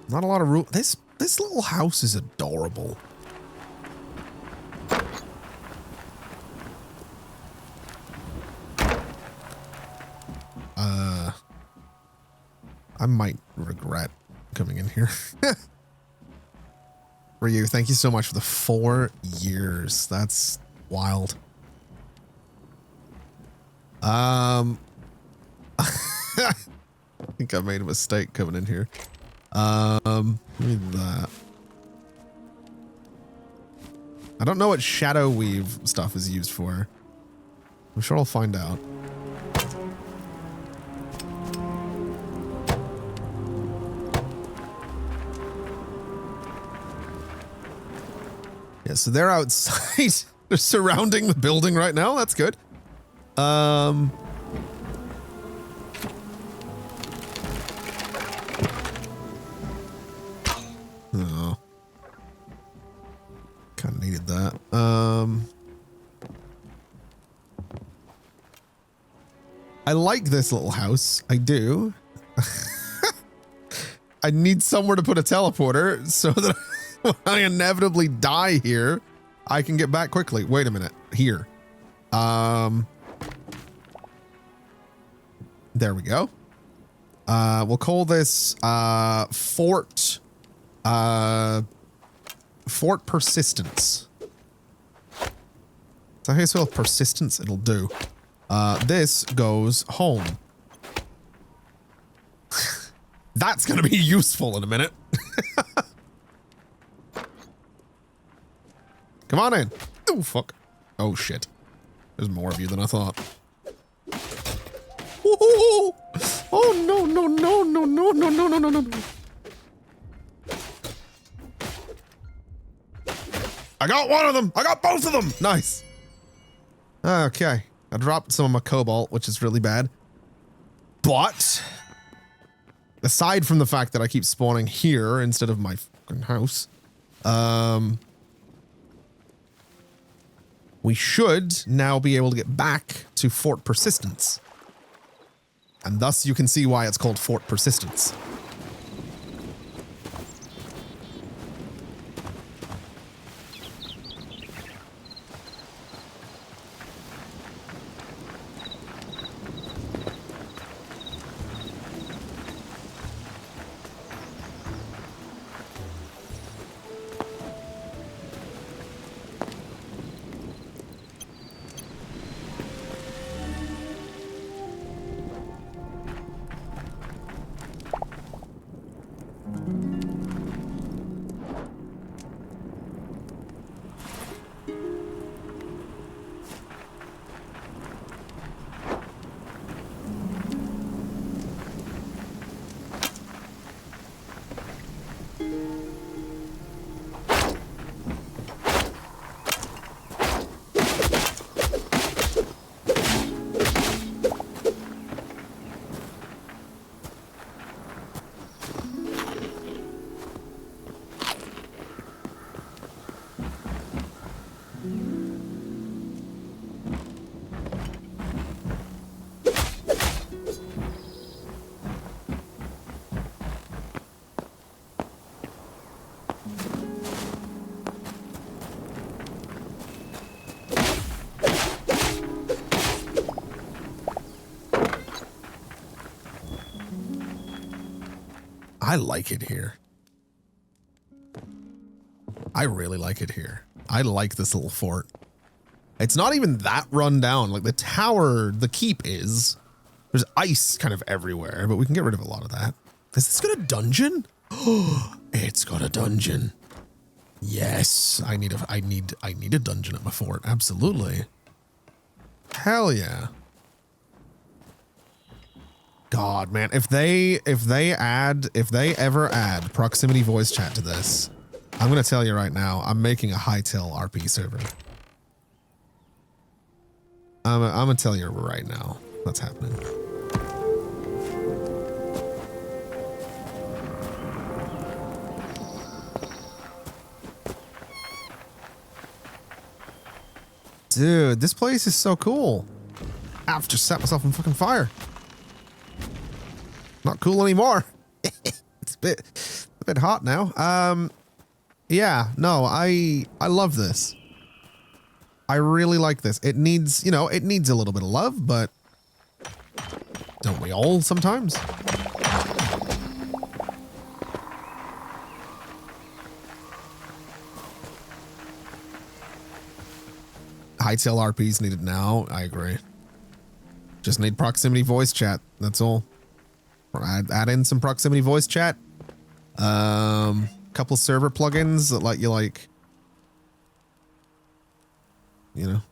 Not a lot of room. This little house is adorable. I might regret coming in here. Ryu, thank you so much for the 4 years. That's wild. I think I made a mistake coming in here. Give me that. I don't know what shadow weave stuff is used for. I'm sure I'll find out. Yeah, so they're outside. They're surrounding the building right now. That's good. Oh. Kind of needed that. I like this little house. I do. I need somewhere to put a teleporter so that when I inevitably die here, I can get back quickly. Wait a minute. Here. There we go. We'll call this Fort Persistence. Is that how you spell persistence? It'll do. This goes home. That's gonna be useful in a minute. Come on in. Oh, fuck. Oh, shit. There's more of you than I thought. Oh, oh no, no, no, no, no, no, no, no, no, no. I got one of them. I got both of them. Nice. Okay. I dropped some of my cobalt, which is really bad. But aside from the fact that I keep spawning here instead of my fucking house, we should now be able to get back to Fort Persistence. And thus you can see why it's called Fort Persistence. I like it here. I really like it here. I like this little fort. It's not even that run down. Like the tower, the keep is. There's ice kind of everywhere, but we can get rid of a lot of that. Has this got a dungeon? Oh, it's got a dungeon. Yes, I need a dungeon at my fort. Absolutely. Hell yeah. God, man, if they ever add proximity voice chat to this, I'm gonna tell you right now, I'm making a Hytale RP server. I'm gonna tell you right now what's happening. Dude, this place is so cool. I've just set myself on fucking fire. Not cool anymore. It's a bit hot now. Yeah, no, I love this. I really like this. It needs, it needs a little bit of love, but don't we all sometimes? Hytale RP's needed now. I agree. Just need proximity voice chat. That's all. Add in some proximity voice chat. Couple server plugins that let you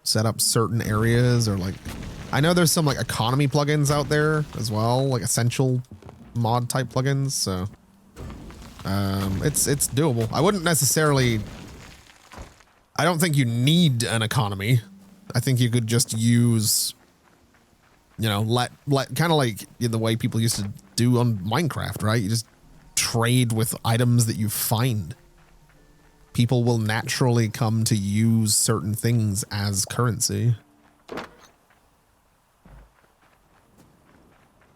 set up certain areas, or I know there's some economy plugins out there as well, like essential mod type plugins. So it's doable. I wouldn't necessarily. I don't think you need an economy. I think you could just use, let kind of like the way people used to do on Minecraft, right? You just trade with items that you find. People will naturally come to use certain things as currency.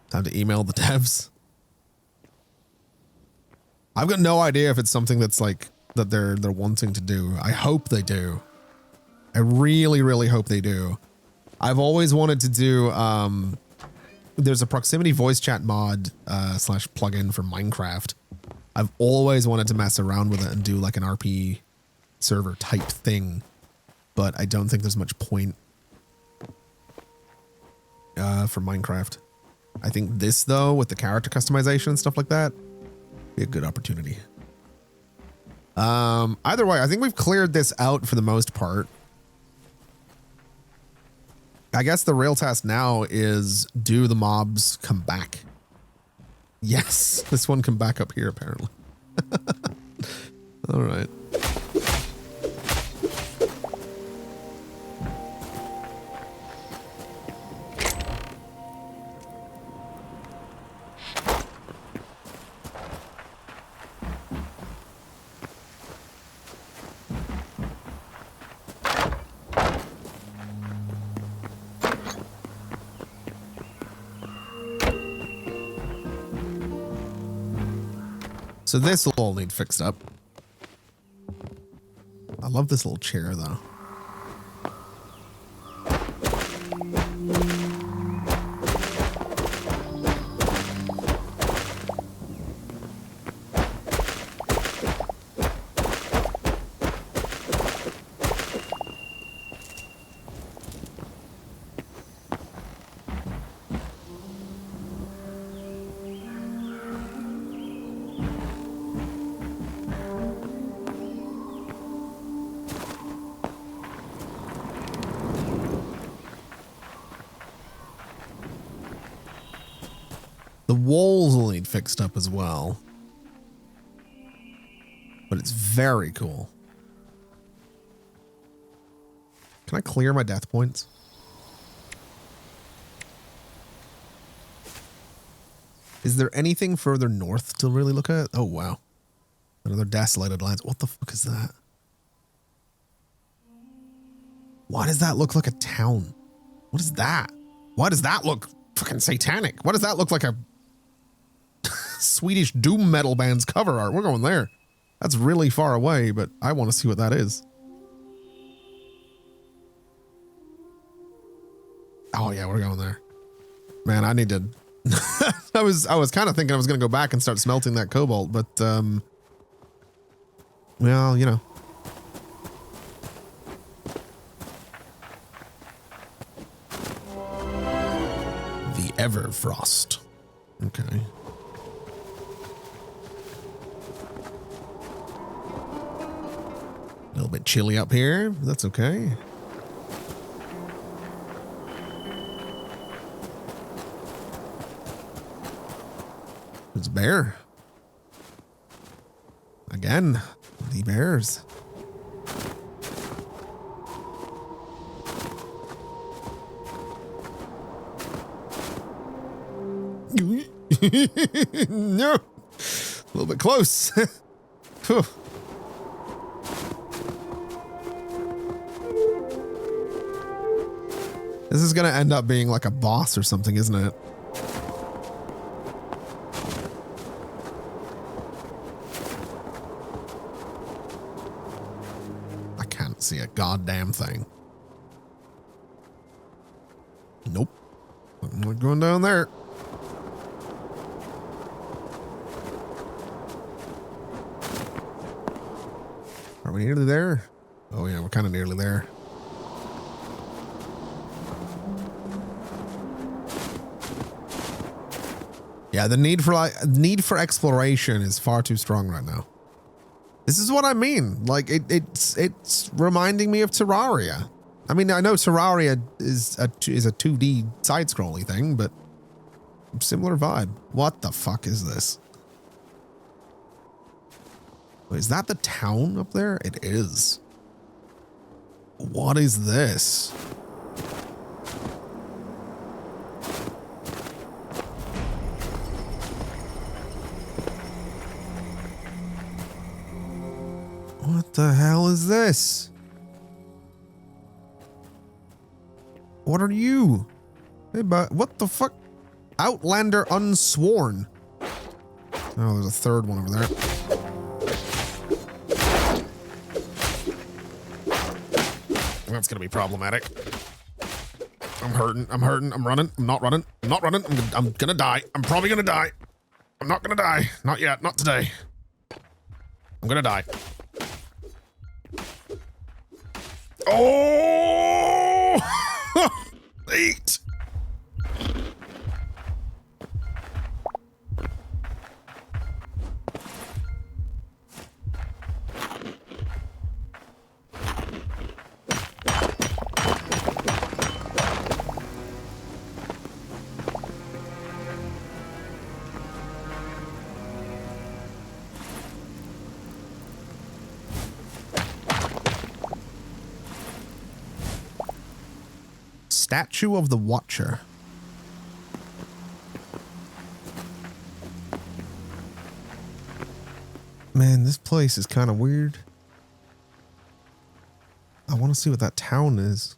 Time to email the devs. I've got no idea if it's something that's that they're wanting to do. I hope they do. I really, really hope they do. I've always wanted to do, there's a proximity voice chat mod slash plugin for Minecraft. I've always wanted to mess around with it and do like an RP server type thing, but I don't think there's much point for Minecraft. I think this though, with the character customization and stuff like that, be a good opportunity. Either way, I think we've cleared this out for the most part. I guess the real task now is, do the mobs come back? Yes, this one can back up here apparently. All right. So this will all need fixed up. I love this little chair though. The walls will need fixed up as well. But it's very cool. Can I clear my death points? Is there anything further north to really look at? Oh, wow. Another desolated lands. What the fuck is that? Why does that look like a town? What is that? Why does that look fucking satanic? Why does that look like a Swedish doom metal band's cover art? We're going there. That's really far away, but I want to see what that is. Oh yeah, we're going there. Man, I need to I was kind of thinking I was going to go back and start smelting that cobalt, but well, you know. The Everfrost. Okay. A little bit chilly up here. That's okay. There's a bear. Again, the bears. No. A little bit close. This is going to end up being like a boss or something, isn't it? I can't see a goddamn thing. Nope. I'm not going down there. Are we nearly there? Oh yeah, we're kind of nearly there. Yeah, the need for exploration is far too strong right now. This is what I mean. Like it's reminding me of Terraria. I mean, I know Terraria is a 2D side-scrolly thing, but similar vibe. What the fuck is this? Wait, is that the town up there? It is. What is this? What the hell is this? What are you? Hey, but what the fuck? Outlander Unsworn. Oh, there's a third one over there. That's gonna be problematic. I'm hurting. I'm hurting. I'm running. I'm not running. I'm not running. I'm gonna die. I'm probably gonna die. I'm not gonna die. Not yet. Not today. I'm gonna die. Oh! 8. Statue of the Watcher. Man, this place is kind of weird. I want to see what that town is.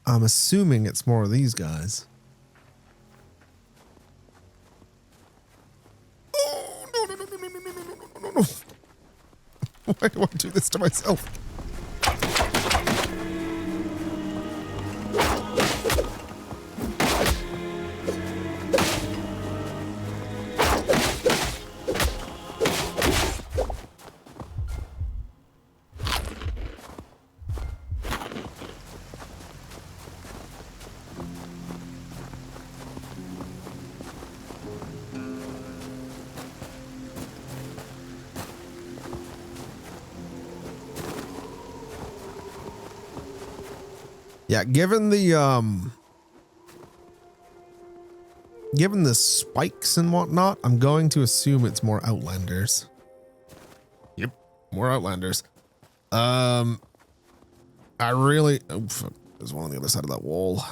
I'm assuming it's more of these guys. Oh, no. Why do I do this to myself? Yeah, given the spikes and whatnot, I'm going to assume it's more Outlanders. Yep, more Outlanders. I really... Oh, fuck. There's one on the other side of that wall.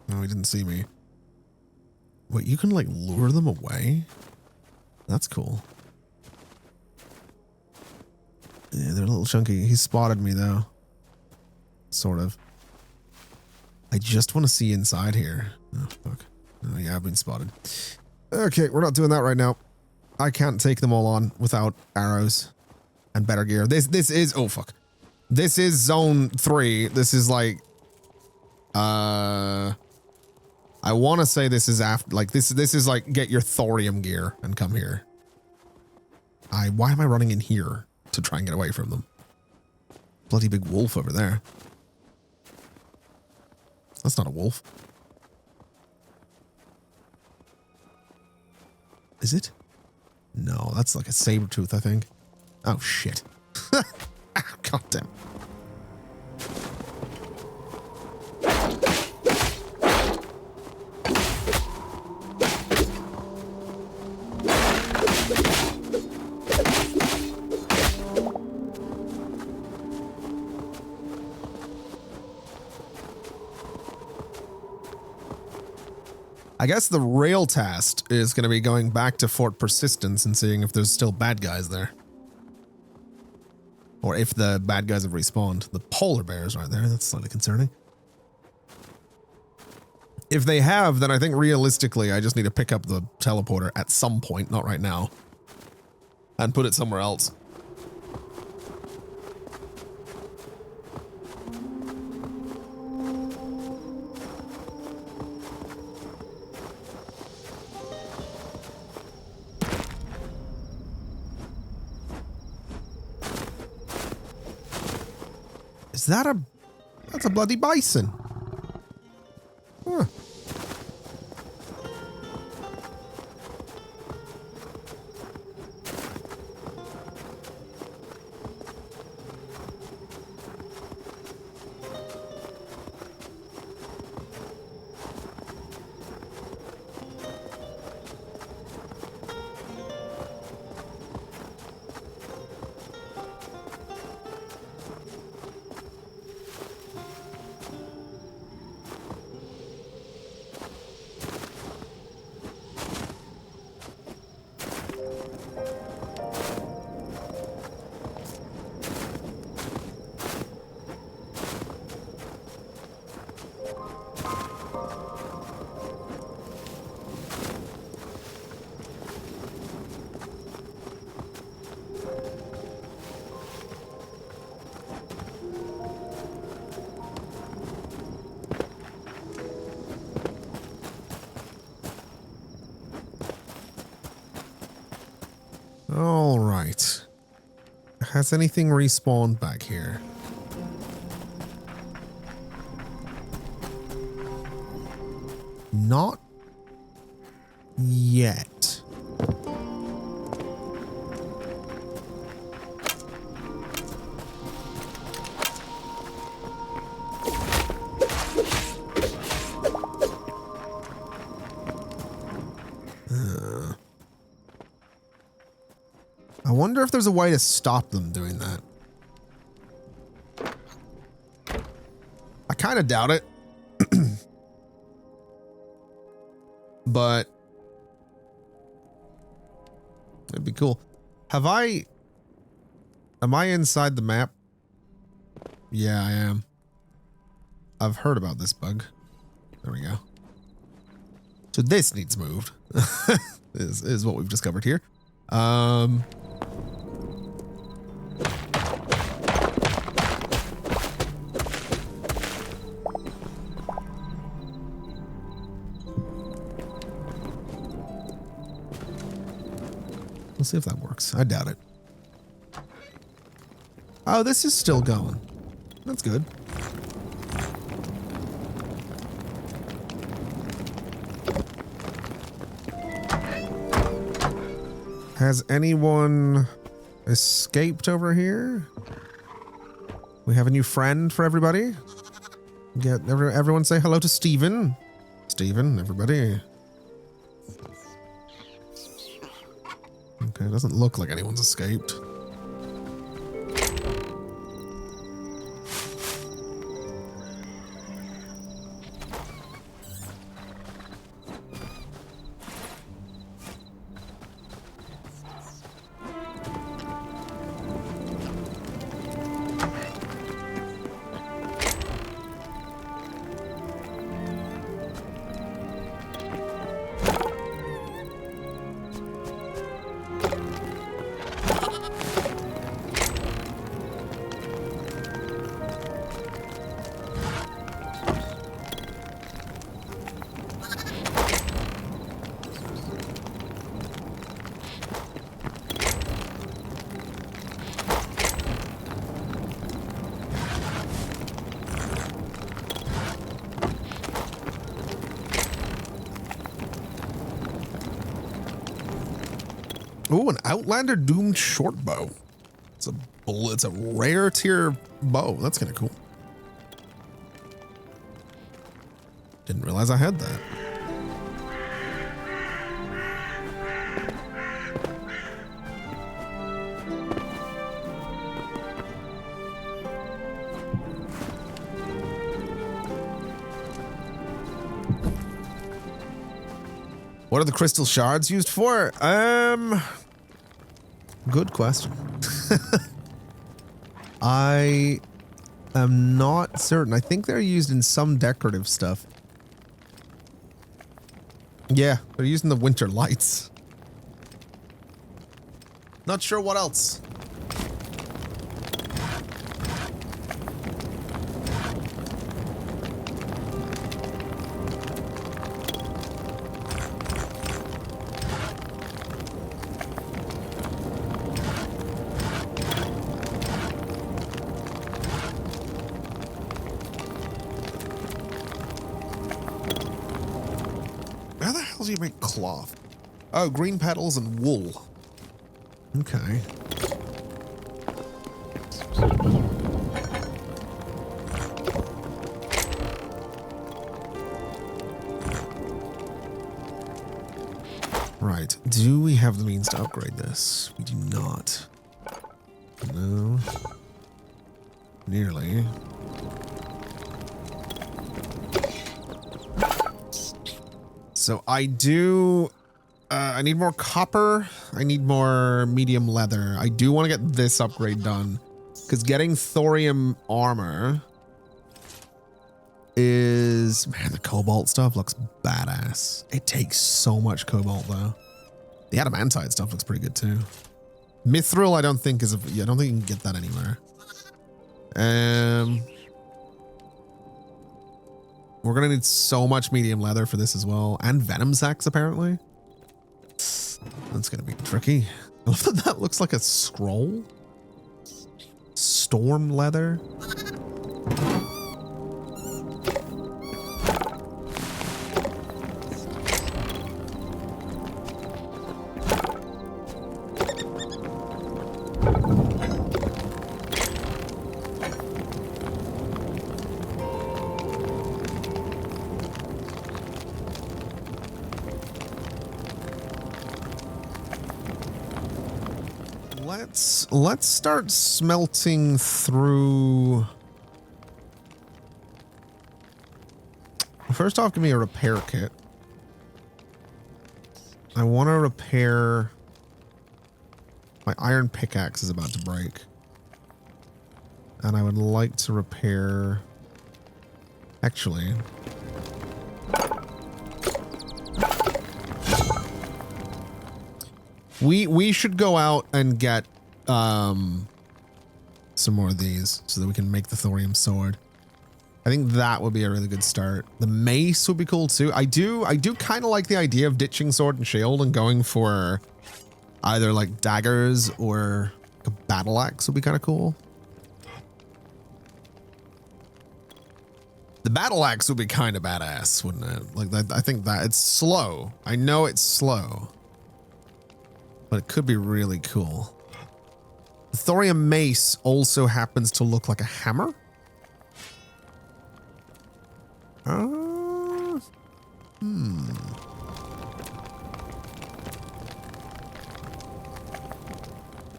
No, he didn't see me. Wait, you can, like, lure them away? That's cool. Yeah, they're a little chunky. He spotted me, though. Sort of. I just want to see inside here. Oh, fuck. Oh, yeah, I've been spotted. Okay, we're not doing that right now. I can't take them all on without arrows and better gear. This is... Oh, fuck. This is zone 3. This is like... I want to say this is after, like, this is like, get your thorium gear and come here. Why am I running in here to try and get away from them? Bloody big wolf over there. That's not a wolf. Is it? No, that's like a saber tooth, I think. Oh, shit. God damn. I guess the real task is going to be going back to Fort Persistence and seeing if there's still bad guys there. Or if the bad guys have respawned. The polar bears right there. That's slightly concerning. If they have, then I think realistically I just need to pick up the teleporter at some point, not right now, and put it somewhere else. Is that that's a bloody bison? Huh. All right. Has anything respawned back here? Not yet. I wonder if there's a way to stop them doing that. I kind of doubt it. But it'd be cool. Am I inside the map? Yeah, I am. I've heard about this bug. There we go. So this needs moved. is what we've discovered here. We'll see if that works. I doubt it. Oh, this is still going. That's good. Has anyone escaped over here? We have a new friend for everybody. Get everyone say hello to Steven. Steven, everybody. Okay, it doesn't look like anyone's escaped. Ooh, an Outlander Doomed short bow. It's a rare tier bow. That's kind of cool. Didn't realize I had that. What are the crystal shards used for? Good question. I am not certain. I think they're used in some decorative stuff. Yeah, they're using the winter lights. Not sure what else. How the hell do you make cloth? Oh, green petals and wool. Okay. Right. Do we have the means to upgrade this? We do not. No. Nearly. So I do... I need more copper. I need more medium leather. I do want to get this upgrade done. Because getting thorium armor is... Man, the cobalt stuff looks badass. It takes so much cobalt, though. The adamantite stuff looks pretty good, too. Mithril, I don't think is... I don't think you can get that anywhere. We're going to need so much medium leather for this as well. And venom sacks, apparently. That's going to be tricky. I love that that looks like a scroll. Storm leather. Let's start smelting through. First off, give me a repair kit. I want to repair. My iron pickaxe is about to break. And I would like to repair. Actually. We should go out and get some more of these so that we can make the thorium sword. I think that would be a really good start. The mace would be cool too. I do kind of like the idea of ditching sword and shield and going for either like daggers or a battle axe would be kind of cool. The battle axe would be kind of badass, wouldn't it? Like that, I think that it's slow. I know it's slow, but it could be really cool. The thorium mace also happens to look like a hammer.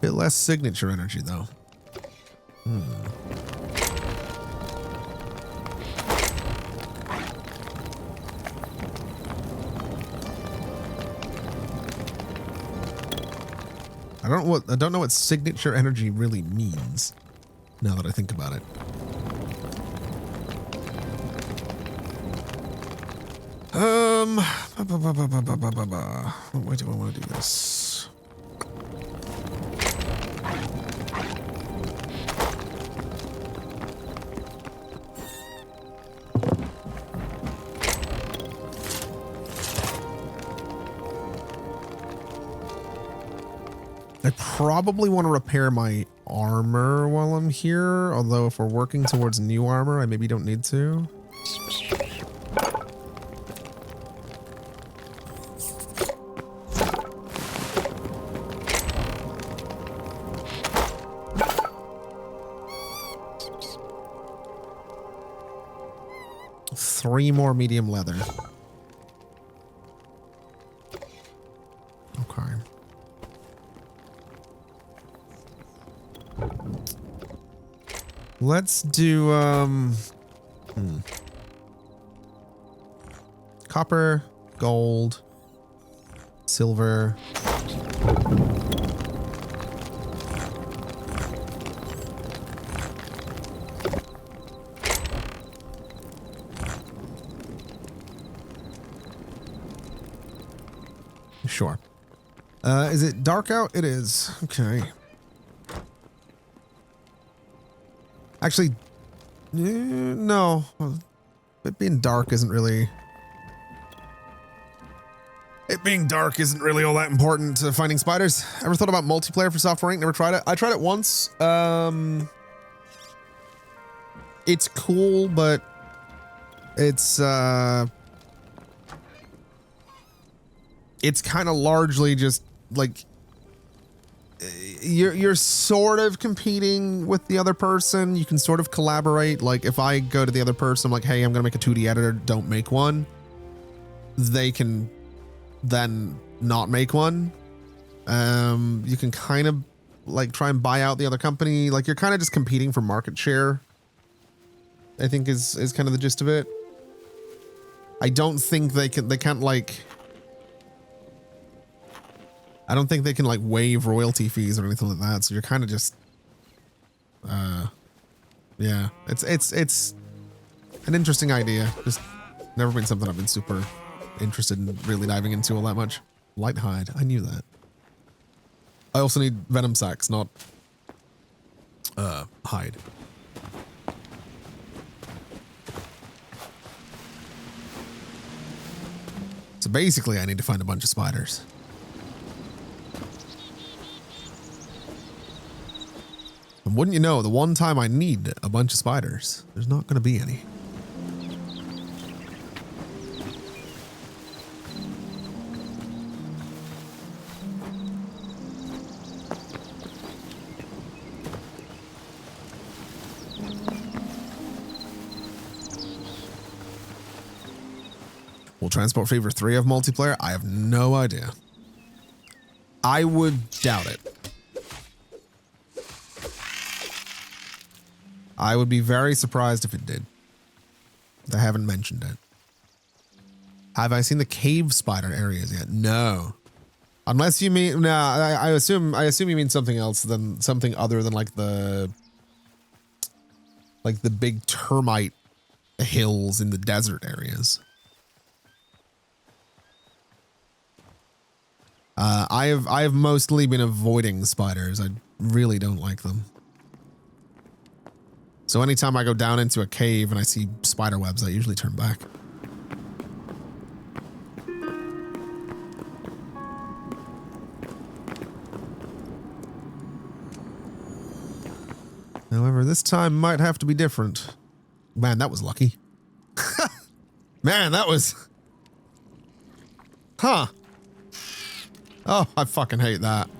Bit less signature energy though. I don't know what signature energy really means, now that I think about it. Why do I want to do this? I probably want to repair my armor while I'm here, although if we're working towards new armor, I maybe don't need to. 3 more medium leather. Okay. Let's do, copper, gold, silver. Sure. Is it dark out? It is. Okay. Actually, no. It being dark isn't really... It being dark isn't really all that important to finding spiders. Ever thought about multiplayer for software rank? Never tried it. I tried it once. It's cool, but it's kind of largely just like you're sort of competing with the other person. You can sort of collaborate. Like if I go to the other person, I'm like, hey, I'm gonna make a 2D editor, don't make one. They can then not make one. You can kind of like try and buy out the other company. Like you're kind of just competing for market share, I think is kind of the gist of it. I don't think they can't like, I don't think they can like waive royalty fees or anything like that. So you're kind of just, yeah, it's an interesting idea. Just never been something I've been super interested in really diving into all that much. Light hide, I knew that. I also need venom sacs, not hide. So basically I need to find a bunch of spiders. And wouldn't you know, the one time I need a bunch of spiders, there's not going to be any. Will Transport Fever 3 have multiplayer? I have no idea. I would doubt it. I would be very surprised if it did. They haven't mentioned it. Have I seen the cave spider areas yet? No. Unless you mean, no, I assume you mean something else than something other than like the big termite hills in the desert areas. I have mostly been avoiding spiders. I really don't like them. So anytime I go down into a cave and I see spider webs, I usually turn back. However, this time might have to be different. Man, that was lucky. Man, that was... Huh. Oh, I fucking hate that.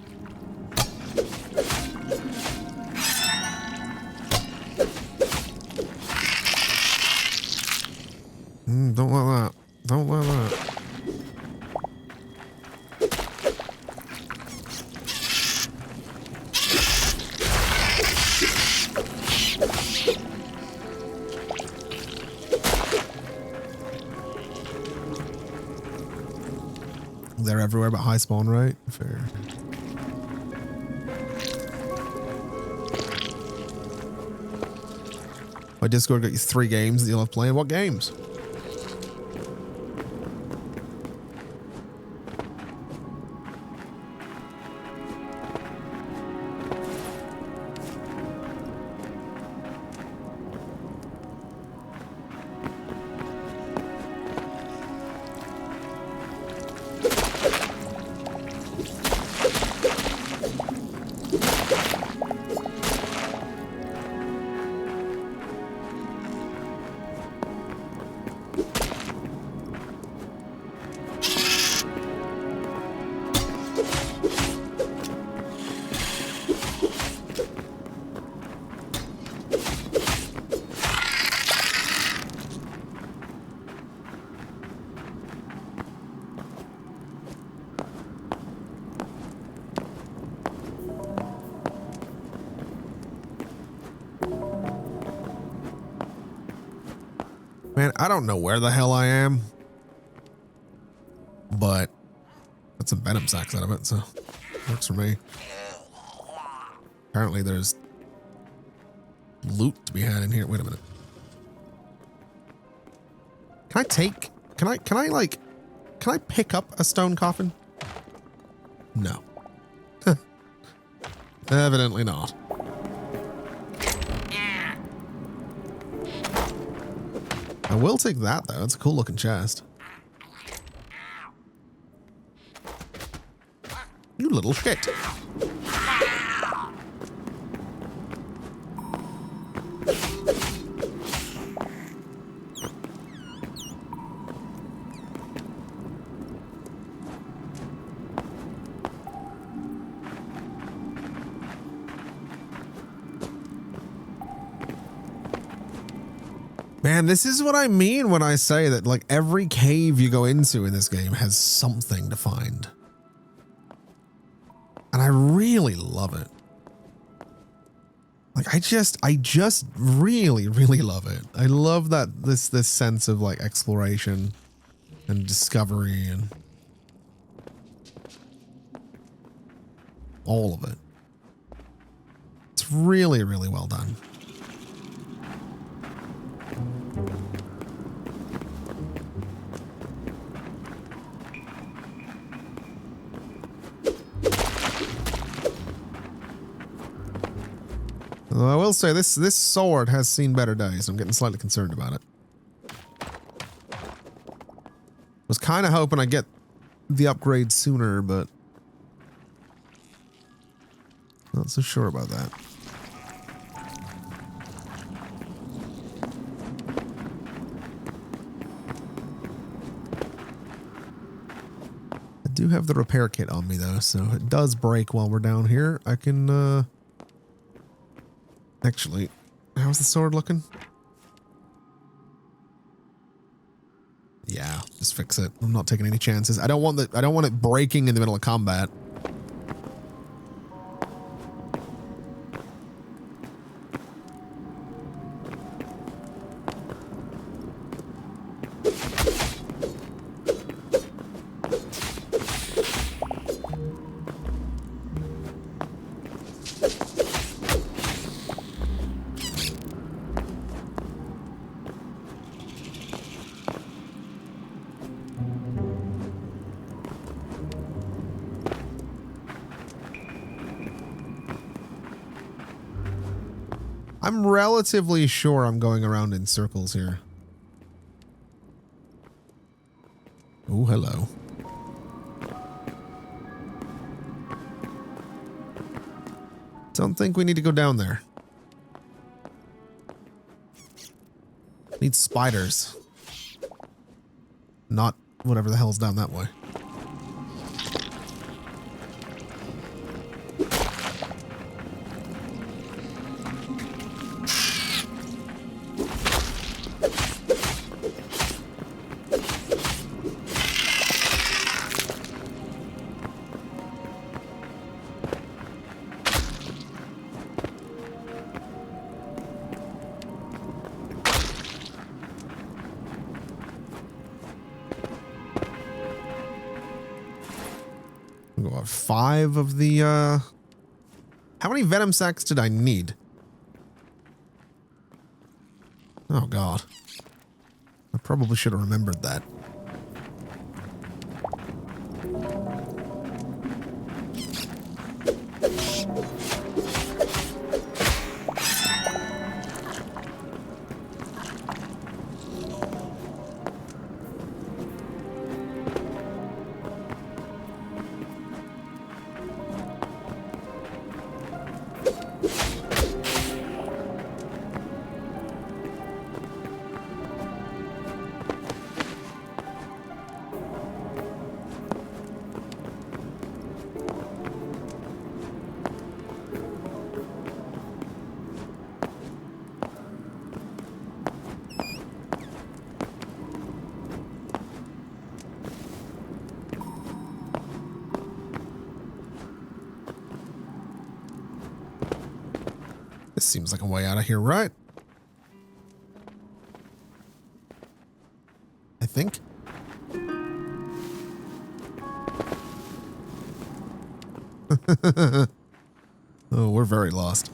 Don't like that. Don't like that. They're everywhere but high spawn, right? Fair. My Discord got you 3 games that you'll have playing. What games? Man, I don't know where the hell I am, but got some venom sacs out of it, so works for me. Apparently there's loot to be had in here. Wait a minute. Can I pick up a stone coffin? No. Evidently not. I will take that though. It's a cool looking chest. You little shit. Man, this is what I mean when I say that like every cave you go into in this game has something to find. And I really love it. Like I just really, really love it. I love that this sense of like exploration and discovery and all of it. It's really, really well done. Although I will say this sword has seen better days. I'm getting slightly concerned about it. Was kind of hoping I'd get the upgrade sooner, but not so sure about that. I do have the repair kit on me though, so if it does break while we're down here, I can actually, how's the sword looking? Yeah, just fix it. I'm not taking any chances. I don't want it breaking in the middle of combat. I'm relatively sure I'm going around in circles here. Oh, hello. Don't think we need to go down there. Need spiders. Not whatever the hell's down that way. What, 5 of the, how many venom sacs did I need? Oh, God. I probably should have remembered that. This seems like a way out of here, right? think. Oh, we're very lost.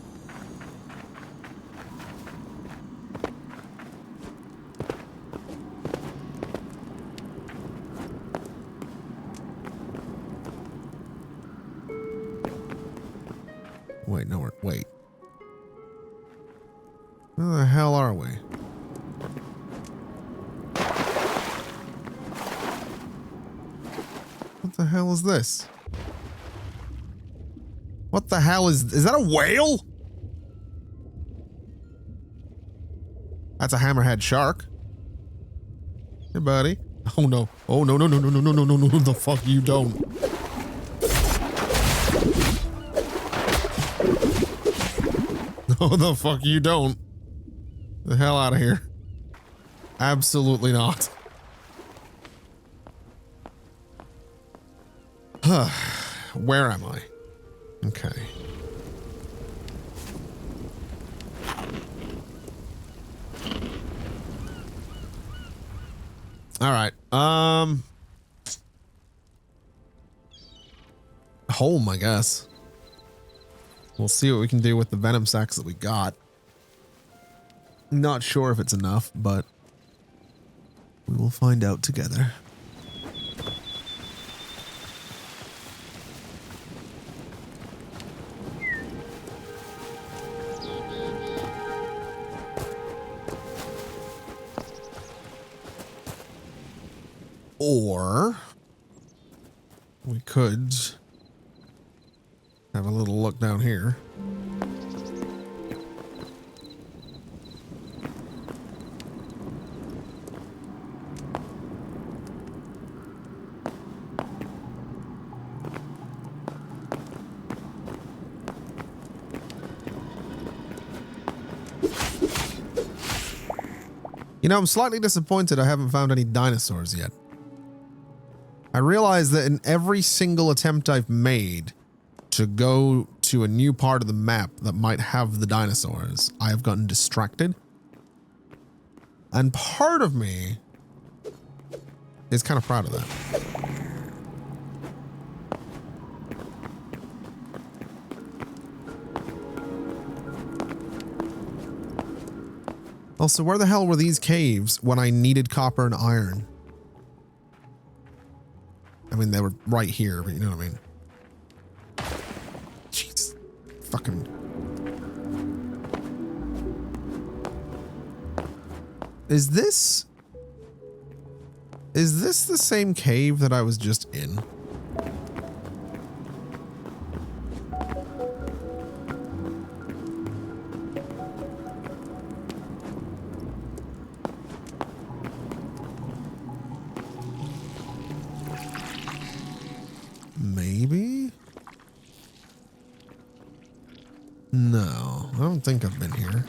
Wait, no, wait. Where the hell are we? What the hell is this? What the hell is that a whale? That's a hammerhead shark. Hey, buddy. Oh no. Oh no, no, no, no, no, no, no, no, no, the fuck you don't. No, the fuck you don't. The hell out of here. Absolutely not. Where am I? Okay. All right. Home, I guess. We'll see what we can do with the venom sacs that we got. Not sure if it's enough, but we will find out together. Or we could have a little look down here. You know, I'm slightly disappointed I haven't found any dinosaurs yet. I realize that in every single attempt I've made to go to a new part of the map that might have the dinosaurs, I have gotten distracted. And part of me is kind of proud of that. Also, where the hell were these caves when I needed copper and iron? I mean, they were right here, but you know what I mean. Jeez. Fucking. Is this the same cave that I was just in? Maybe? No, I don't think I've been here.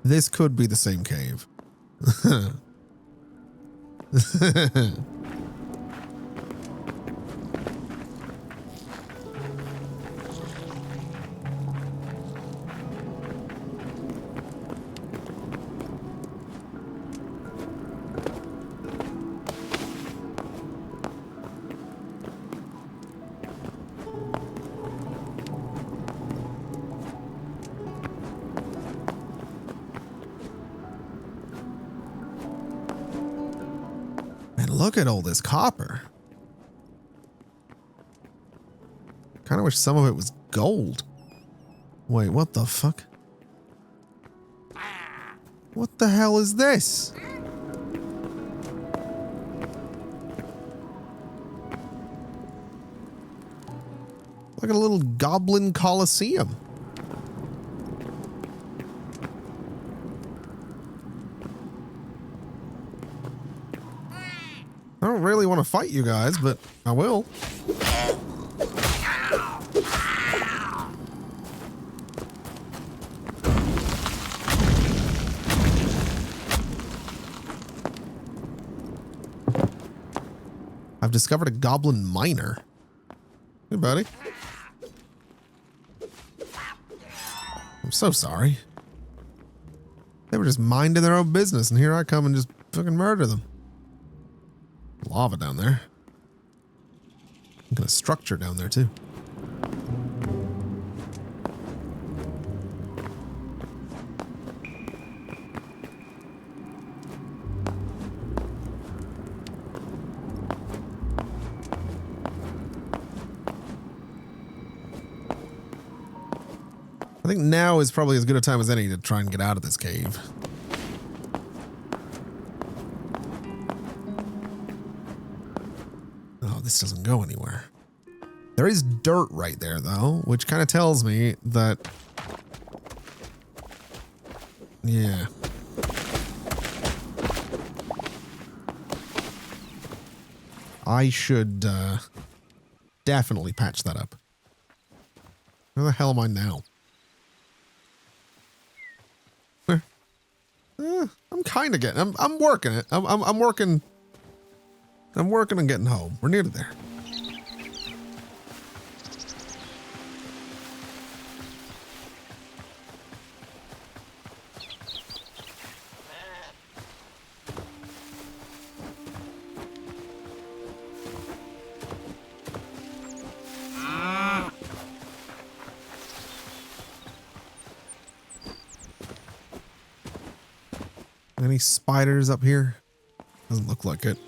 This could be the same cave. Look at all this copper. Kind of wish some of it was gold. Wait, what the fuck? What the hell is this? Like a little goblin coliseum. I don't really want to fight you guys, but I will. discovered a goblin miner. Hey, buddy. I'm so sorry. They were just minding their own business, and here I come and just fucking murder them. Lava down there. Got a structure down there, too. I think now is probably as good a time as any to try and get out of this cave. Oh, this doesn't go anywhere. There is dirt right there, though, which kind of tells me that... Yeah. I should definitely patch that up. Where the hell am I now? I'm kind of getting. I'm working it. I'm working. I'm working on getting home. We're nearly there. Any spiders up here? Doesn't look like it.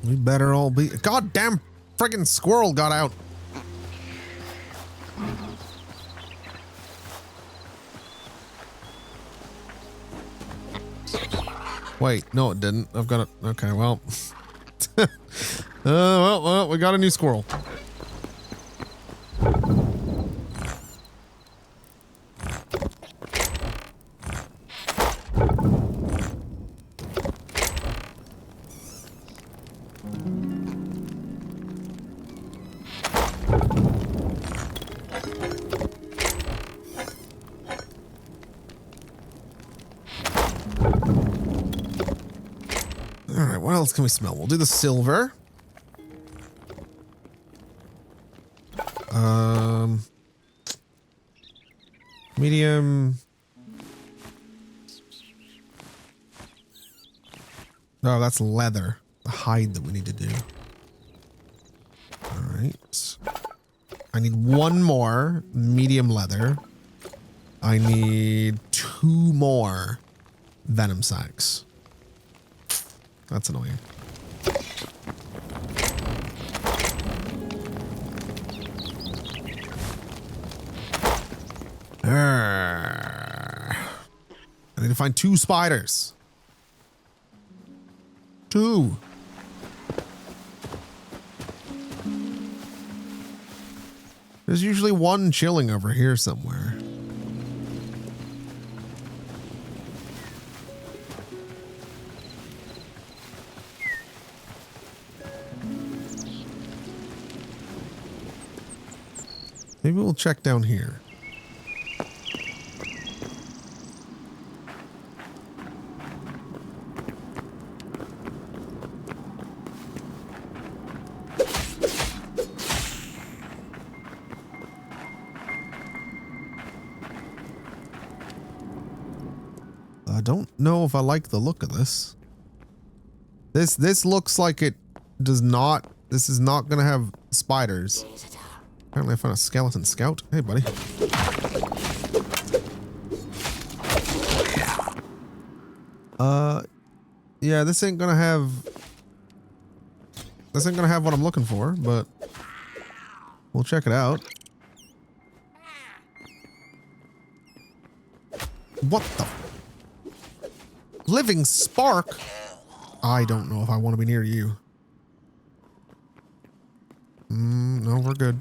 We better all be. Goddamn friggin' squirrel got out. Wait, no, it didn't. I've got it. Okay, well. Well, we got a new squirrel. Alright, what else can we smell? We'll do the silver. Medium. Oh, that's leather. The hide that we need to do. Alright. I need one more medium leather. I need 2 more venom sacs. That's annoying. I need to find 2 spiders. 2. There's usually 1 chilling over here somewhere. Maybe we'll check down here. I don't know if I like the look of this. This looks like it does not. This is not going to have spiders. Apparently I found a skeleton scout. Hey, buddy. Yeah, this ain't gonna have what I'm looking for, but we'll check it out. What the? Living spark? I don't know if I want to be near you. No, we're good.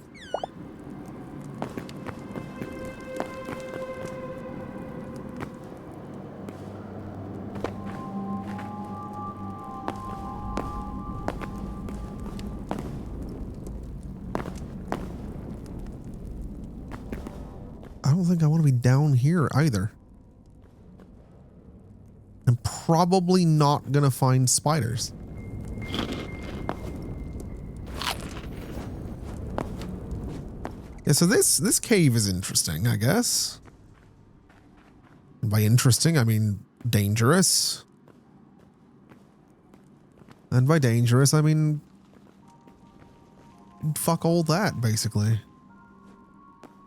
I don't think I want to be down here either. I'm probably not gonna find spiders. Yeah, so this cave is interesting, I guess. And by interesting, I mean dangerous. And by dangerous, I mean fuck all that, basically.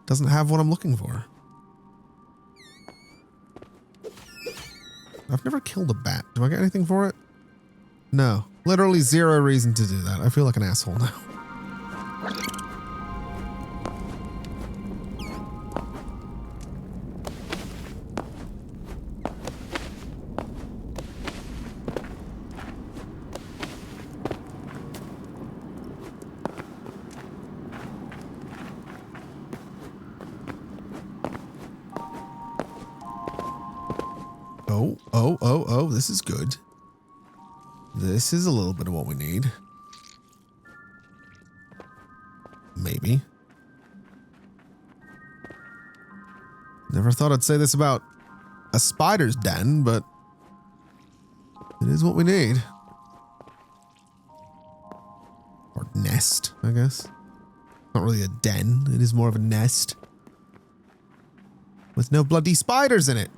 Doesn't have what I'm looking for. I've never killed a bat. Do I get anything for it? No. Literally zero reason to do that. I feel like an asshole now. Oh, this is good. This is a little bit of what we need. Maybe. Never thought I'd say this about a spider's den, but it is what we need. Or nest, I guess. Not really a den, it is more of a nest. With no bloody spiders in it.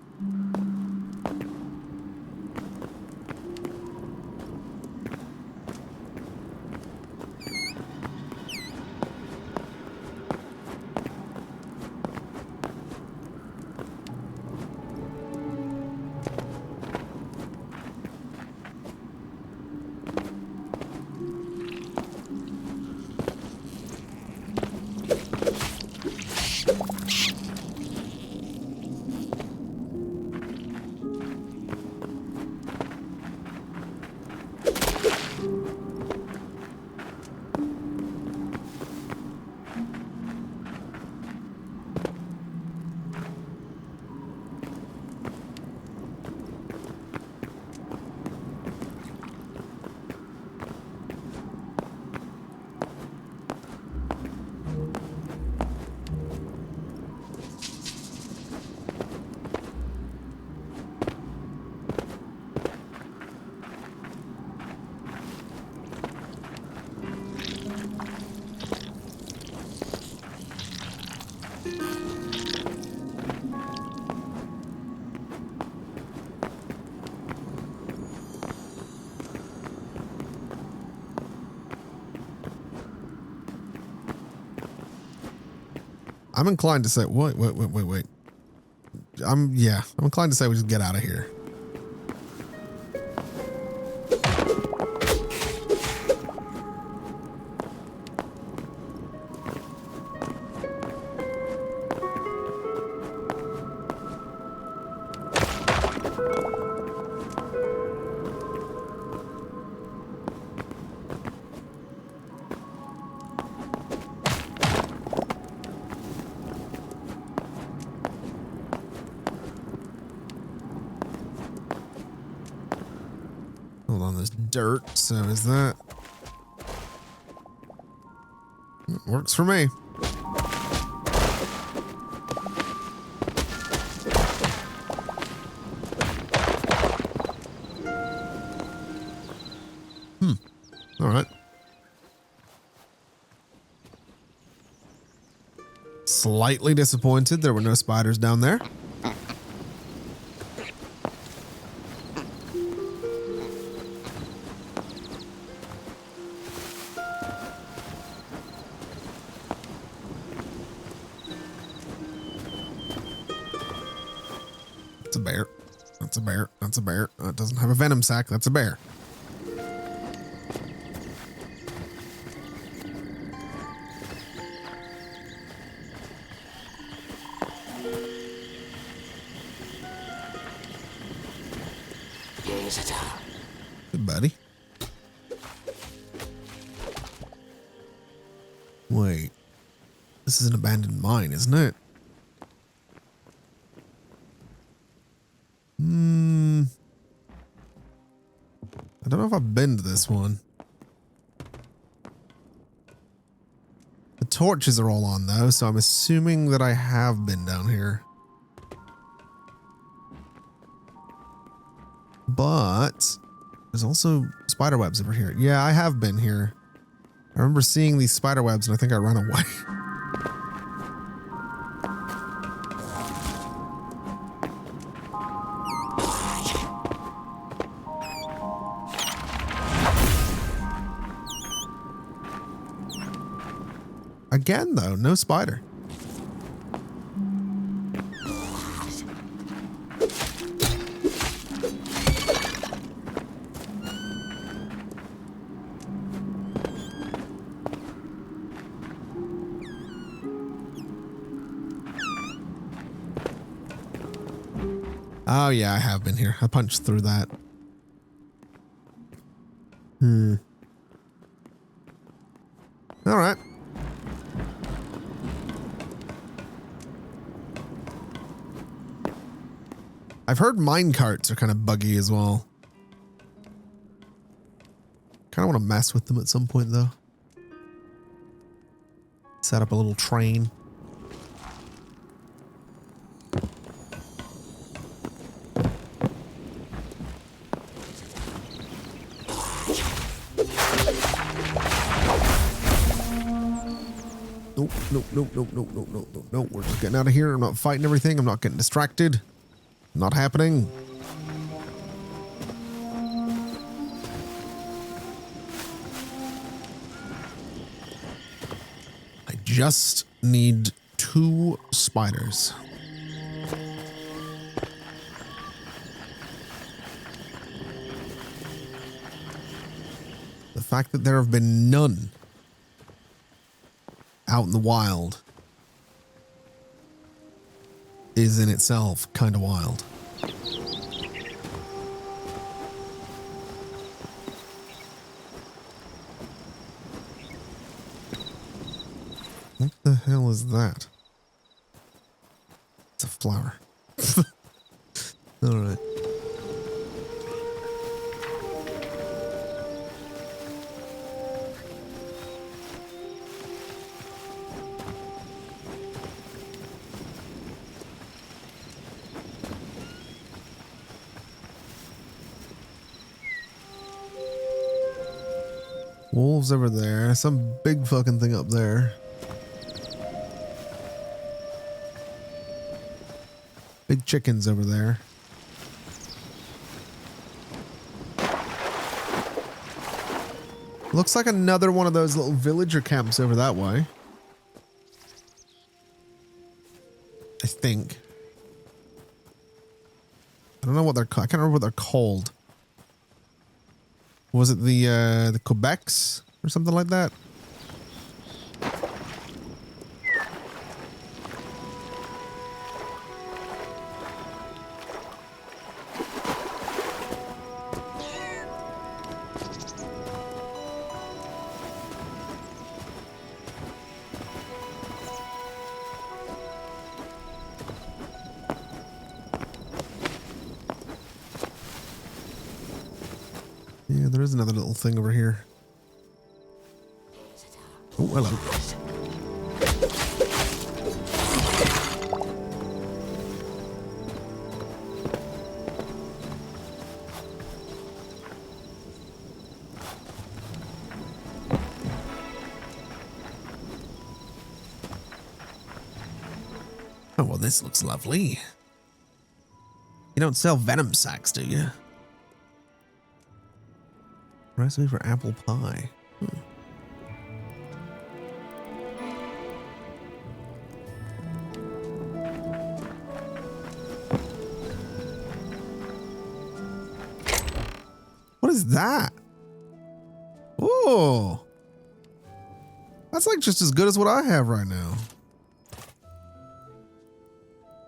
I'm inclined to say, wait. I'm inclined to say we just get out of here. Hold on, there's dirt, so is that... Works for me. All right. Slightly disappointed there were no spiders down there. That's a bear. That's a bear. That's a bear. It doesn't have a venom sac. That's a bear. Hey, buddy. Wait. This is an abandoned mine, isn't it? I don't know if I've been to this one. The torches are all on though, so I'm assuming that I have been down here. But there's also spider webs over here. Yeah, I have been here. I remember seeing these spider webs and I think I ran away. Again, though, no spider. Oh, yeah, I have been here. I punched through that. All right. I've heard mine carts are kind of buggy as well. Kind of want to mess with them at some point, though. Set up a little train. Nope, nope, nope, nope, nope, nope, nope, nope, nope. We're just getting out of here. I'm not fighting everything. I'm not getting distracted. Not happening. I just need 2 spiders. The fact that there have been none out in the wild is in itself kind of wild. What the hell is that? It's a flower. All right. Wolves over there. Some big fucking thing up there. Big chickens over there. Looks like another one of those little villager camps over that way. I think. I don't know what they're called. I can't remember what they're called. Was it the 𝘾𝙊𝙐𝙍 or something like that? Yeah, there is another little thing over here. Oh, hello. Oh, well, this looks lovely. You don't sell venom sacks, do you? Recipe for apple pie. What is that? Oh, that's like just as good as what I have right now.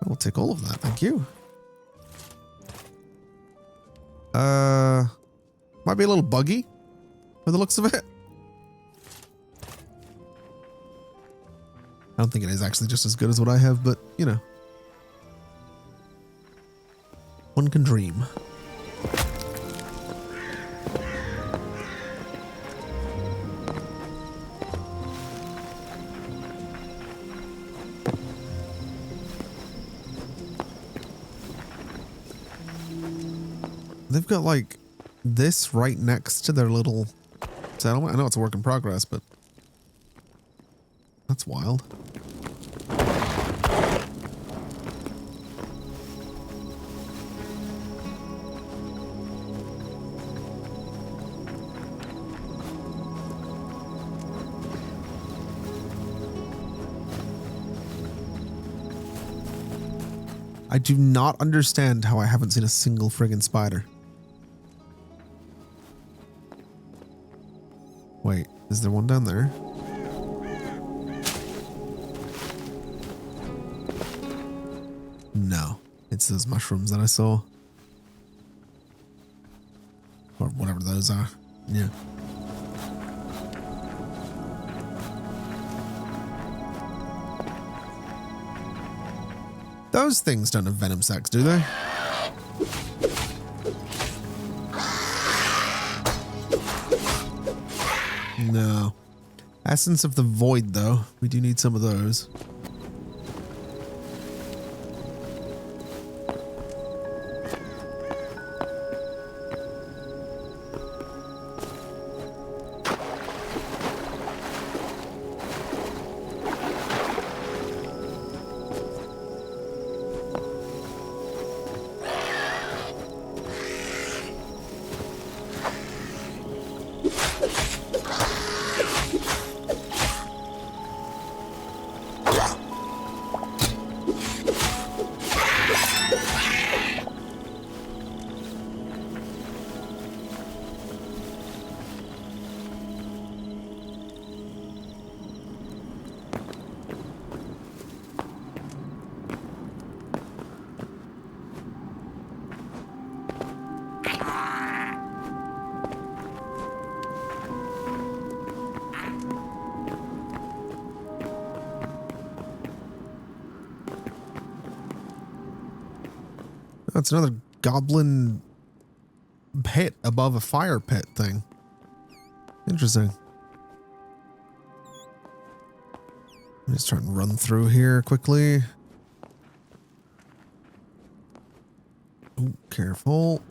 I will take all of that, thank you. Might be a little buggy by the looks of it. I don't think it is actually just as good as what I have, but you know. One can dream. They've got like this right next to their little settlement. I know it's a work in progress, but that's wild. I do not understand how I haven't seen a single friggin' spider. Wait, is there one down there? No, it's those mushrooms that I saw. Or whatever those are. Yeah. Those things don't have venom sacs, do they? No. Essence of the Void, though. We do need some of those. That's another goblin pit above a fire pit thing. Interesting. I'm just trying to run through here quickly. Oh, careful.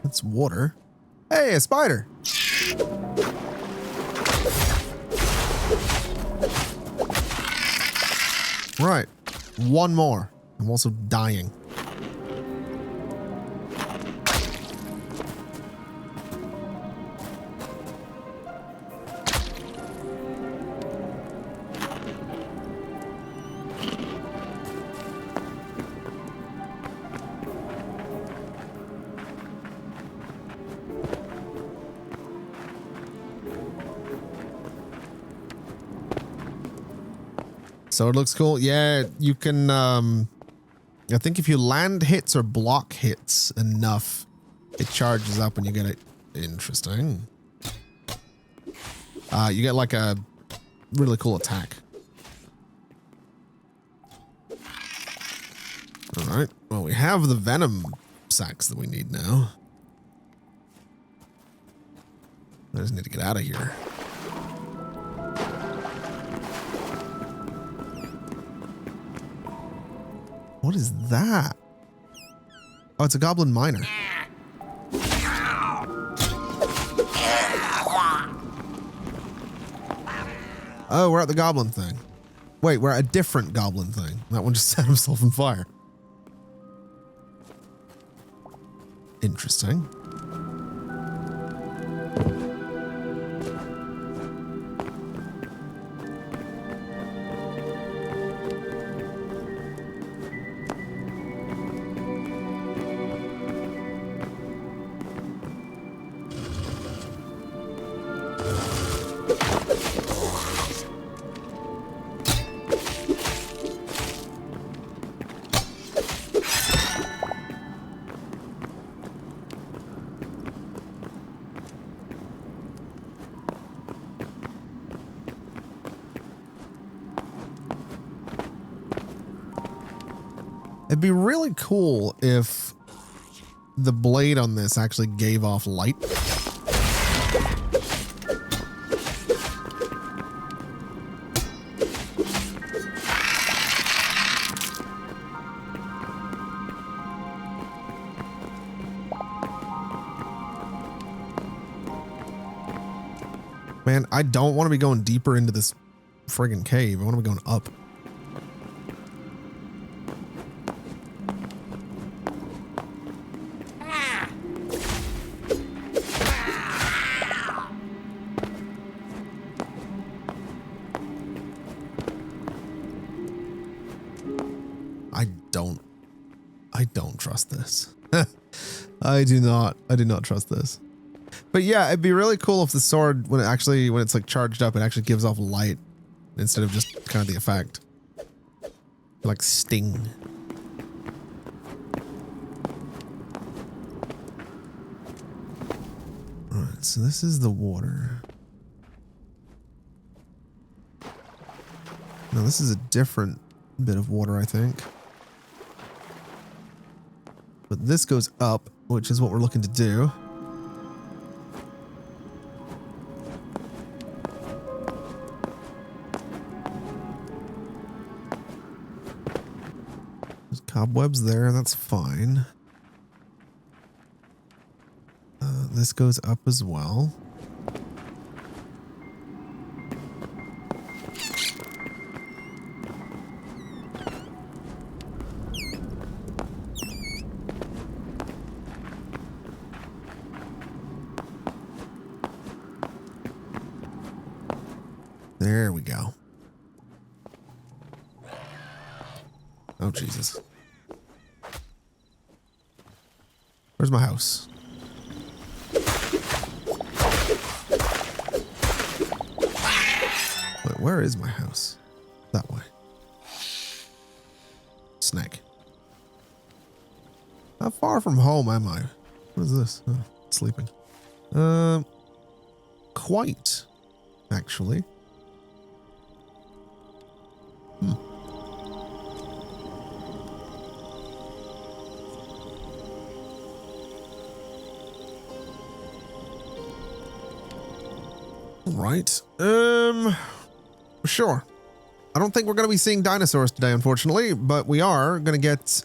It's water. Hey, a spider. Right. One more. I'm also dying. So it looks cool. Yeah, you can, I think if you land hits or block hits enough, it charges up and you get it. Interesting. You get like a really cool attack. All right. Well, we have the venom sacs that we need now. I just need to get out of here. What is that? Oh, it's a goblin miner. Oh, we're at the goblin thing. Wait, we're at a different goblin thing. That one just set himself on fire. Interesting. It'd be really cool if the blade on this actually gave off light. Man, I don't want to be going deeper into this friggin' cave. I want to be going up. I don't trust this. I do not trust this. But yeah, it'd be really cool if the sword, when it's like charged up, it actually gives off light instead of just kind of the effect. Like sting. Alright, so this is the water. No, this is a different bit of water, I think. But this goes up, which is what we're looking to do. There's cobwebs there, that's fine. This goes up as well. There we go. Oh, Jesus. Where's my house? Wait, where is my house? That way. Snake. How far from home am I? What is this? Oh, sleeping. Quite, actually. Right. Sure. I don't think we're going to be seeing dinosaurs today, unfortunately, but we are going to get,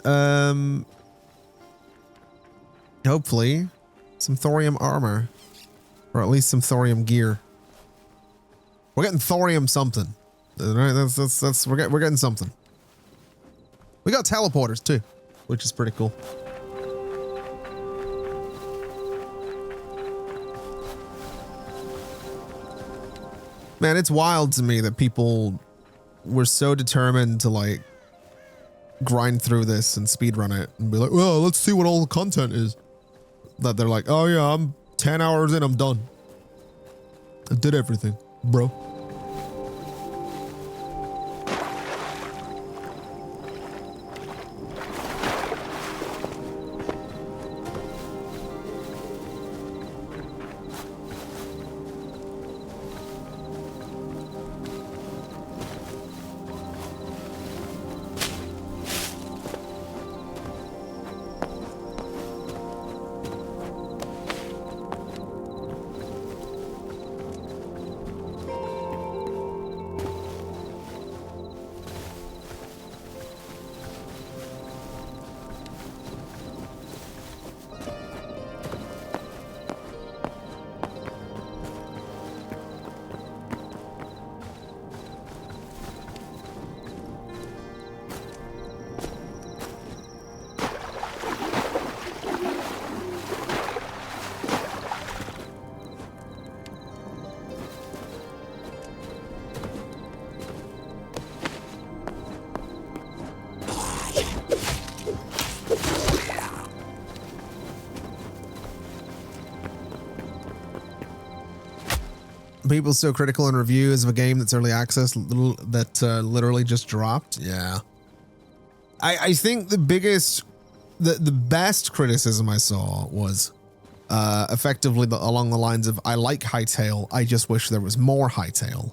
hopefully, some thorium armor, or at least some thorium gear. We're getting thorium something. All right, we're getting something. We got teleporters too, which is pretty cool. Man, it's wild to me that people were so determined to like grind through this and speedrun it and be like, well, let's see what all the content is. That they're like, oh yeah, I'm 10 hours in, I'm done. I did everything, bro. People so critical in reviews of a game that's early access that literally just dropped. Yeah. I think the best criticism I saw was effectively along the lines of, I like Hytale, I just wish there was more Hytale.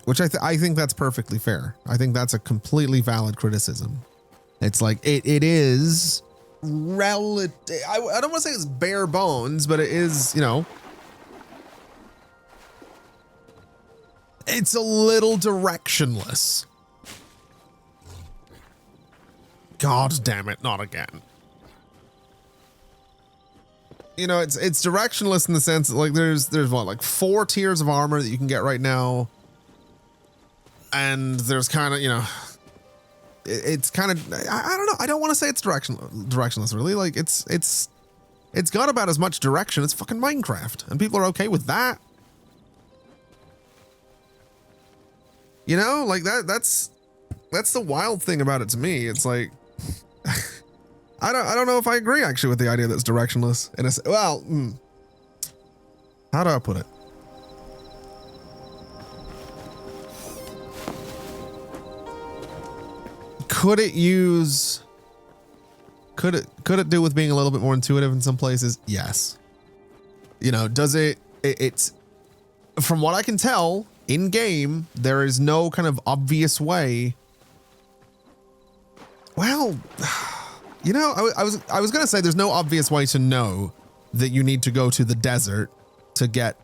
Which I think that's perfectly fair. I think that's a completely valid criticism. It's like it is relative. I don't want to say it's bare bones, but it is, you know, it's a little directionless. God damn it, not again. You know, it's directionless in the sense that, like, there's what, like 4 tiers of armor that you can get right now. And there's kind of, you know, it's kind of, I don't know. I don't want to say it's directionless really. Like it's got about as much direction as fucking Minecraft, and people are okay with that. You know, like that's the wild thing about it to me. It's like, I don't know if I agree actually with the idea that it's directionless. How do I put it? Could it do with being a little bit more intuitive in some places? Yes. You know, does it's from what I can tell in game, there is no kind of obvious way. Well, you know, I was going to say there's no obvious way to know that you need to go to the desert to get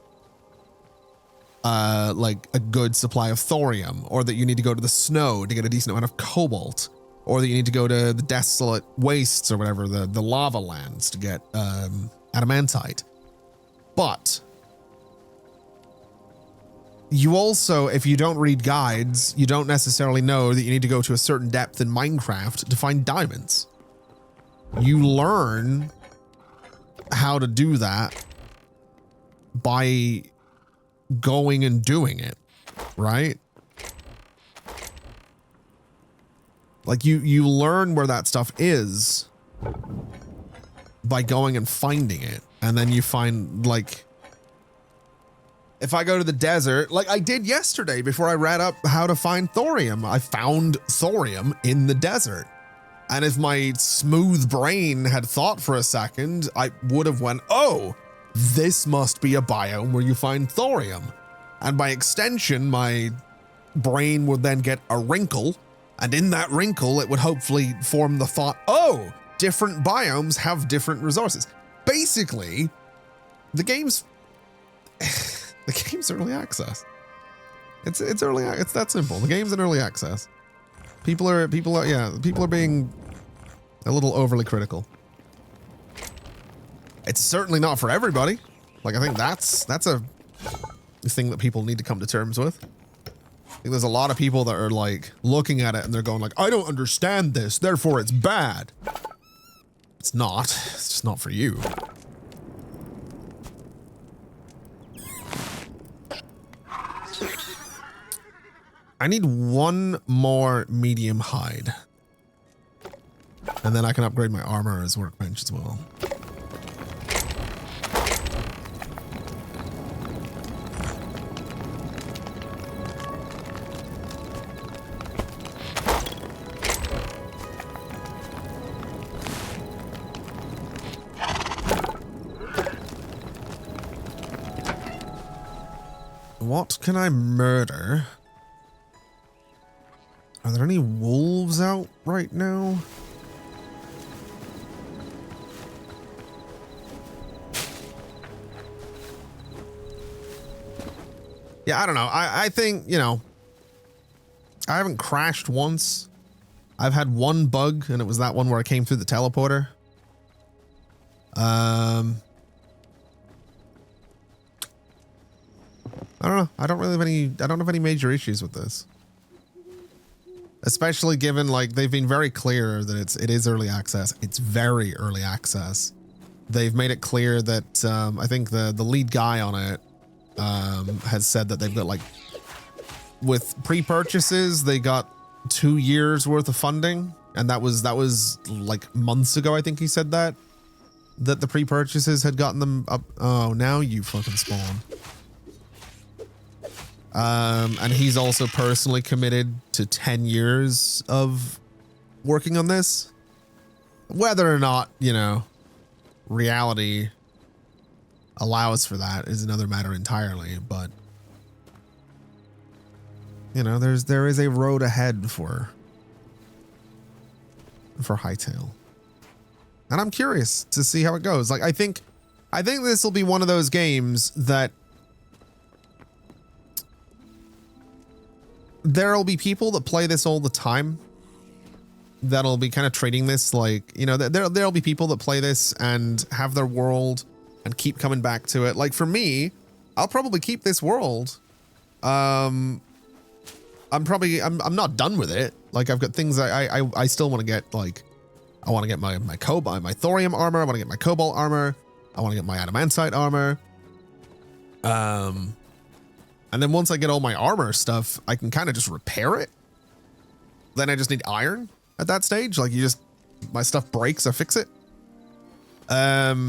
like a good supply of thorium, or that you need to go to the snow to get a decent amount of cobalt, or that you need to go to the desolate wastes or whatever, the lava lands to get adamantite. But you also, if you don't read guides, you don't necessarily know that you need to go to a certain depth in Minecraft to find diamonds. You learn how to do that by going and doing it, right? Like you learn where that stuff is by going and finding it. And then you find, like, if I go to the desert, like I did yesterday before I read up how to find thorium, I found thorium in the desert. And if my smooth brain had thought for a second, I would have went, oh, this must be a biome where you find thorium. And by extension, my brain would then get a wrinkle. And in that wrinkle, it would hopefully form the thought, oh, different biomes have different resources. Basically, the game's early access. It's that simple. The game's in early access. People are being a little overly critical. It's certainly not for everybody. Like, I think that's a thing that people need to come to terms with. I think there's a lot of people that are like looking at it and they're going like, I don't understand this, therefore it's bad. It's not. It's just not for you. I need 1 more medium hide. And then I can upgrade my armor as workbench as well. What can I murder? Are there any wolves out right now? Yeah, I don't know. I think, you know, I haven't crashed once. I've had 1 bug, and it was that one where I came through the teleporter. I don't know. I don't have any major issues with this. Especially given, like, they've been very clear that it is early access. It's very early access. They've made it clear that I think the lead guy on it has said that they've got, like, with pre-purchases, they got 2 years worth of funding, and that was like months ago. I think he said that the pre-purchases had gotten them up. Oh, now you fucking spawn. And he's also personally committed to 10 years of working on this. Whether or not, you know, reality allows for that is another matter entirely, but you know, there is a road ahead for for Hytale. And I'm curious to see how it goes. Like, I think this will be one of those games that there'll be people that play this all the time that'll be kind of treating this like, you know, there'll be people that play this and have their world and keep coming back to it. Like for me, I'll probably keep this world. I'm not done with it. Like I've got things I still want to get. Like I want to get my thorium armor. I want to get my cobalt armor. I want to get my adamantite armor. And then once I get all my armor stuff, I can kind of just repair it. Then I just need iron at that stage. Like my stuff breaks, I fix it. At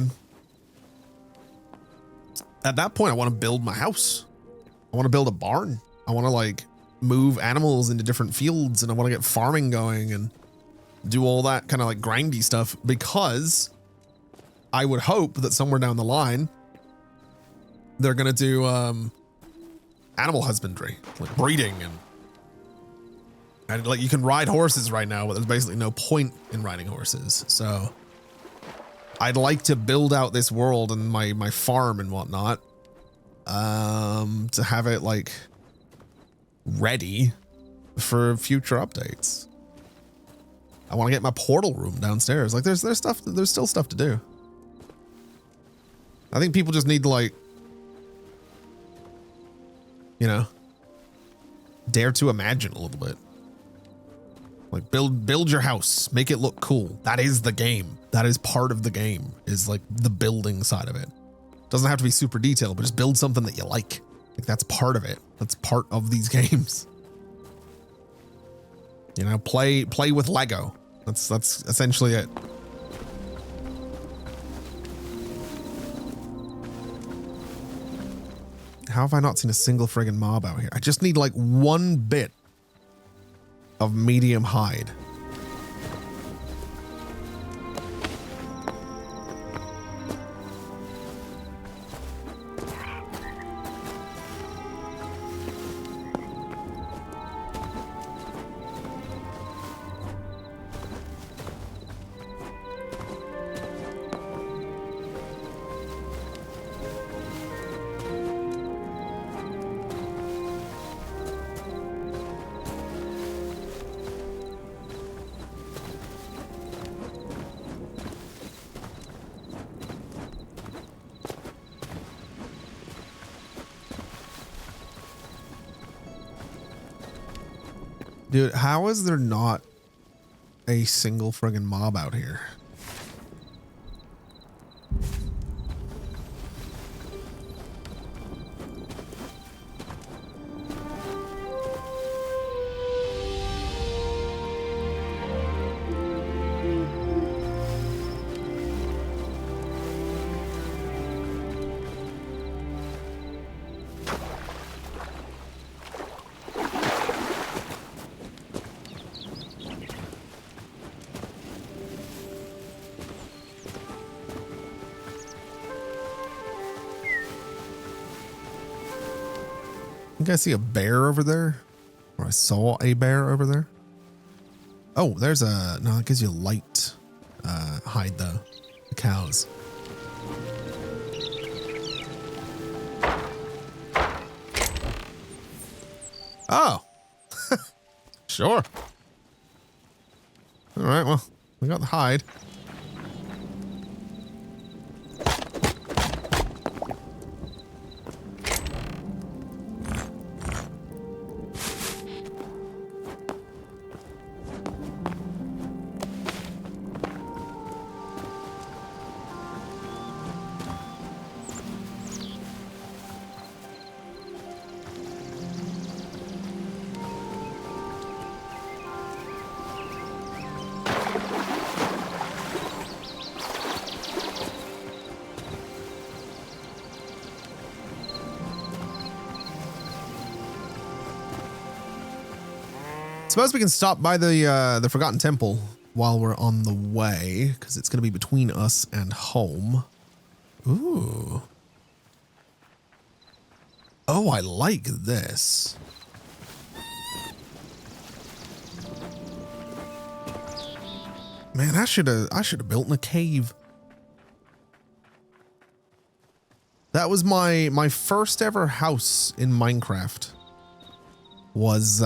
that point, I want to build my house. I want to build a barn. I want to like move animals into different fields, and I want to get farming going and do all that kind of like grindy stuff, because I would hope that somewhere down the line, they're going to do animal husbandry, like breeding and like you can ride horses right now, but there's basically no point in riding horses. So I'd like to build out this world and my farm and whatnot, to have it like ready for future updates. I want to get my portal room downstairs. Like there's still stuff to do. I think people just need to like, you know, dare to imagine a little bit. Like build your house, make it look cool. That is the game. That is part of the game, is like the building side of it. Doesn't have to be super detailed, but just build something that you like. Like that's part of it. That's part of these games. You know, play with Lego. That's essentially it. How have I not seen a single friggin' mob out here? I just need like one bit of medium hide. Dude, how is there not a single friggin' mob out here? I think I see a bear over there, or I saw a bear over there. Oh, there's no, it gives you light hide though, the cows. Oh, sure. All right, well, we got the hide. Suppose we can stop by the Forgotten Temple while we're on the way, because it's going to be between us and home. Ooh. Oh, I like this. Man, I should have built in a cave. That was my first ever house in Minecraft. Was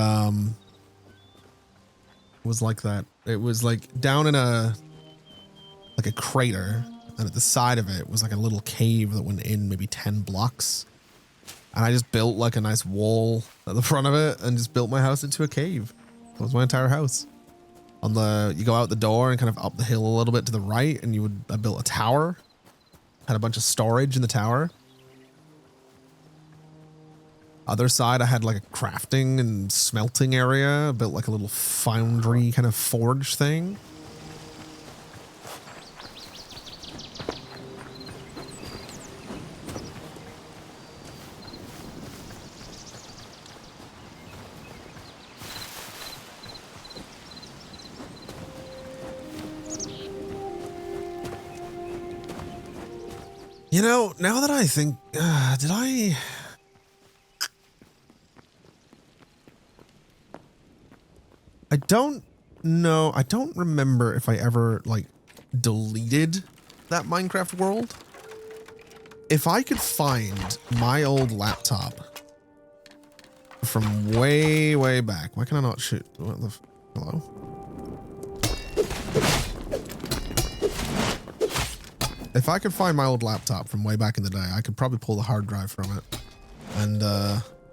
like that. It was like down in a crater, and at the side of it was like a little cave that went in maybe 10 blocks. And I just built like a nice wall at the front of it and just built my house into a cave. That was my entire house. You go out the door and kind of up the hill a little bit to the right, and I built a tower. Had a bunch of storage in the tower. Other side, I had like a crafting and smelting area. I built like a little foundry kind of forge thing. You know, now that I think, did I don't know. I don't remember if I ever like deleted that Minecraft world. If I could find my old laptop from way, way back. Why can I not shoot? What the hello? If I could find my old laptop from way back in the day, I could probably pull the hard drive from it. And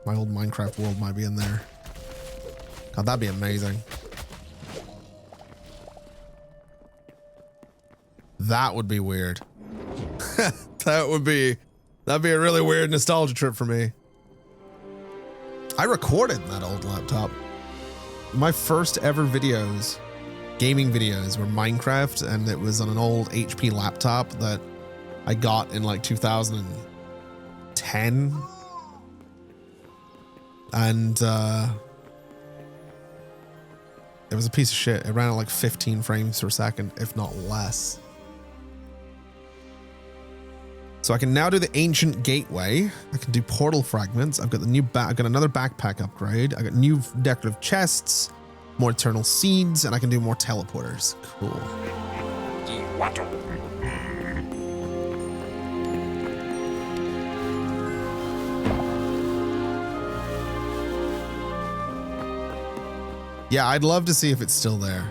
my old Minecraft world might be in there. God, that'd be amazing. That would be weird. That'd be a really weird nostalgia trip for me. I recorded that old laptop. My first ever videos, gaming videos, were Minecraft, and it was on an old HP laptop that I got in like 2010. And it was a piece of shit. It ran at like 15 frames per second, if not less. So I can now do the ancient gateway. I can do portal fragments. I've got I've got another backpack upgrade. I got new decorative chests, more eternal seeds, and I can do more teleporters. Cool. Yeah, I'd love to see if it's still there.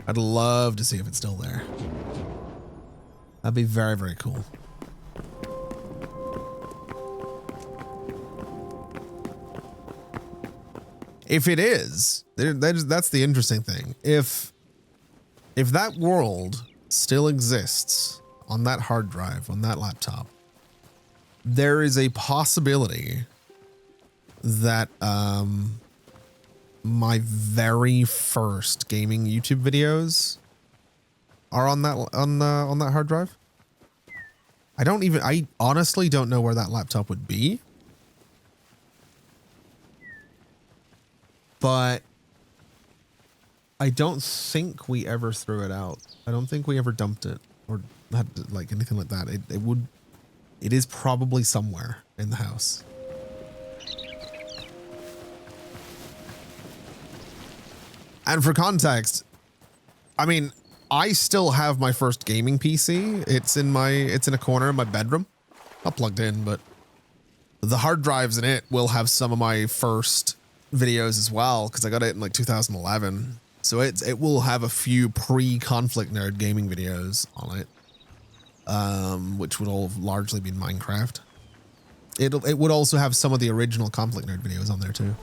I'd love to see if it's still there. That'd be very, very cool. If it is, that's the interesting thing. If that world still exists on that hard drive, on that laptop, there is a possibility that my very first gaming YouTube videos are on that hard drive. I honestly don't know where that laptop would be. But I don't think we ever threw it out. I don't think we ever dumped it or had like anything like that. It is probably somewhere in the house. And for context, I mean, I still have my first gaming PC. It's in a corner of my bedroom. Not plugged in, but the hard drives in it will have some of my first videos as well, because I got it in like 2011. So it will have a few pre-ConflictNerd gaming videos on it, which would all have largely been Minecraft. It would also have some of the original ConflictNerd videos on there too.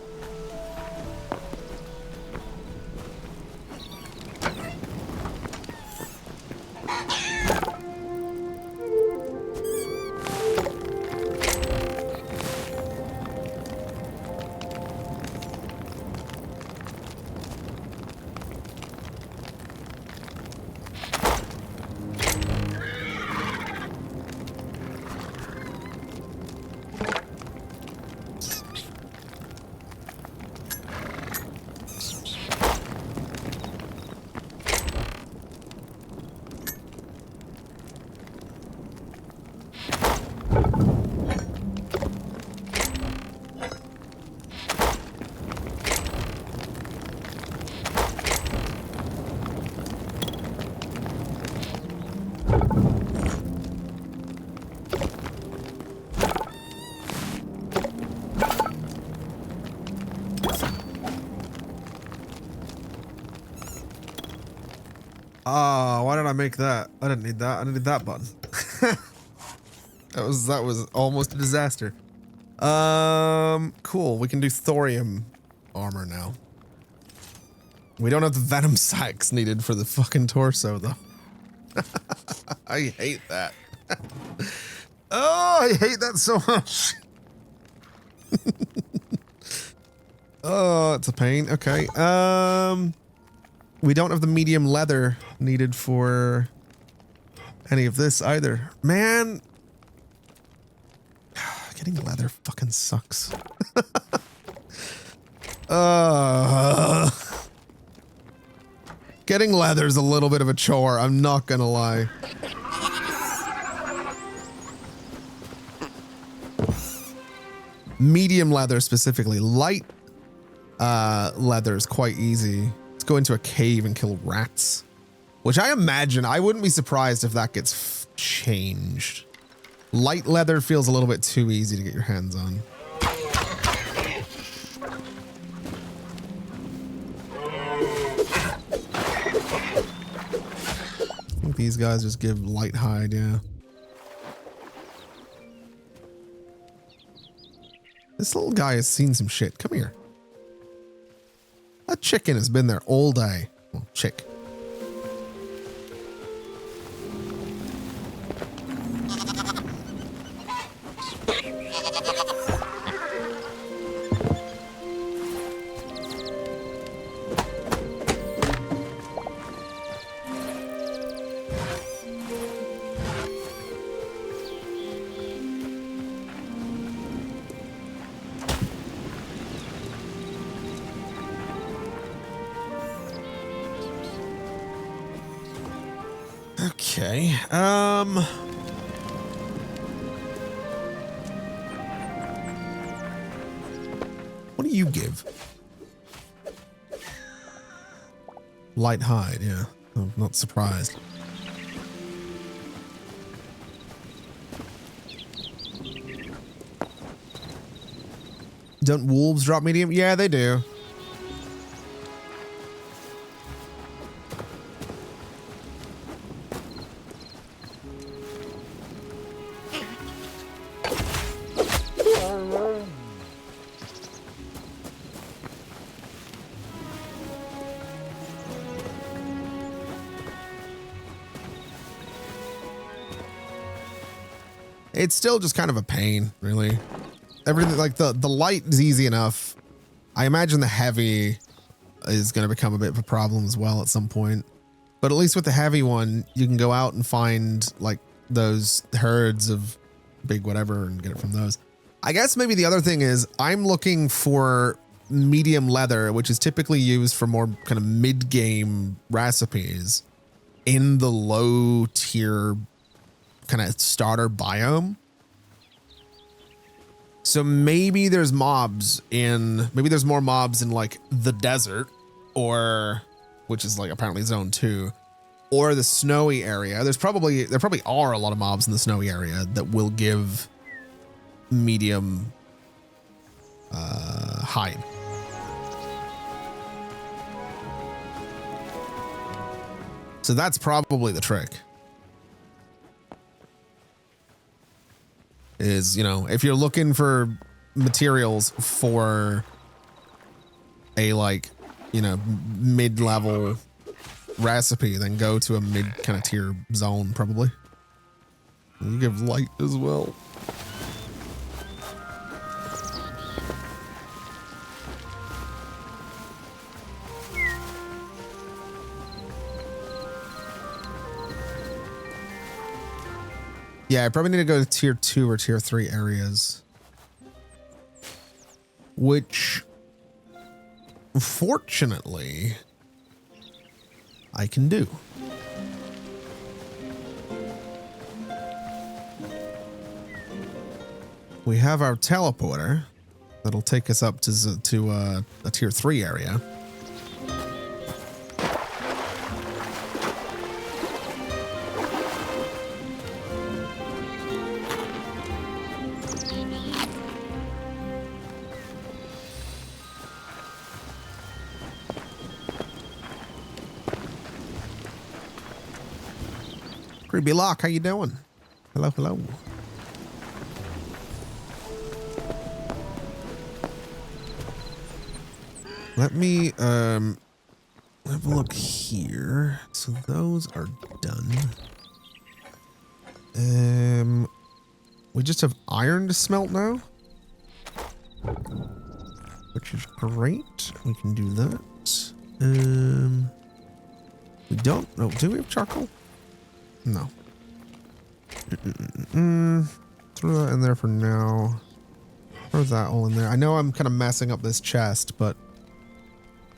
Oh, why did I make that? I didn't need that. I needed that button. That was almost a disaster. Cool. We can do thorium armor now. We don't have the venom sacs needed for the fucking torso though. I hate that. Oh, I hate that so much. Oh, it's a pain. Okay. We don't have the medium leather needed for any of this either. Man. Getting leather fucking sucks. Getting leather's a little bit of a chore, I'm not gonna lie. Medium leather specifically. Light leather is quite easy. Let's go into a cave and kill rats. Which I imagine, I wouldn't be surprised if that gets changed. Light leather feels a little bit too easy to get your hands on. I think these guys just give light hide, yeah. This little guy has seen some shit. Come here. That chicken has been there all day. Well, chick. Okay, what do you give? Light hide, yeah. I'm not surprised. Don't wolves drop medium? Yeah, they do. It's still just kind of a pain, really. Everything like the light is easy enough. I imagine the heavy is going to become a bit of a problem as well at some point. But at least with the heavy one, you can go out and find like those herds of big whatever and get it from those. I guess maybe the other thing is I'm looking for medium leather, which is typically used for more kind of mid-game recipes in the low tier kind of starter biome. So maybe there's mobs in, maybe there's more mobs in like the desert, or which is like apparently zone 2, or the snowy area. There probably are a lot of mobs in the snowy area that will give medium hide. So that's probably the trick. Is, you know, if you're looking for materials for a like, you know, mid-level recipe, then go to a mid kind of tier zone probably. And you give light as well. Yeah, I probably need to go to tier 2 or tier 3 areas. Which, fortunately, I can do. We have our teleporter that'll take us up to a tier 3 area. Creepy Lock, how you doing? Hello, hello. Let me have a look here. So those are done. We just have iron to smelt now, which is great. We can do that. We don't. No, do we have charcoal? No. Throw that in there for now. Throw that all in there. I know I'm kind of messing up this chest, but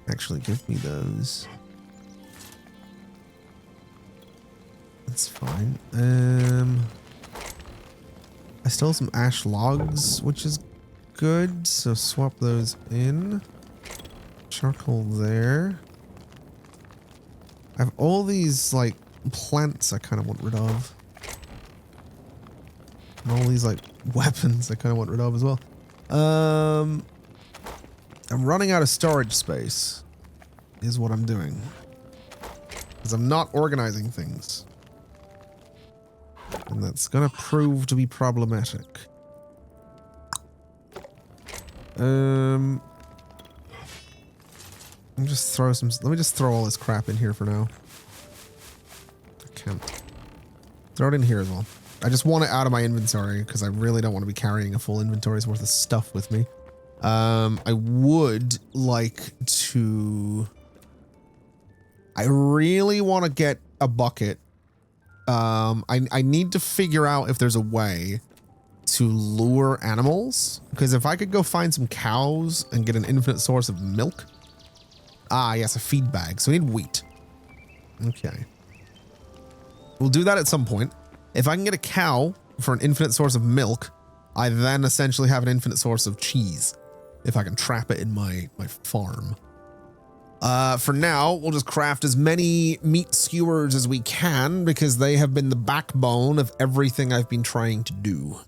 actually give me those. That's fine. I still have some ash logs, which is good. So swap those in. Charcoal there. I have all these like plants I kind of want rid of. And all these like weapons I kind of want rid of as well. I'm running out of storage space is what I'm doing. Because I'm not organizing things. And that's gonna prove to be problematic. Let me just throw all this crap in here for now. I can't. Throw it in here as well. I just want it out of my inventory because I really don't want to be carrying a full inventory's worth of stuff with me. I would like to... I really want to get a bucket. I need to figure out if there's a way to lure animals, because if I could go find some cows and get an infinite source of milk. Ah, yes, a feed bag. So we need wheat. Okay. We'll do that at some point. If I can get a cow for an infinite source of milk, I then essentially have an infinite source of cheese if I can trap it in my farm. For now, we'll just craft as many meat skewers as we can because they have been the backbone of everything I've been trying to do.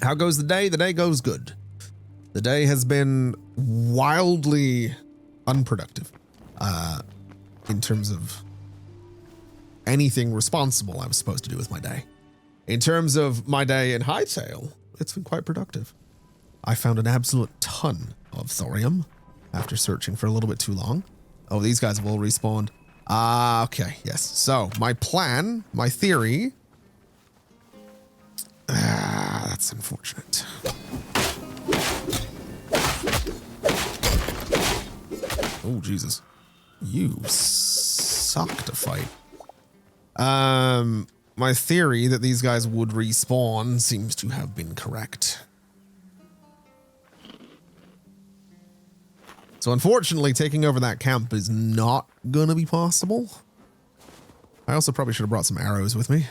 How goes the day? The day goes good. The day has been wildly unproductive in terms of anything responsible I was supposed to do with my day. In terms of my day in Hytale, it's been quite productive. I found an absolute ton of thorium after searching for a little bit too long. Oh, these guys have all respawned. Okay, yes. So, my plan, my theory... that's unfortunate. Oh, Jesus. You suck to fight. My theory that these guys would respawn seems to have been correct. So unfortunately, taking over that camp is not gonna be possible. I also probably should have brought some arrows with me.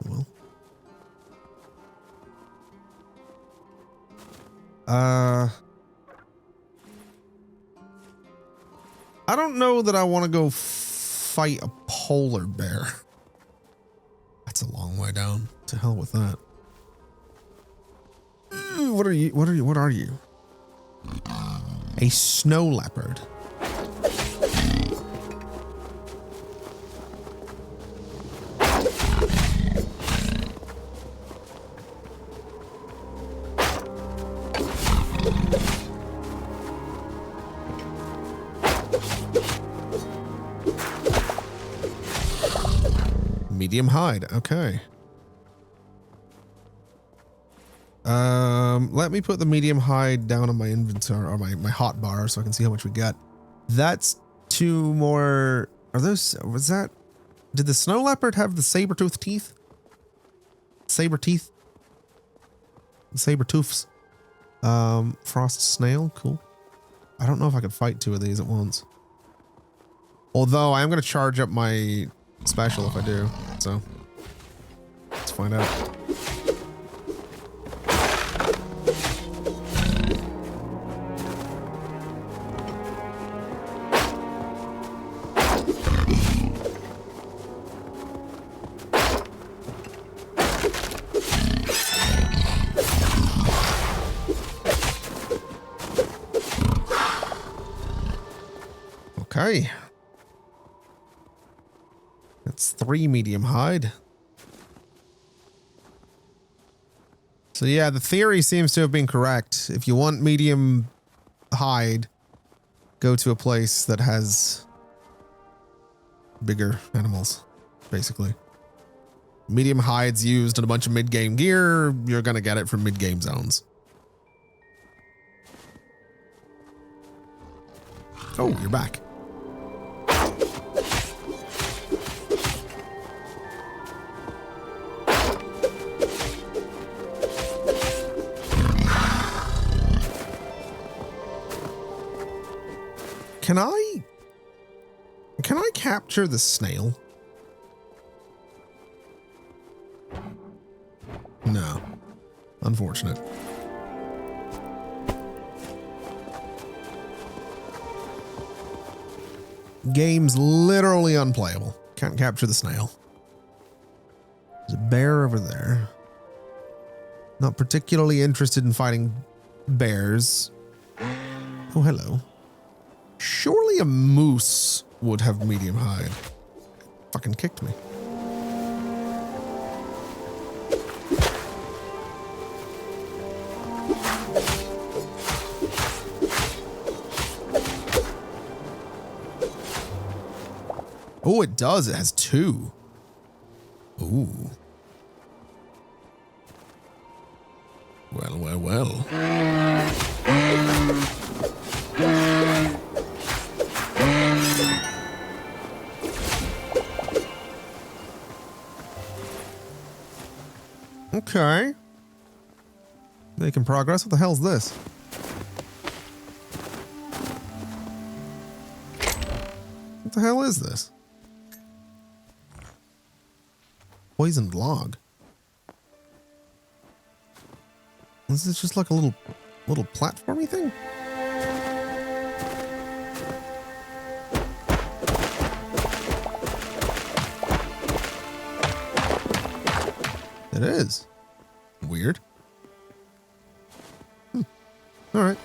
Well. I don't know that I want to go fight a polar bear. That's a long way down. To hell with that. What are you? What are you? A snow leopard. Medium hide. Okay. Let me put the medium hide down on my inventory or my hot bar so I can see how much we got. That's two more. Are those? Was that? Did the snow leopard have the saber-tooth teeth? Saber teeth? Saber tooths. Frost snail. Cool. I don't know if I could fight two of these at once. Although I am going to charge up my special if I do. So let's find out. Okay. That's 3 medium hide. So yeah, the theory seems to have been correct. If you want medium hide, go to a place that has bigger animals, basically. Medium hides used in a bunch of mid-game gear, you're gonna get it from mid-game zones. Oh, you're back. Can I capture the snail? No. Unfortunate. Game's literally unplayable. Can't capture the snail. There's a bear over there. Not particularly interested in fighting bears. Oh, hello. Surely a moose would have medium hide. Fucking kicked me. Oh, it does. It has 2. Ooh. Well, well, well. Okay. Making progress. What the hell's this? What the hell is this? Poisoned log. Is this just like a little platformy thing? It is. Weird. All right.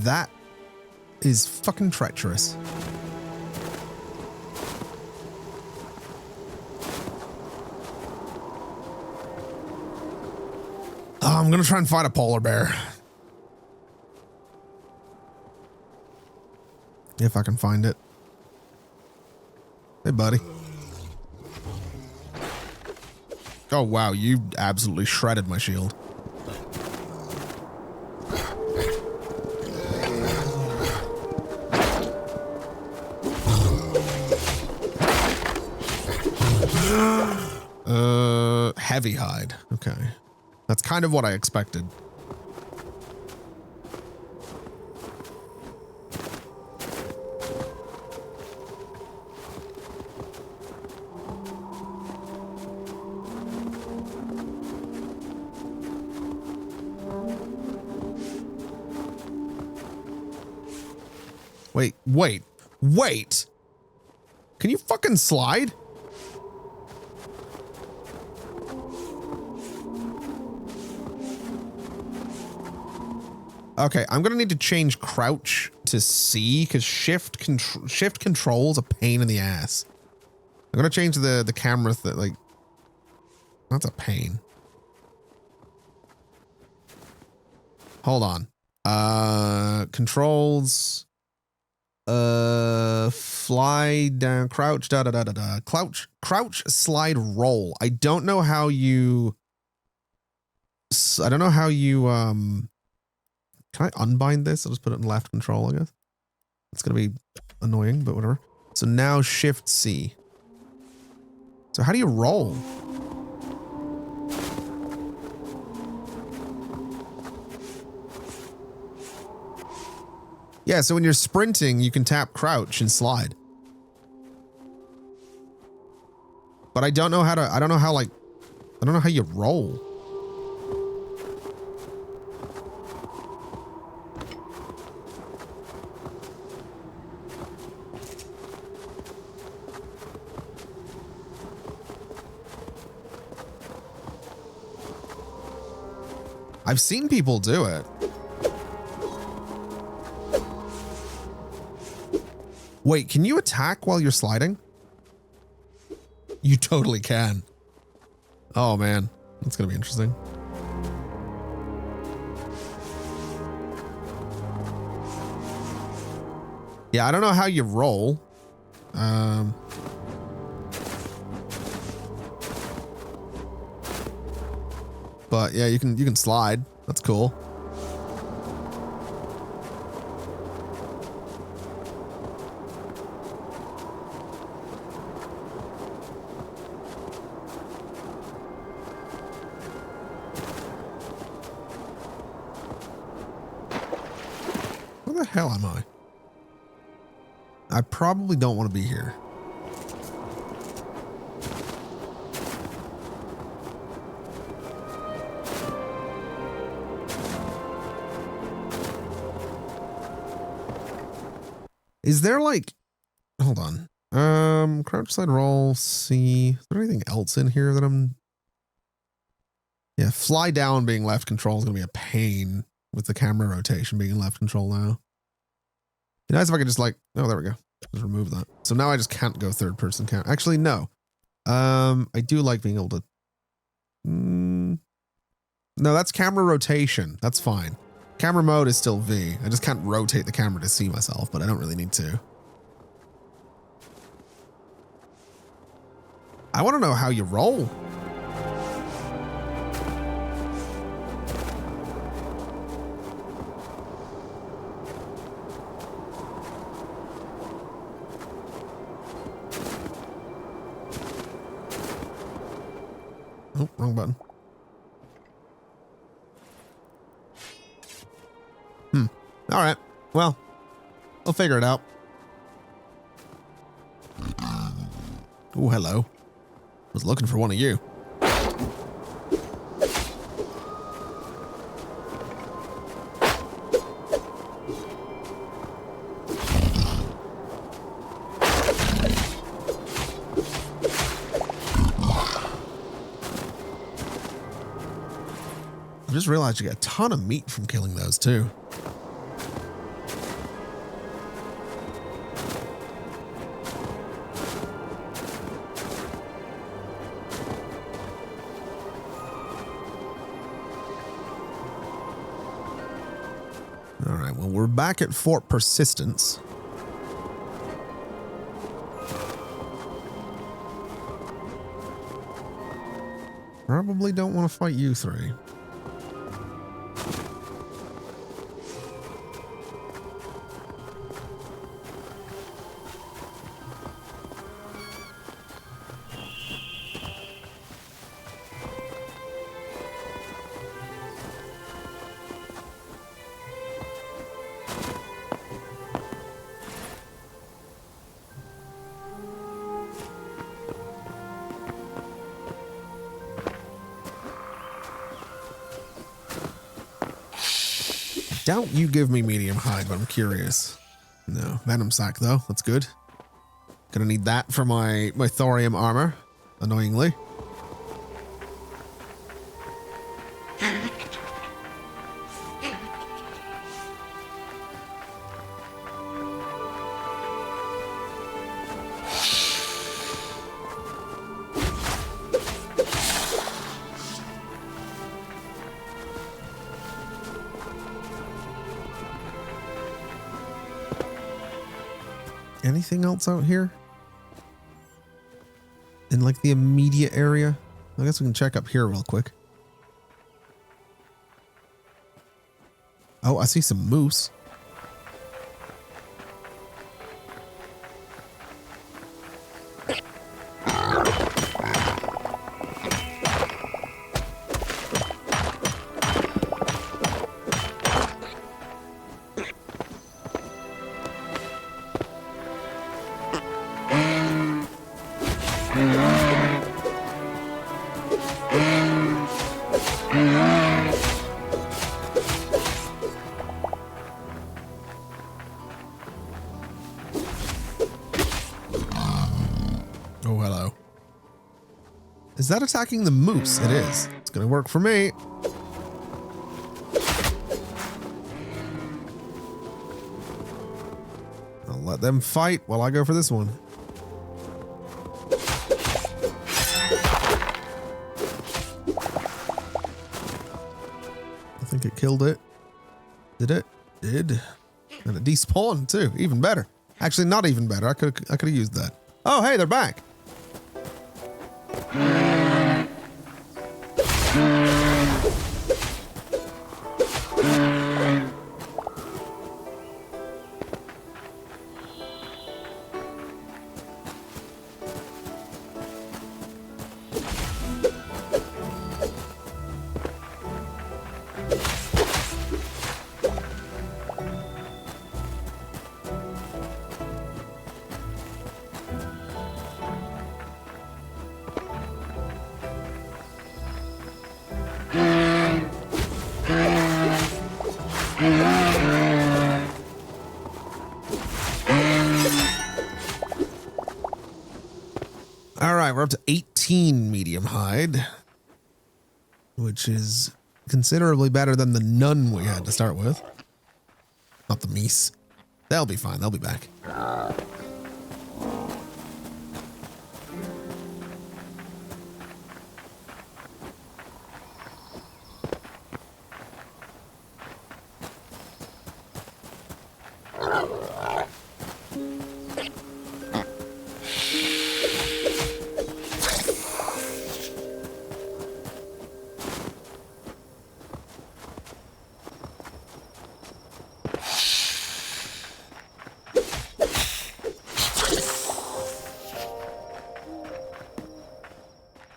That is fucking treacherous. Oh, I'm gonna try and find a polar bear. If I can find it. Hey, buddy. Oh, wow. You absolutely shredded my shield. Heavy hide. Okay. That's kind of what I expected. Wait. Can you fucking slide? Okay, I'm gonna need to change crouch to C because shift control's a pain in the ass. I'm gonna change the camera like that's a pain. Hold on. Controls. Fly down, crouch, crouch, slide, roll. I don't know how you. Can I unbind this? I'll just put it in left control, I guess. It's gonna be annoying, but whatever. So now shift C. So how do you roll? Yeah, so when you're sprinting, you can tap crouch and slide. But I don't know how you roll. I've seen people do it. Wait, can you attack while you're sliding? You totally can. Oh man, that's gonna be interesting. Yeah, I don't know how you roll. But yeah, you can slide. That's cool. Where the hell am I? I probably don't want to be here. Is there like, hold on. Crouch, slide, roll, C. Is there anything else in here that yeah, fly down being left control is going to be a pain with the camera rotation being left control now. It'd be nice if I could just like, oh, there we go. Just remove that. So now I just can't go third person camera. Actually, no. I do like being able to, no, that's camera rotation. That's fine. Camera mode is still V. I just can't rotate the camera to see myself, but I don't really need to. I want to know how you roll. Oh, wrong button. All right. Well, we'll figure it out. Oh, hello. Was looking for one of you. I just realized you get a ton of meat from killing those too. All right, well, we're back at Fort Persistence. Probably don't want to fight you three. Doubt you give me medium hide, but I'm curious. No, venom sac though. That's good. Gonna need that for my thorium armor, annoyingly. Anything else out here? In like the immediate area? I guess we can check up here real quick. Oh, I see some moose. Oh, hello. Is that attacking the moose? It is. It's gonna work for me. let them fight while I go for this one. I think it killed it. Did it? Did. And it despawned too. Even better. Actually, not even better. I could have used that. Oh, hey, they're back. All right, we're up to 18 medium hide, which is considerably better than the none we had to start with. Not the meese. They'll be fine. They'll be back.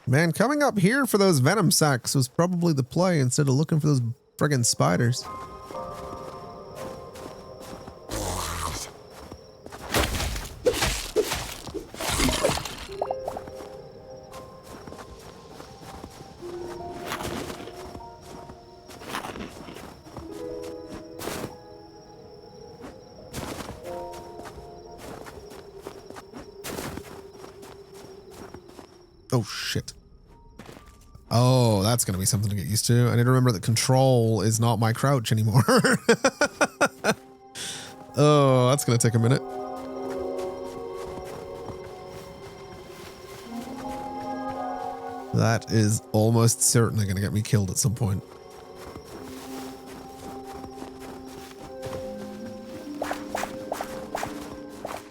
Man, coming up here for those venom sacs was probably the play instead of looking for those friggin' spiders. Oh, shit. Oh, that's going to be something to get used to. I need to remember that control is not my crouch anymore. Oh, that's going to take a minute. That is almost certainly going to get me killed at some point.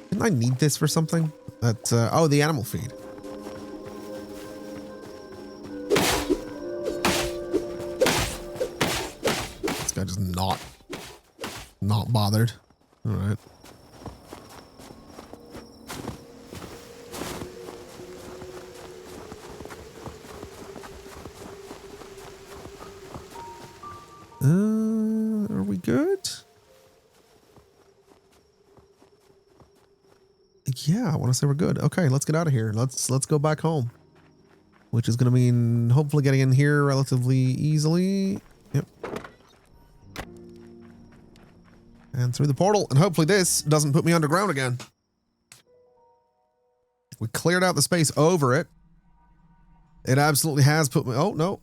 Didn't I need this for something? That, oh, the animal feed. Just not bothered. All right. Are we good? Yeah, I want to say we're good. Okay, let's get out of here. Let's go back home, which is going to mean hopefully getting in here relatively easily. Yep. And through the portal, and hopefully this doesn't put me underground again. We cleared out the space over it. It absolutely has put me... Oh, no.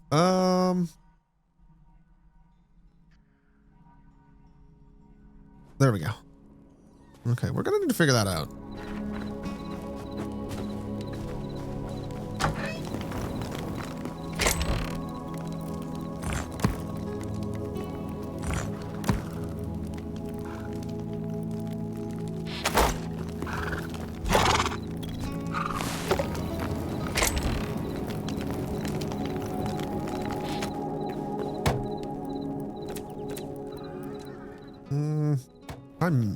There we go. Okay, we're going to need to figure that out.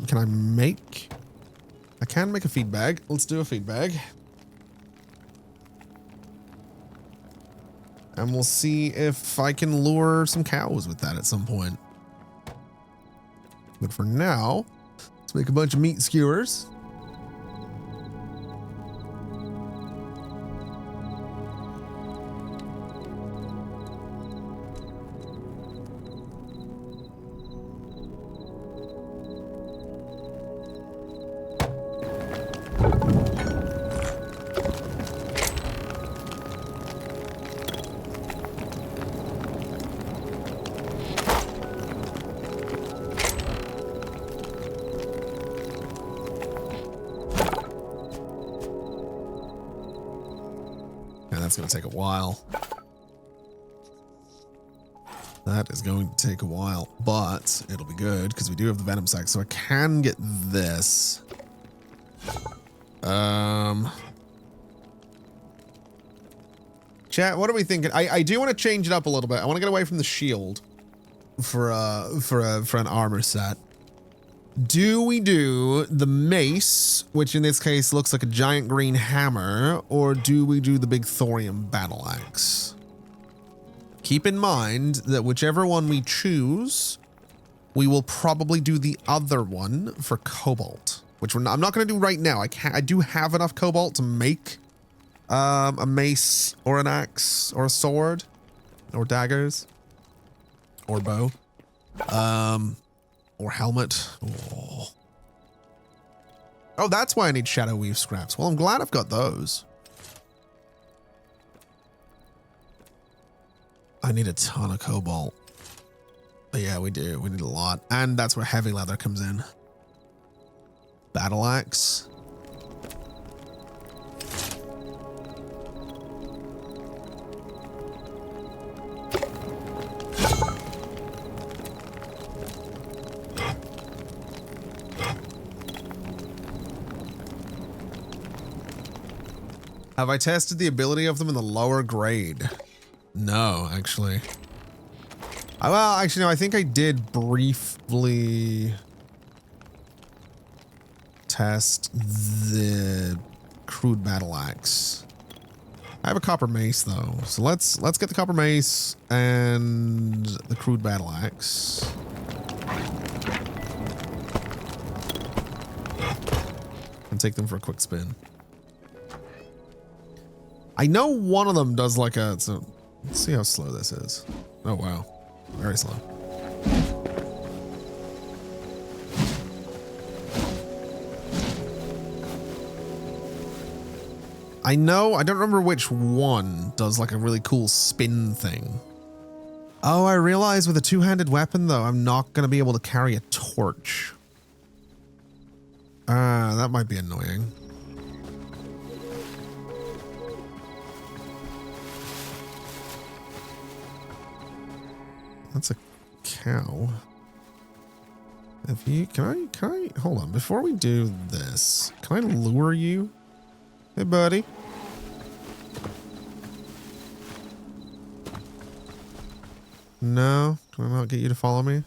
Can I make... I can make a feed bag. Let's do a feed bag. And we'll see if I can lure some cows with that at some point. But for now, let's make a bunch of meat skewers. And that's going to take a while. That is going to take a while, but it'll be good because we do have the venom sac, so I can get this. Chat, what are we thinking? I do want to change it up a little bit. I want to get away from the shield for an armor set. Do we do the mace, which in this case looks like a giant green hammer, or do we do the big thorium battle axe? Keep in mind that whichever one we choose, we will probably do the other one for cobalt, which I'm not going to do right now. I do have enough cobalt to make a mace or an axe or a sword or daggers or bow. Or helmet. Oh, that's why I need shadow weave scraps. Well, I'm glad I've got those. I need a ton of cobalt. But yeah, we do. We need a lot. And that's where heavy leather comes in. Battle axe. Have I tested the ability of them in the lower grade? No, actually. Well, actually, no, I think I did briefly test the crude battle axe. I have a copper mace though, so let's get the copper mace and the crude battle axe. And take them for a quick spin. I know one of them does like a, so let's see how slow this is. Oh wow, very slow. I know, I don't remember which one does like a really cool spin thing. Oh, I realize with a two-handed weapon though, I'm not gonna be able to carry a torch. That might be annoying. That's a cow. If you, can I, hold on, before we do this, can I lure you? Hey, buddy. No, can I not get you to follow me?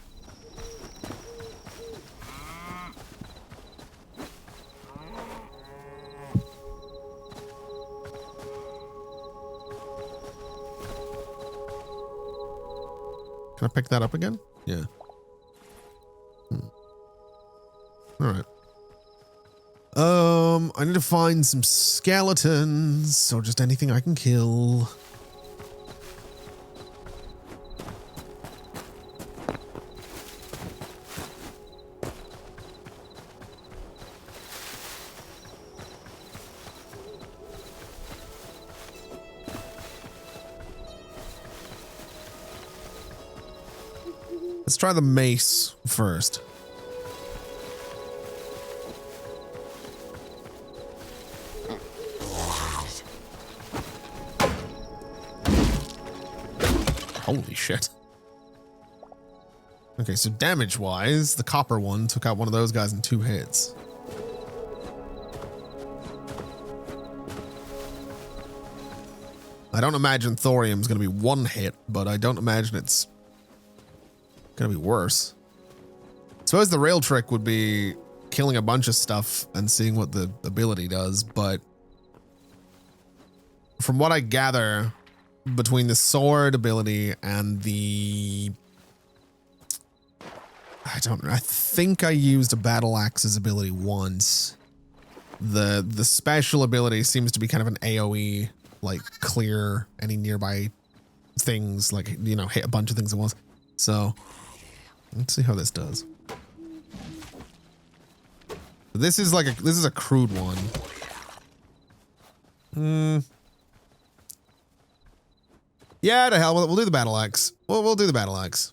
Can I pick that up again? Yeah. All right. I need to find some skeletons or just anything I can kill. Let's try the mace first. Holy shit. Okay, so damage-wise, the copper one took out one of those guys in 2 hits. I don't imagine thorium's gonna be 1 hit, but I don't imagine it's gonna be worse. I suppose the real trick would be killing a bunch of stuff and seeing what the ability does, but from what I gather, between the sword ability and the, I think I used a battle axe's ability once. The special ability seems to be kind of an AoE, like clear any nearby things, like, you know, hit a bunch of things at once. So let's see how this does. This is like this is a crude one. Yeah, to hell with it. We'll do the battle axe. We'll do the battle axe.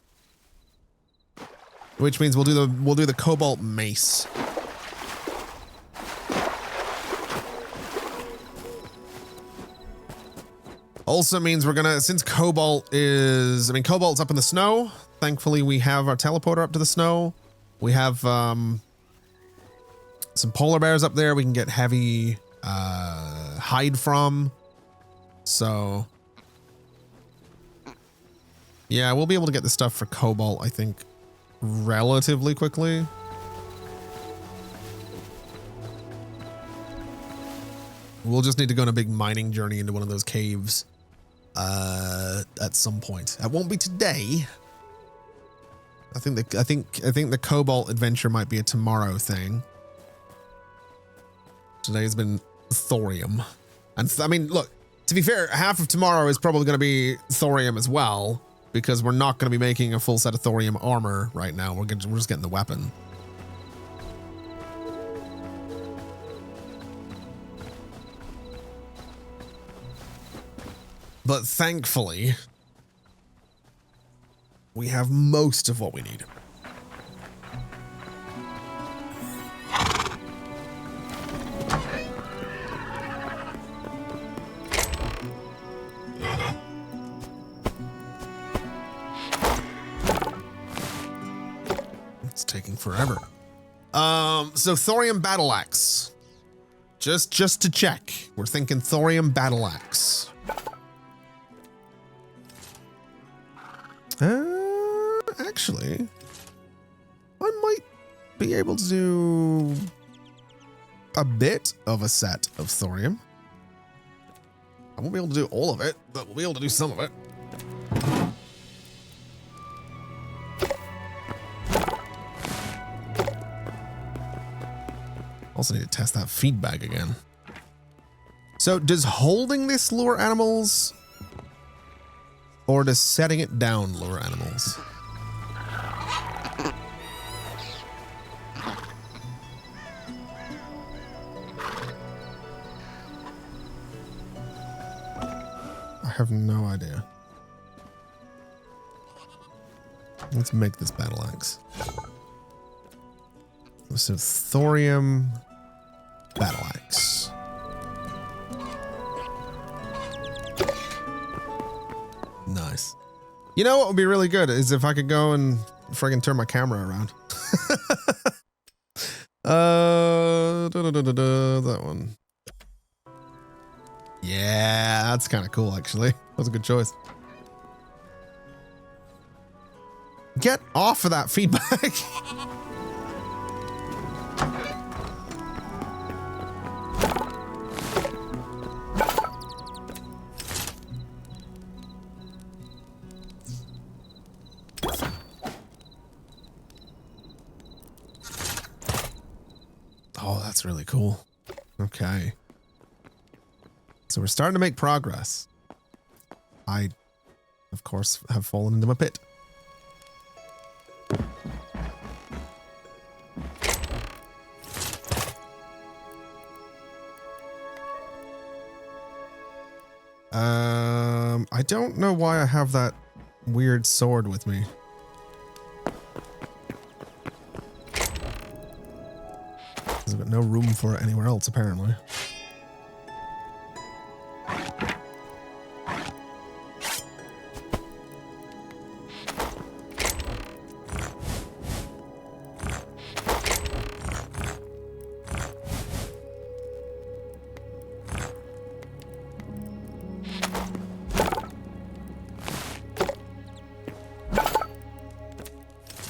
Which means we'll do the cobalt mace. Also means we're gonna, since Cobalt is, Cobalt's up in the snow. Thankfully, we have our teleporter up to the snow. We have some polar bears up there we can get heavy hide from. So, yeah, we'll be able to get the stuff for Cobalt, I think, relatively quickly. We'll just need to go on a big mining journey into one of those caves at some point. It won't be today. I think the Cobalt adventure might be a tomorrow thing. Today's been thorium. And I mean, look, to be fair, half of tomorrow is probably going to be thorium as well, because we're not going to be making a full set of thorium armor right now. We're just getting the weapon. But thankfully, we have most of what we need. It's taking forever. So thorium battle axe. Just to check, we're thinking thorium battle axe. Actually, I might be able to do a bit of a set of thorium. I won't be able to do all of it, but we'll be able to do some of it. Also need to test that feedback again. So does holding this lure animals, or does setting it down lure animals? I have no idea. Let's make this battle axe. So thorium battle axe. Nice. You know what would be really good is if I could go and friggin' turn my camera around. That one. Yeah, that's kind of cool, actually. That was a good choice. Get off of that feedback. Oh, that's really cool. Okay. So we're starting to make progress. I, of course, have fallen into my pit. I don't know why I have that weird sword with me. There's got no room for it anywhere else, apparently.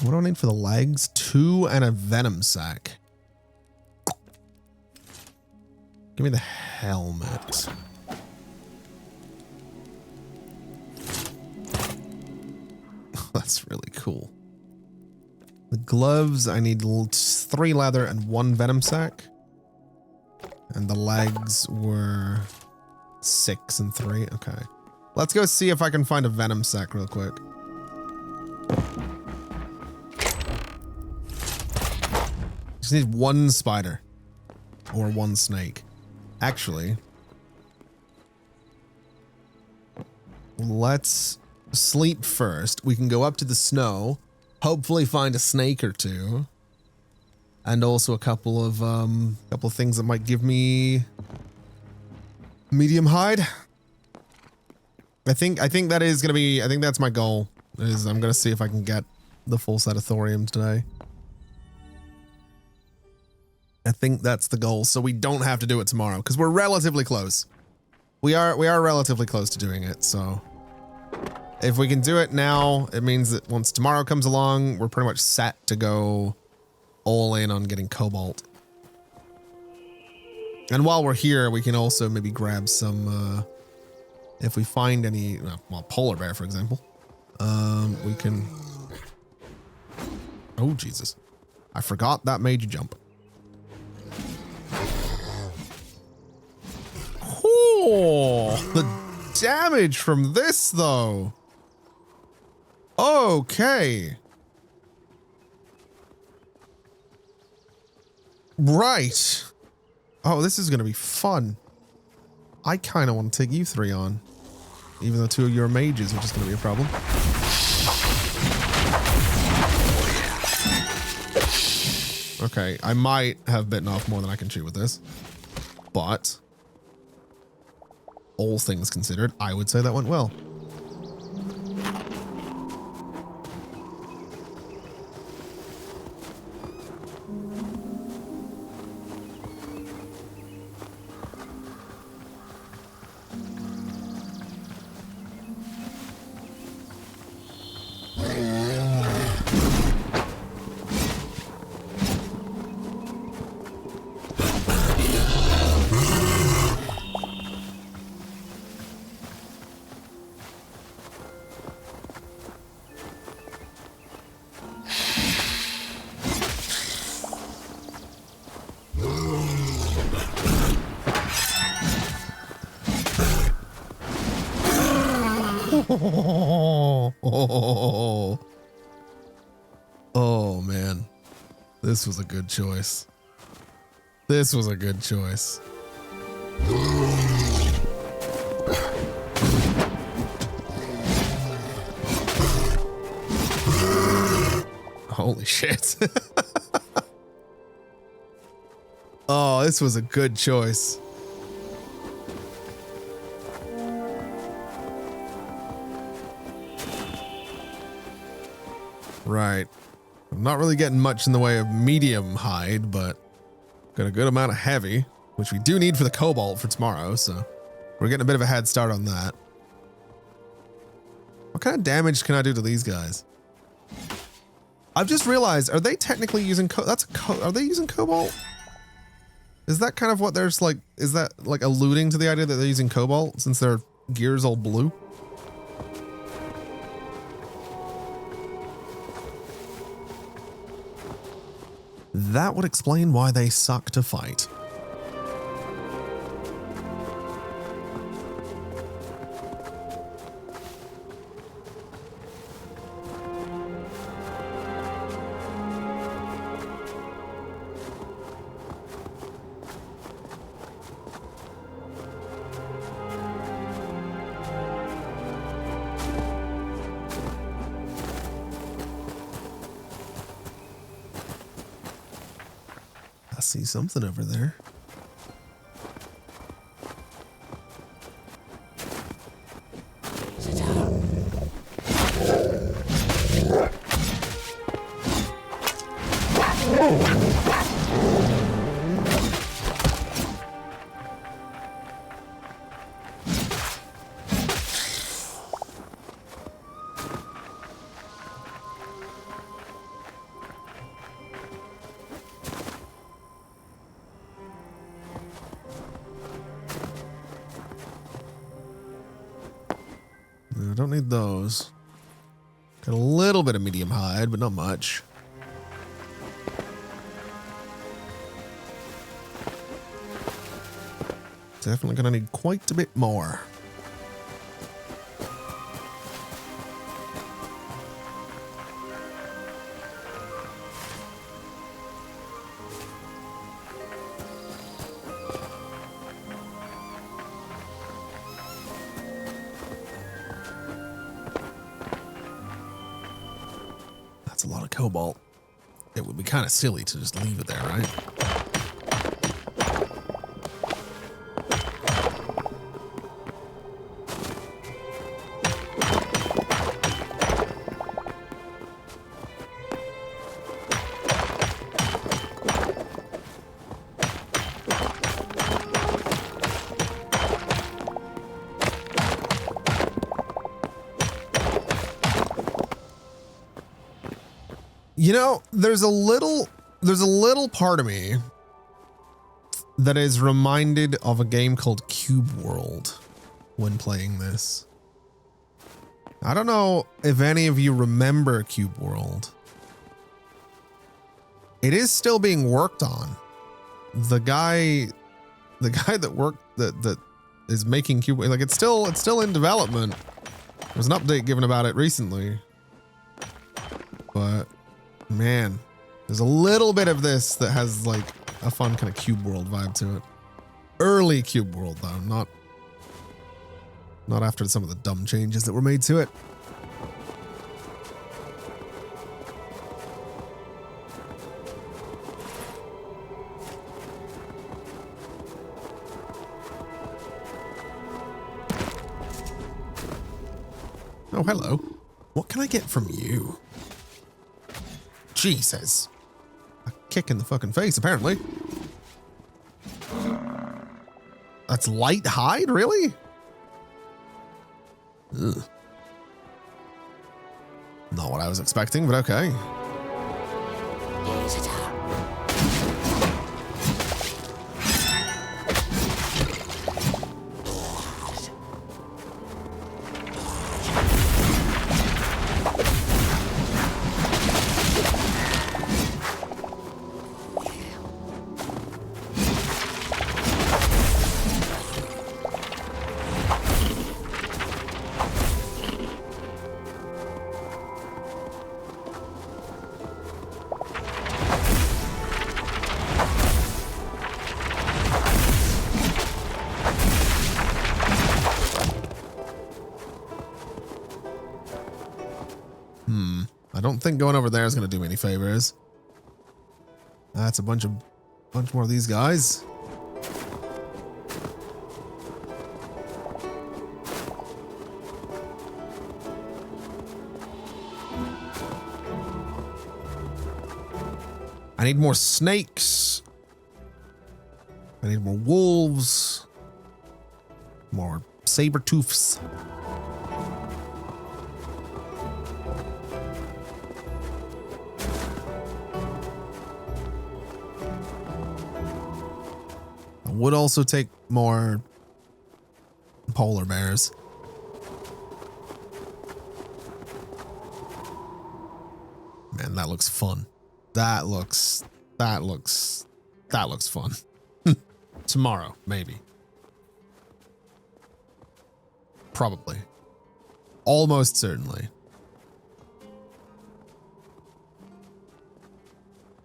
What do I need for the legs? 2 and a venom sac. Give me the helmet. That's really cool. The gloves, I need 3 leather and 1 venom sac. And the legs were 6 and 3. Okay. Let's go see if I can find a venom sac real quick. Just need 1 spider or 1 snake. Actually, let's sleep first. We can go up to the snow, hopefully find a snake or 2, and also a couple of things that might give me medium hide. I think that is going to be, I think that's my goal, is I'm going to see if I can get the full set of thorium today. I think that's the goal, so we don't have to do it tomorrow, because we're relatively close. We are relatively close to doing it, so if we can do it now, it means that once tomorrow comes along, we're pretty much set to go all in on getting cobalt. And while we're here, we can also maybe grab some, if we find any, well, polar bear, for example, we can, oh, Jesus. I forgot that made you jump. Oh, the damage from this, though. Okay. Right. Oh, this is going to be fun. I kind of want to take you three on, even though two of you are mages, which is going to be a problem. Okay, I might have bitten off more than I can chew with this, but all things considered, I would say that went well. Oh, man. This was a good choice. This was a good choice. Holy shit. Oh, this was a good choice. Right. I'm not really getting much in the way of medium hide, but got a good amount of heavy, which we do need for the cobalt for tomorrow, so we're getting a bit of a head start on that. What kind of damage can I do to these guys? I've just realized, are they technically using are they using cobalt? Is that kind of what there's like, is that like alluding to the idea that they're using cobalt since their gear's all blue? That would explain why they suck to fight. I see something over there. I don't need those. Got a little bit of medium hide, but not much. Definitely gonna need quite a bit more. That's a lot of cobalt. It would be kind of silly to just leave it there, right? You know, there's a little part of me that is reminded of a game called Cube World when playing this. I don't know if any of you remember Cube World. It is still being worked on. The guy that is making Cube, like it's still in development. There was an update given about it recently. But man, there's a little bit of this that has like a fun kind of Cube World vibe to it. Early Cube World though, not after some of the dumb changes that were made to it. Oh, hello. What can I get from you? Jesus. A kick in the fucking face, apparently. That's 𝘼𝙬𝙉𝙎, really? Ugh. Not what I was expecting, but okay. I don't think going over there is going to do me any favors. That's a bunch more of these guys. I need more snakes. I need more wolves. More saber-tooths. Would also take more polar bears. Man, that looks fun. That looks fun. Tomorrow, maybe. Probably. Almost certainly.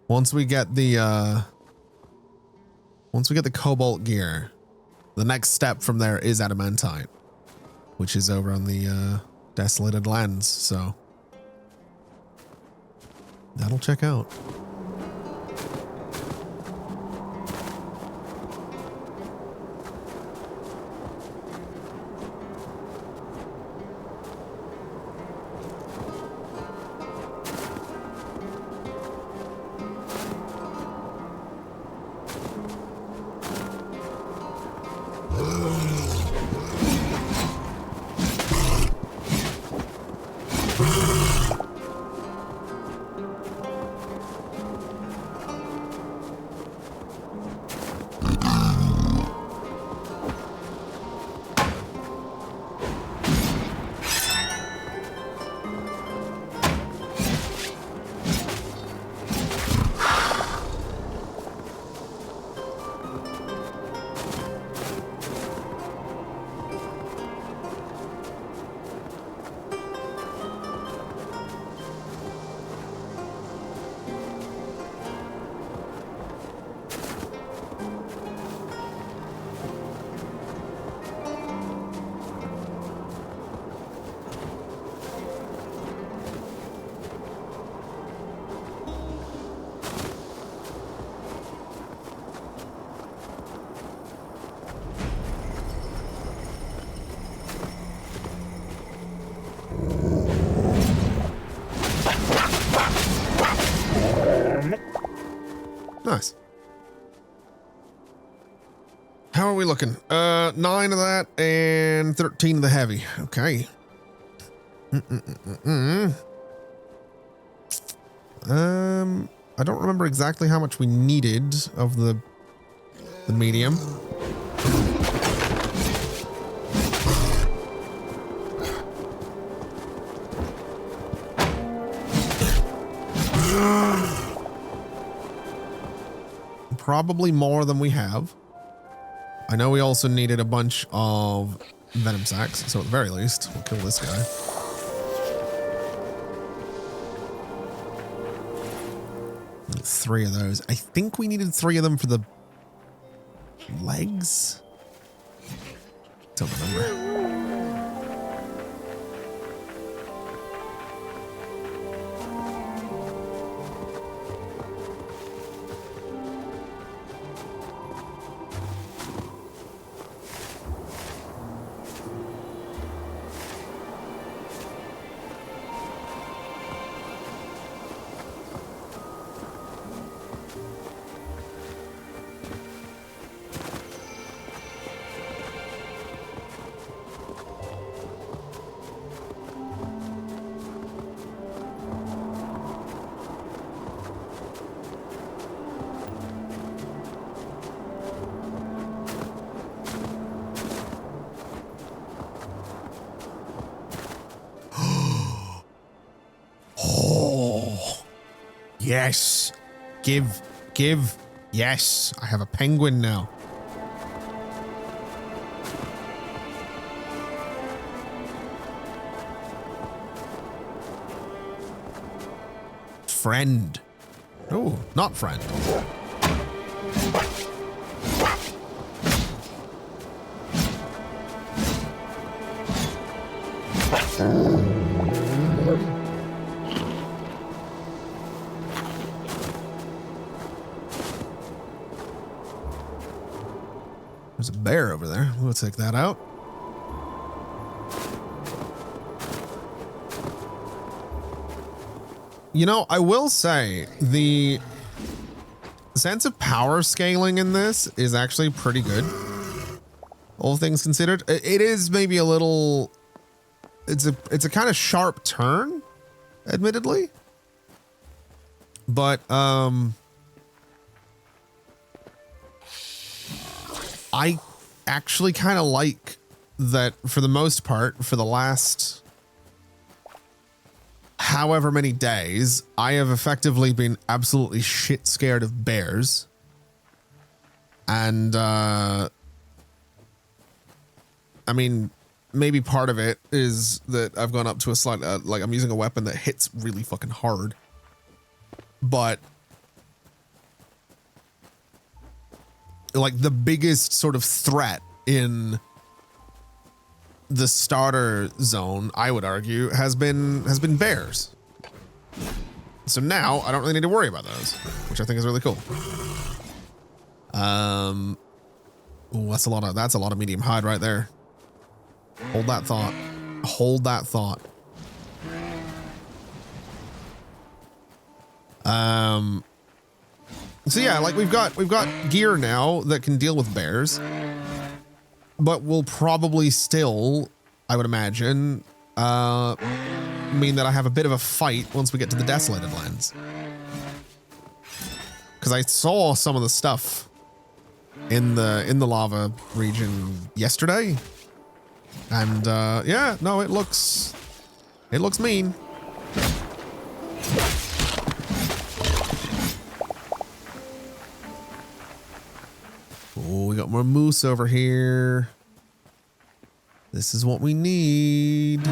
Once we get the cobalt gear, the next step from there is adamantite, which is over on the desolated lands, so that'll check out. Nice. How are we looking? 9 of that and 13 of the heavy. Okay. I don't remember exactly how much we needed of the medium. Probably more than we have. I know we also needed a bunch of venom sacs, so at the very least, we'll kill this guy. Need 3 of those. I think we needed 3 of them for the legs. Don't remember. Yes. Give. Yes. I have a penguin now. Friend. Oh, not friend. There's a bear over there. We'll take that out. You know, I will say the sense of power scaling in this is actually pretty good. All things considered, it is maybe a little. It's a kind of sharp turn, admittedly, but I actually kind of like that for the most part, for the last however many days, I have effectively been absolutely shit scared of bears. And, I mean, maybe part of it is that I've gone up to a slight, like I'm using a weapon that hits really fucking hard. But like the biggest sort of threat in the starter zone, I would argue, has been bears. So now I don't really need to worry about those, which I think is really cool. Ooh, that's a lot of medium hide right there. Hold that thought. Hold that thought. So yeah, like we've got gear now that can deal with bears, but will probably still, I would imagine, mean that I have a bit of a fight once we get to the desolated lands. Because I saw some of the stuff in the lava region yesterday, and yeah, no, it looks mean. Oh, we got more moose over here. This is what we need.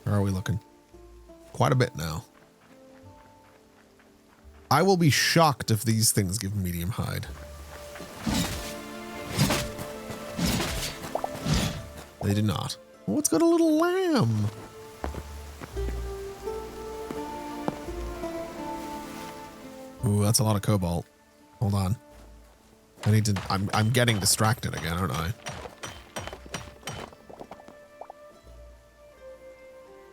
How are we looking? Quite a bit now. I will be shocked if these things give medium hide. They do not. Oh, it's got a little lamb. Ooh, that's a lot of cobalt. Hold on. I need to, I'm getting distracted again, aren't I?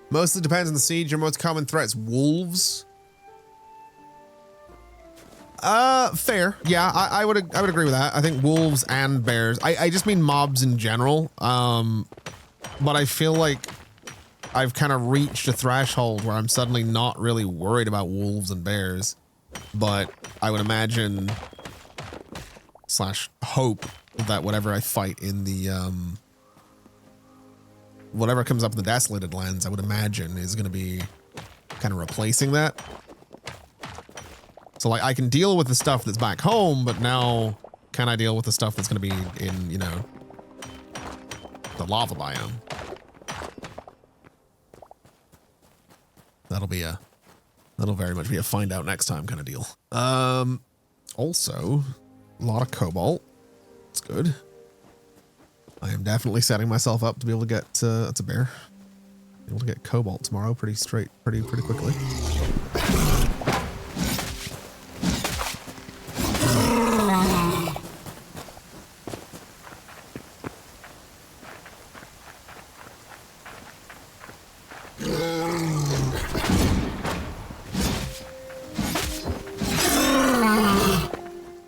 Mostly depends on the siege. Your most common threats, wolves. Fair. Yeah, I would agree with that. I think wolves and bears. I just mean mobs in general. But I feel like I've kind of reached a threshold where I'm suddenly not really worried about wolves and bears. But I would imagine / hope that whatever I fight in the whatever comes up in the Desolated Lands, I would imagine is going to be kind of replacing that. So like I can deal with the stuff that's back home, but now can I deal with the stuff that's going to be in, you know, the lava biome? That'll very much be a find out next time kind of deal. Also, a lot of cobalt. It's good. I am definitely setting myself up to be able to get it's a bear. Be able to get cobalt tomorrow pretty quickly.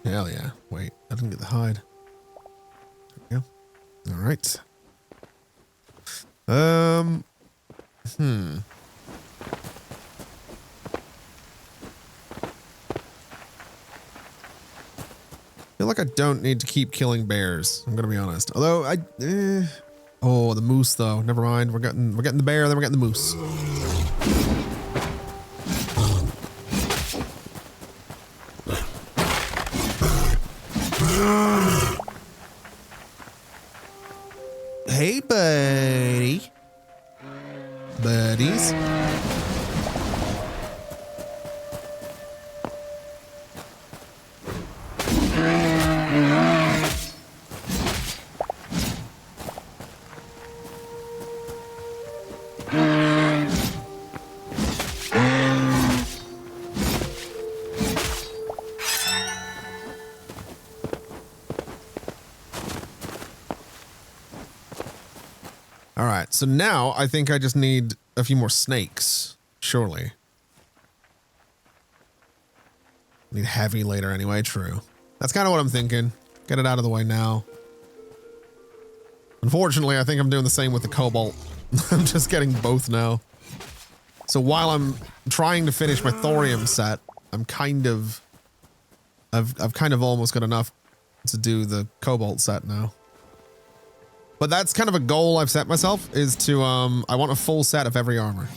Hell yeah. Wait, I didn't get the hide. There we go. All right. I feel like I don't need to keep killing bears. I'm gonna be honest. Although oh, the moose though. Never mind. We're getting the bear, then we're getting the moose. Hey, buddy. Buddies. All right, so now I think I just need a few more snakes, surely. Need heavy later anyway, true. That's kind of what I'm thinking. Get it out of the way now. Unfortunately, I think I'm doing the same with the cobalt. I'm just getting both now. So while I'm trying to finish my thorium set, I'm kind of... I've kind of almost got enough to do the cobalt set now. But that's kind of a goal I've set myself, is to, I want a full set of every armor.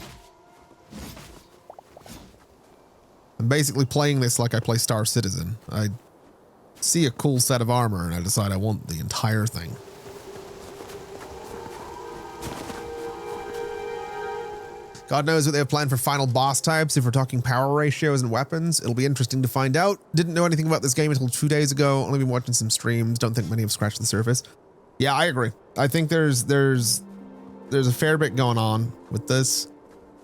I'm basically playing this like I play Star Citizen. I see a cool set of armor and I decide I want the entire thing. God knows what they have planned for final boss types. If we're talking power ratios and weapons, it'll be interesting to find out. Didn't know anything about this game until 2 days ago. Only been watching some streams. Don't think many have scratched the surface. Yeah, I agree. I think there's a fair bit going on with this.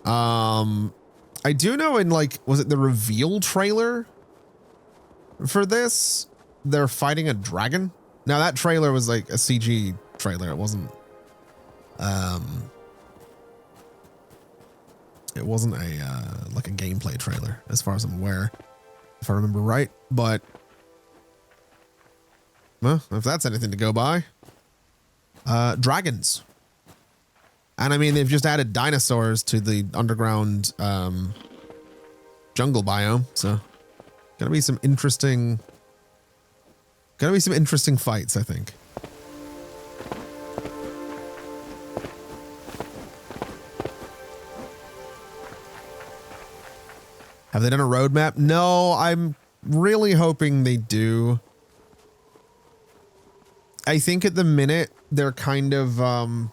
I do know in like, was it the reveal trailer for this? They're fighting a dragon. Now that trailer was like a CG trailer. It wasn't a like a gameplay trailer as far as I'm aware, if I remember right. But well, if that's anything to go by. Dragons. And I mean, they've just added dinosaurs to the underground jungle biome. So gonna be some interesting fights, I think. Have they done a roadmap? No, I'm really hoping they do. I think at the minute they're kind of oh,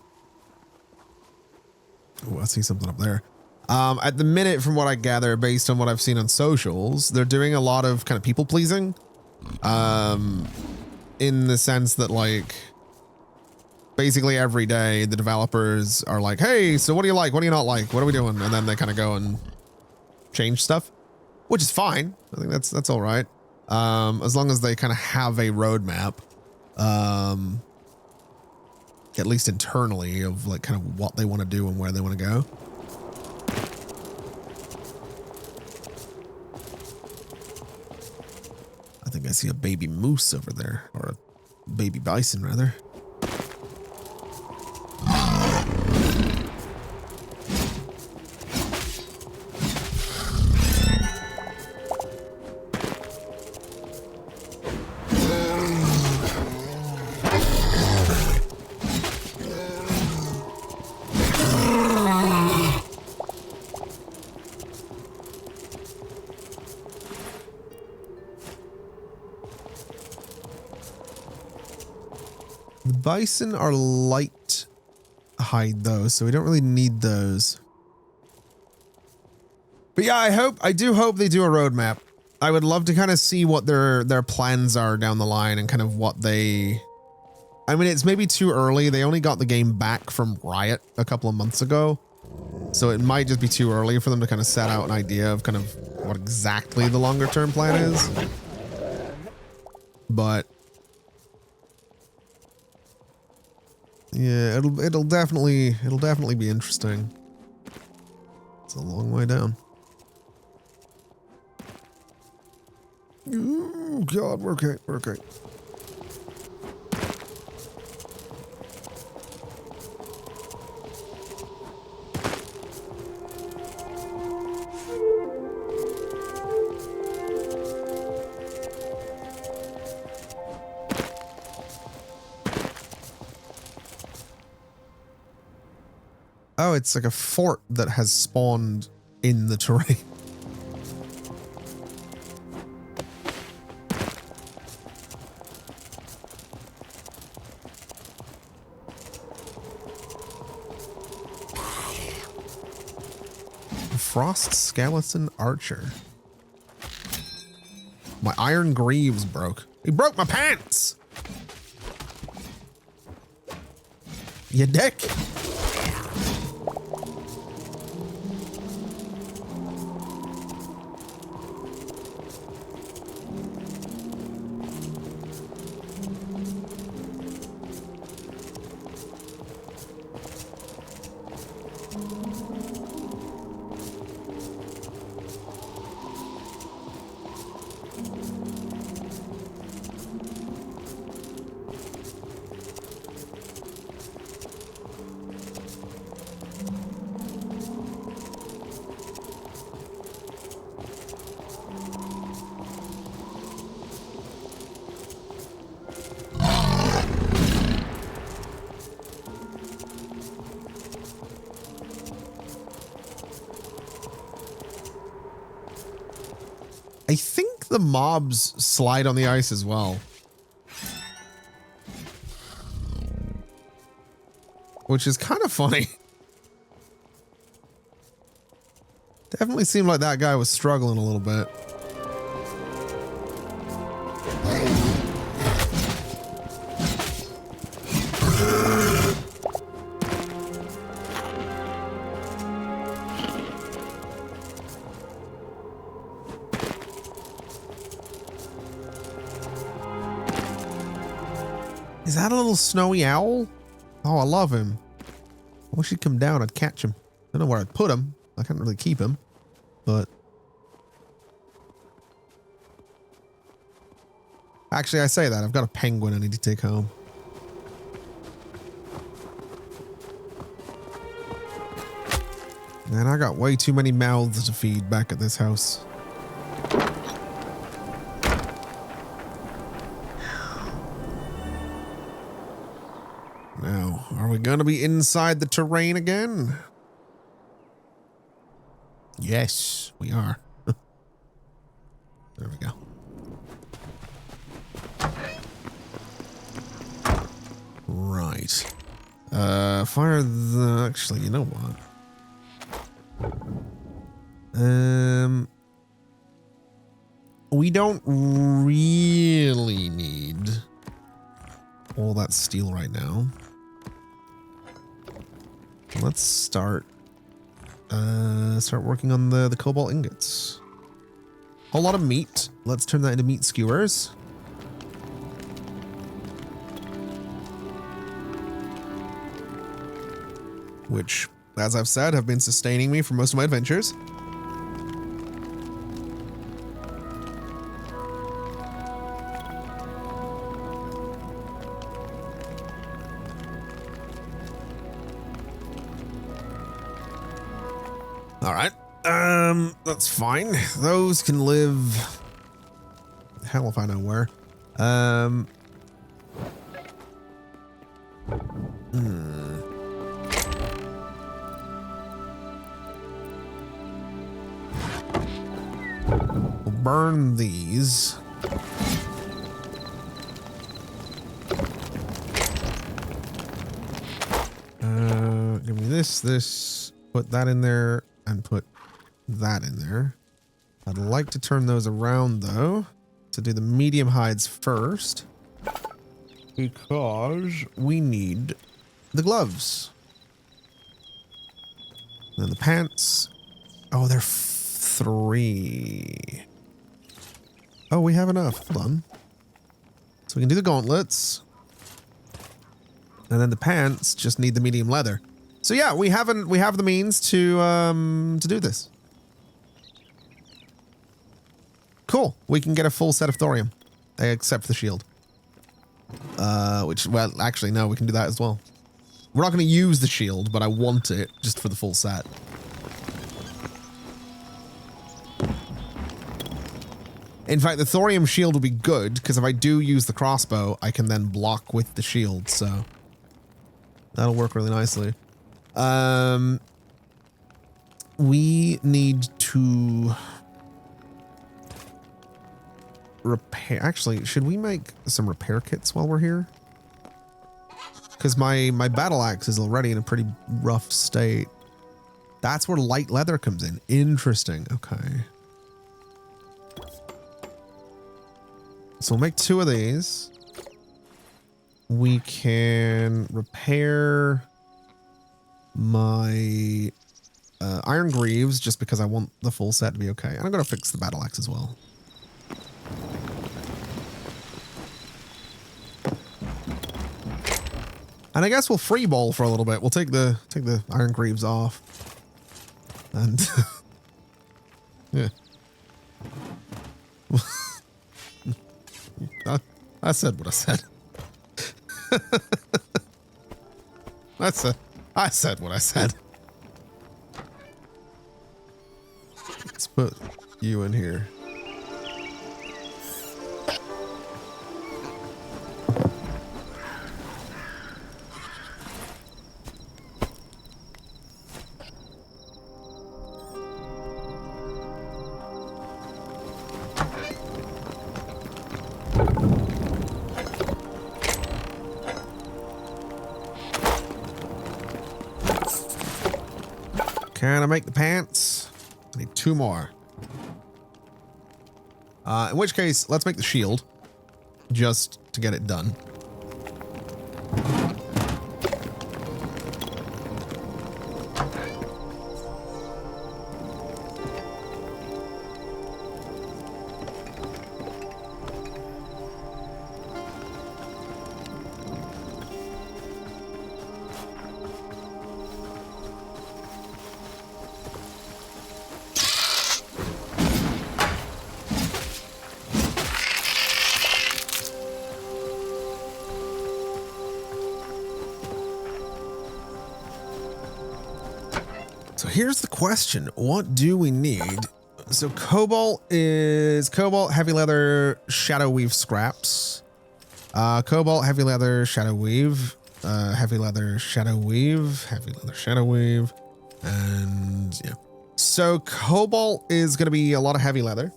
I see something up there. At the minute, from what I gather, based on what I've seen on socials, they're doing a lot of kind of people pleasing. In the sense that like basically every day the developers are like, hey, so what do you like? What do you not like? What are we doing? And then they kind of go and change stuff, which is fine. I think that's all right. As long as they kind of have a roadmap, at least internally, of like kind of what they want to do and where they want to go. I think I see a baby moose over there, or a baby bison rather. Bison are light hide though, so we don't really need those. But yeah, I do hope they do a roadmap. I would love to kind of see what their plans are down the line and kind of what they... I mean, it's maybe too early. They only got the game back from Riot a couple of months ago. So it might just be too early for them to kind of set out an idea of kind of what exactly the longer term plan is. But yeah, it'll definitely be interesting. It's a long way down. Oh God, we're okay, we're okay. Oh, it's like a fort that has spawned in the terrain. Frost skeleton archer. My iron greaves broke. He broke my pants! You dick! I think the mobs slide on the ice as well. Which is kind of funny. Definitely seemed like that guy was struggling a little bit. Is that a little snowy owl? Oh, I love him. I wish he'd come down. I'd catch him. I don't know where I'd put him. I can't really keep him, but actually, I say that I've got a penguin I need to take home. Man, I got way too many mouths to feed back at this house. Now, are we going to be inside the terrain again? Yes, we are. There we go. Right. Fire the... Actually, you know what? We don't really need all that steel right now. Let's start working on the cobalt ingots. Whole lot of meat. Let's turn that into meat skewers. Which, as I've said, have been sustaining me for most of my adventures. All right. That's fine. Those can live. Hell if I know where. We'll burn these. Give me this, put that in there, and put that in there. I'd like to turn those around though, to do the medium hides first, because we need the gloves. Then the pants. Oh, they're 3. Oh, we have enough. Hold on. So we can do the gauntlets. And then the pants just need the medium leather. So yeah, we have the means to do this. Cool. We can get a full set of thorium, except for the shield. Which, well, actually, no, we can do that as well. We're not going to use the shield, but I want it just for the full set. In fact, the thorium shield will be good, because if I do use the crossbow, I can then block with the shield, so that'll work really nicely. We need to repair. Actually, should we make some repair kits while we're here? Because my battle axe is already in a pretty rough state. That's where light leather comes in. Interesting. Okay. So we'll make 2 of these. We can repair my iron greaves just because I want the full set to be okay. And I'm going to fix the battle axe as well. And I guess we'll free ball for a little bit. We'll take the iron greaves off. And yeah. I said what I said. I said what I said. Let's put you in here. Can I make the pants? I need 2 more. In which case, let's make the shield just to get it done. So here's the question. What do we need? So cobalt is cobalt, heavy leather, shadow weave scraps. Cobalt, heavy leather, shadow weave. Heavy leather, shadow weave. Heavy leather, shadow weave. And yeah. So cobalt is going to be a lot of heavy leather.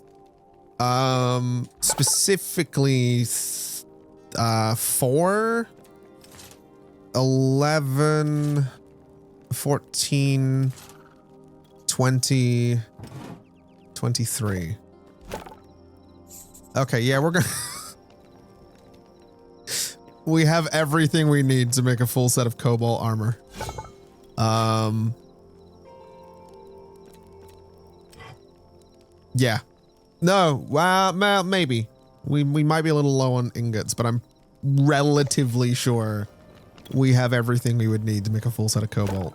Specifically 4, 11, 14, 20, 23. Okay, yeah, we're gonna... We have everything we need to make a full set of cobalt armor. Yeah. No, well, maybe. We might be a little low on ingots, but I'm relatively sure we have everything we would need to make a full set of cobalt.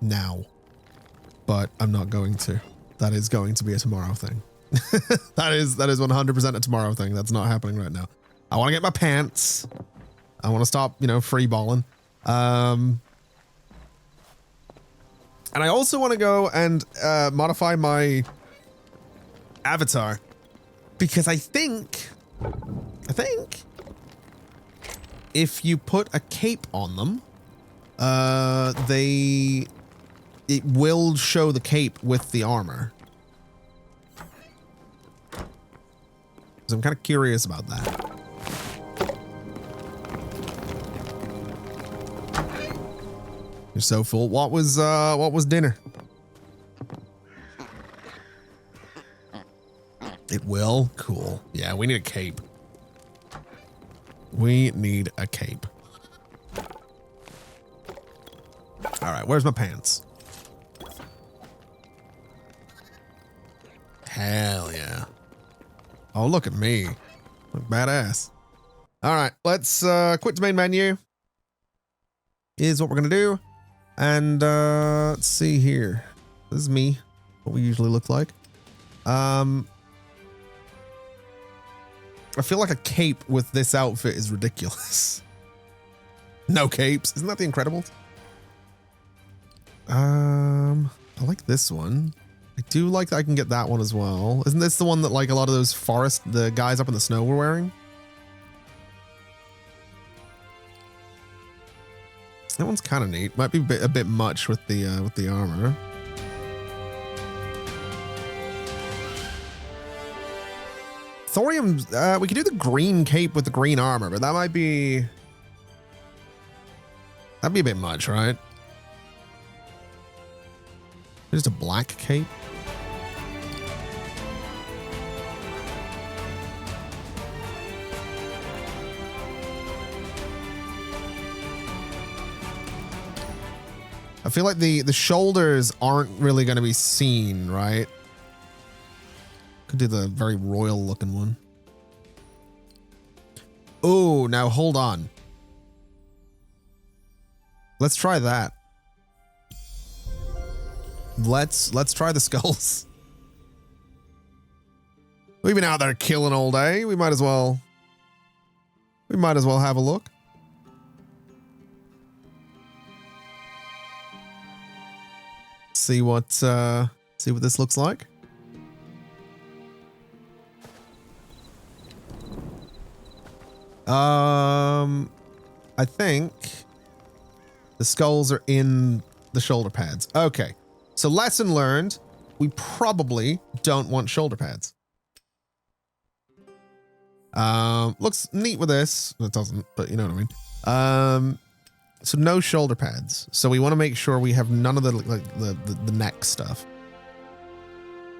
Now. But I'm not going to. That is going to be a tomorrow thing. That is 100% a tomorrow thing. That's not happening right now. I want to get my pants. I want to stop, you know, free balling. And I also want to go and modify my avatar, because I think if you put a cape on them, it will show the cape with the armor. So I'm kind of curious about that. You're so full. What was dinner? It will? Cool. Yeah, we need a cape. We need a cape. All right, where's my pants? Hell yeah. Oh, look at me. Look badass. All right, let's quit the main menu. Is what we're gonna do. And let's see here. This is me, what we usually look like. I feel like a cape with this outfit is ridiculous. No capes. Isn't that The Incredibles? I like this one. I do like that I can get that one as well. Isn't this the one that like a lot of those the guys up in the snow were wearing? That one's kind of neat. Might be a bit much with the armor. Thorium, we could do the green cape with the green armor, but that'd be a bit much, right? Just a black cape. I feel like the shoulders aren't really going to be seen, right? Could do the very royal looking one. Oh, now hold on. Let's try that. Let's try the skulls. We've been out there killing all day. We might as well have a look. See what this looks like. I think the skulls are in the shoulder pads. Okay. So lesson learned, we probably don't want shoulder pads. Looks neat with this. It doesn't, but you know what I mean. So no shoulder pads. So we want to make sure we have none of the like the neck stuff.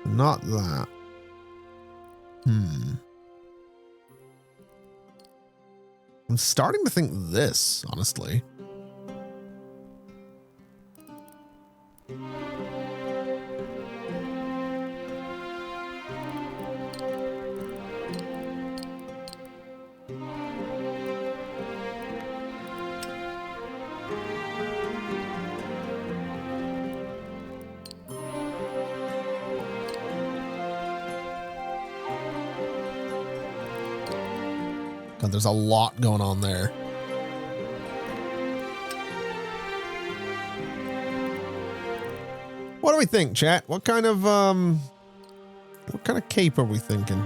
Not that. I'm starting to think this, honestly. God, there's a lot going on there. What do we think, chat? What kind of cape are we thinking?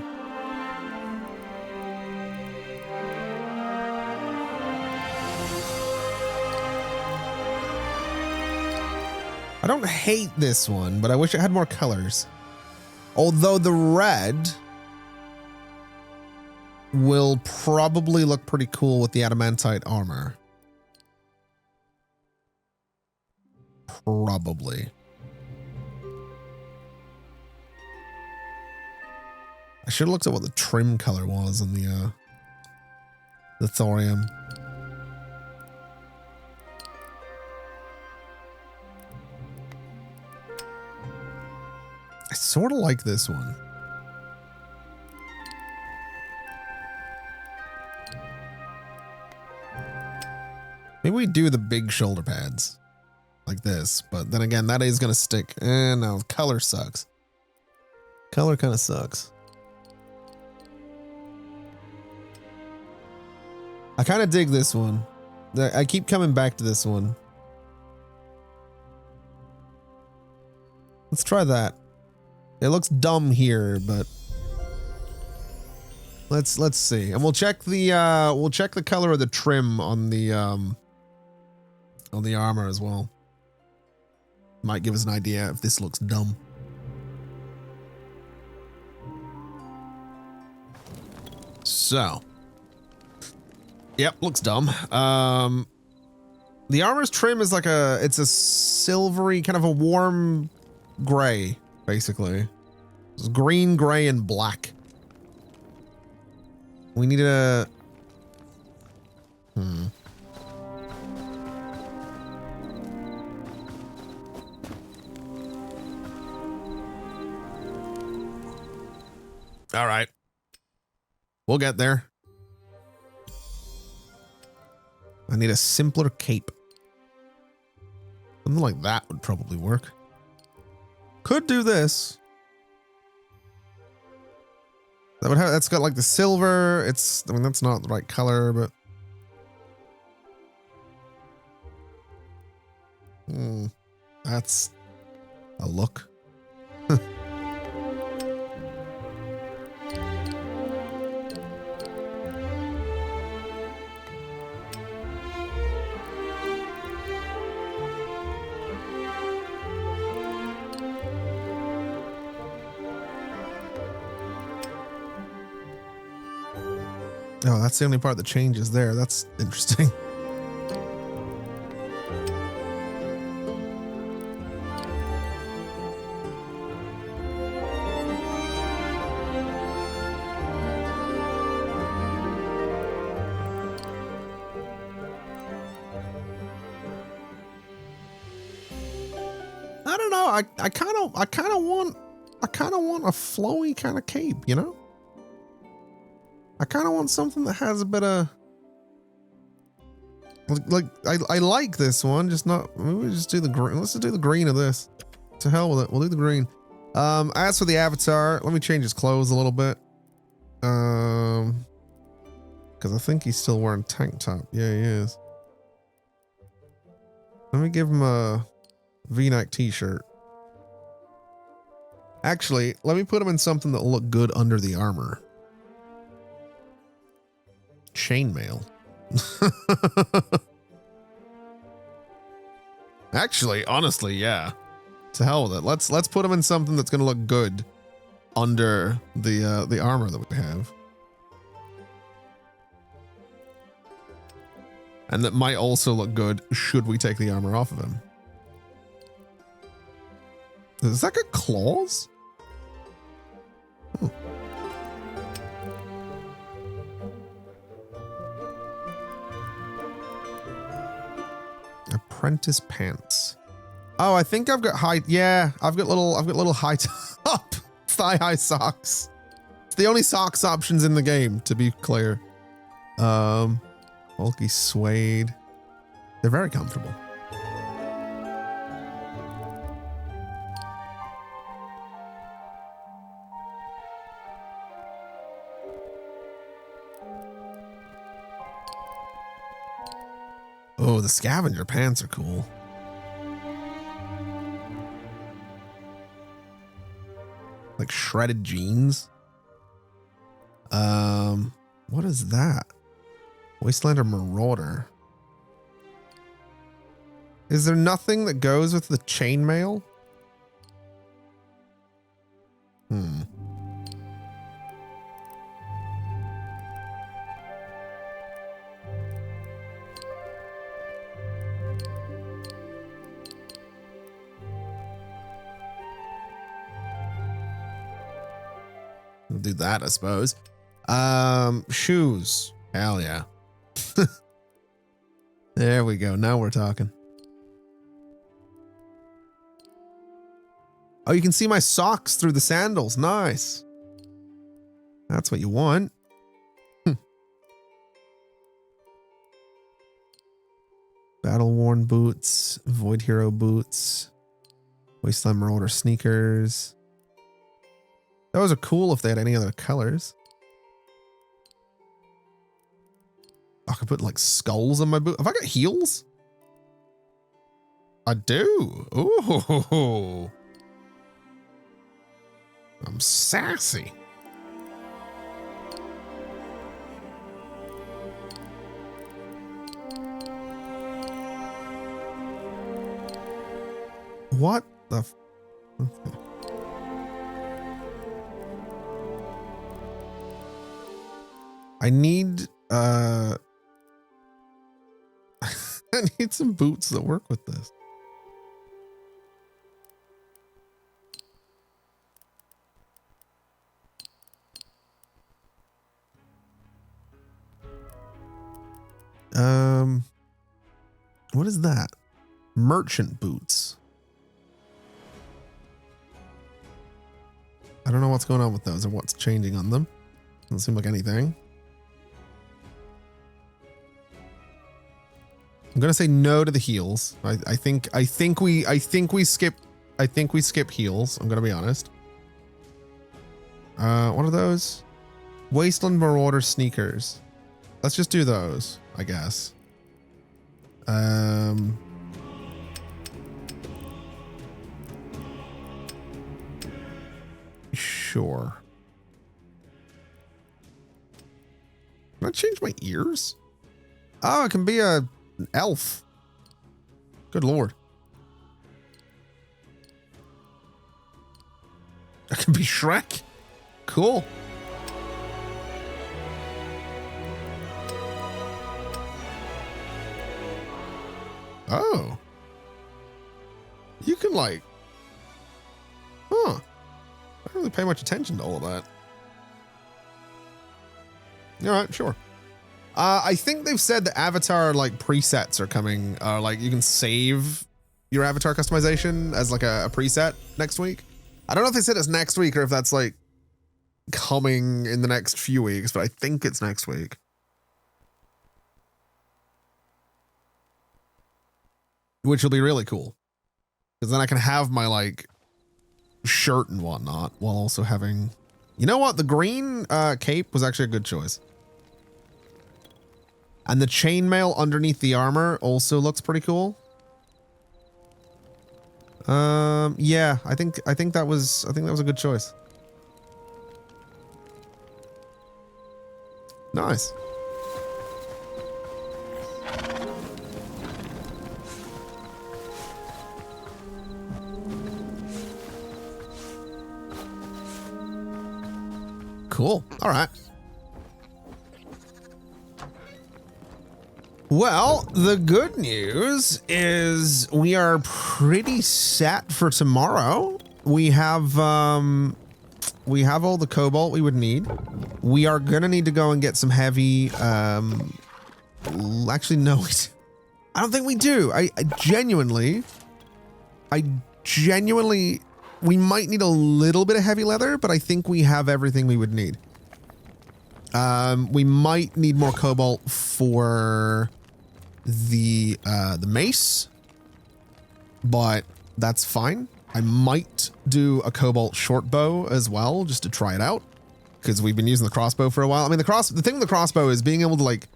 I don't hate this one, but I wish it had more colors. Although the red will probably look pretty cool with the adamantite armor. Probably. I should have looked at what the trim color was on the thorium. sort of like this one. Maybe we do the big shoulder pads like this, but then again, that is going to stick. And no, color sucks. Color kind of sucks. I kind of dig this one. I keep coming back to this one. Let's try that. It looks dumb here, but let's see. And we'll check the color of the trim on the armor as well. Might give us an idea if this looks dumb. So, yep, looks dumb. The armor's trim is like it's a silvery, kind of a warm gray, basically. It's green, gray, and black. We need a... All right. We'll get there. I need a simpler cape. Something like that would probably work. Could do this. That would have, that's got like the silver. I mean, that's not the right color, but. That's a look. Oh, that's the only part that changes there. That's interesting. I don't know. I kind of want a flowy kind of cape, you know? I kind of want something that has a bit of like I like this one, just not. Maybe we just do the green. Let's just do the green of this. To hell with it. We'll do the green. As for the avatar, let me change his clothes a little bit. Because I think he's still wearing tank top. Yeah, he is. Let me give him a V-neck t-shirt. Actually, let me put him in something that'll look good under the armor. Chainmail. Actually, honestly, yeah. To hell with it. Let's put him in something that's gonna look good under the armor that we have. And that might also look good should we take the armor off of him. Does that get claws? Apprentice pants. Oh, I think I've got high. Yeah, I've got little high top thigh high socks. It's the only socks options in the game, to be clear. Bulky suede. They're very comfortable. Oh, the scavenger pants are cool. Like shredded jeans. What is that? Wastelander Marauder. Is there nothing that goes with the chainmail? We'll do that, I suppose. Shoes. Hell yeah. There we go. Now we're talking. Oh, you can see my socks through the sandals. Nice. That's what you want. Battle-worn boots, Void Hero boots, Wasteland Marauder sneakers. Those are cool if they had any other colors. I could put like skulls on my boot. Have I got heels? I do. Ooh. I'm sassy. What the f— okay. I need I need some boots that work with this. What is that? Merchant boots. I don't know what's going on with those or what's changing on them. Doesn't seem like anything. I'm gonna say no to the heels. I think we skip heels. I'm gonna be honest. What are those? Wasteland Marauder sneakers. Let's just do those, I guess. Sure. Can I change my ears? Oh, it can be an elf. Good lord. I can be Shrek. Cool. Oh. You can like... Huh. I don't really pay much attention to all of that. All right, sure. I think they've said the avatar like presets are coming. Like you can save your avatar customization as like a preset next week. I don't know if they said it's next week or if that's like coming in the next few weeks, but I think it's next week. Which will be really cool. Because then I can have my like shirt and whatnot while also having, you know what? The green cape was actually a good choice. And the chainmail underneath the armor also looks pretty cool. Yeah, I think that was a good choice. Nice. Cool. All right. Well, the good news is we are pretty set for tomorrow. We have all the cobalt we would need. We are gonna need to go and get some heavy. Actually, no, I don't think we do. I genuinely, we might need a little bit of heavy leather, but I think we have everything we would need. We might need more cobalt for the mace, but that's fine. I might do a cobalt short bow as well, just to try it out, because we've been using the crossbow for a while. I mean, the thing with the crossbow is being able to like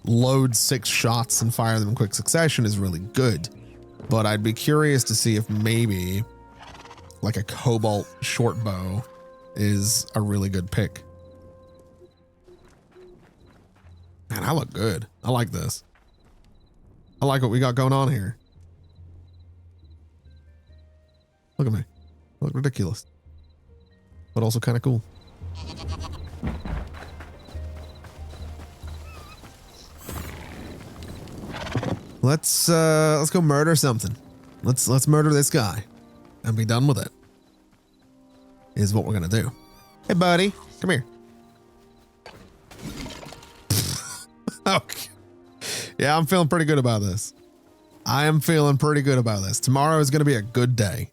load 6 shots and fire them in quick succession is really good, but I'd be curious to see if maybe like a cobalt short bow is a really good pick. Man, I look good. I like this. I like what we got going on here. Look at me. I look ridiculous, but also kind of cool. Let's go murder something. Let's murder this guy and be done with it. Is what we're gonna do. Hey, buddy, come here. Okay. Yeah, I'm feeling pretty good about this. I am feeling pretty good about this. Tomorrow is going to be a good day.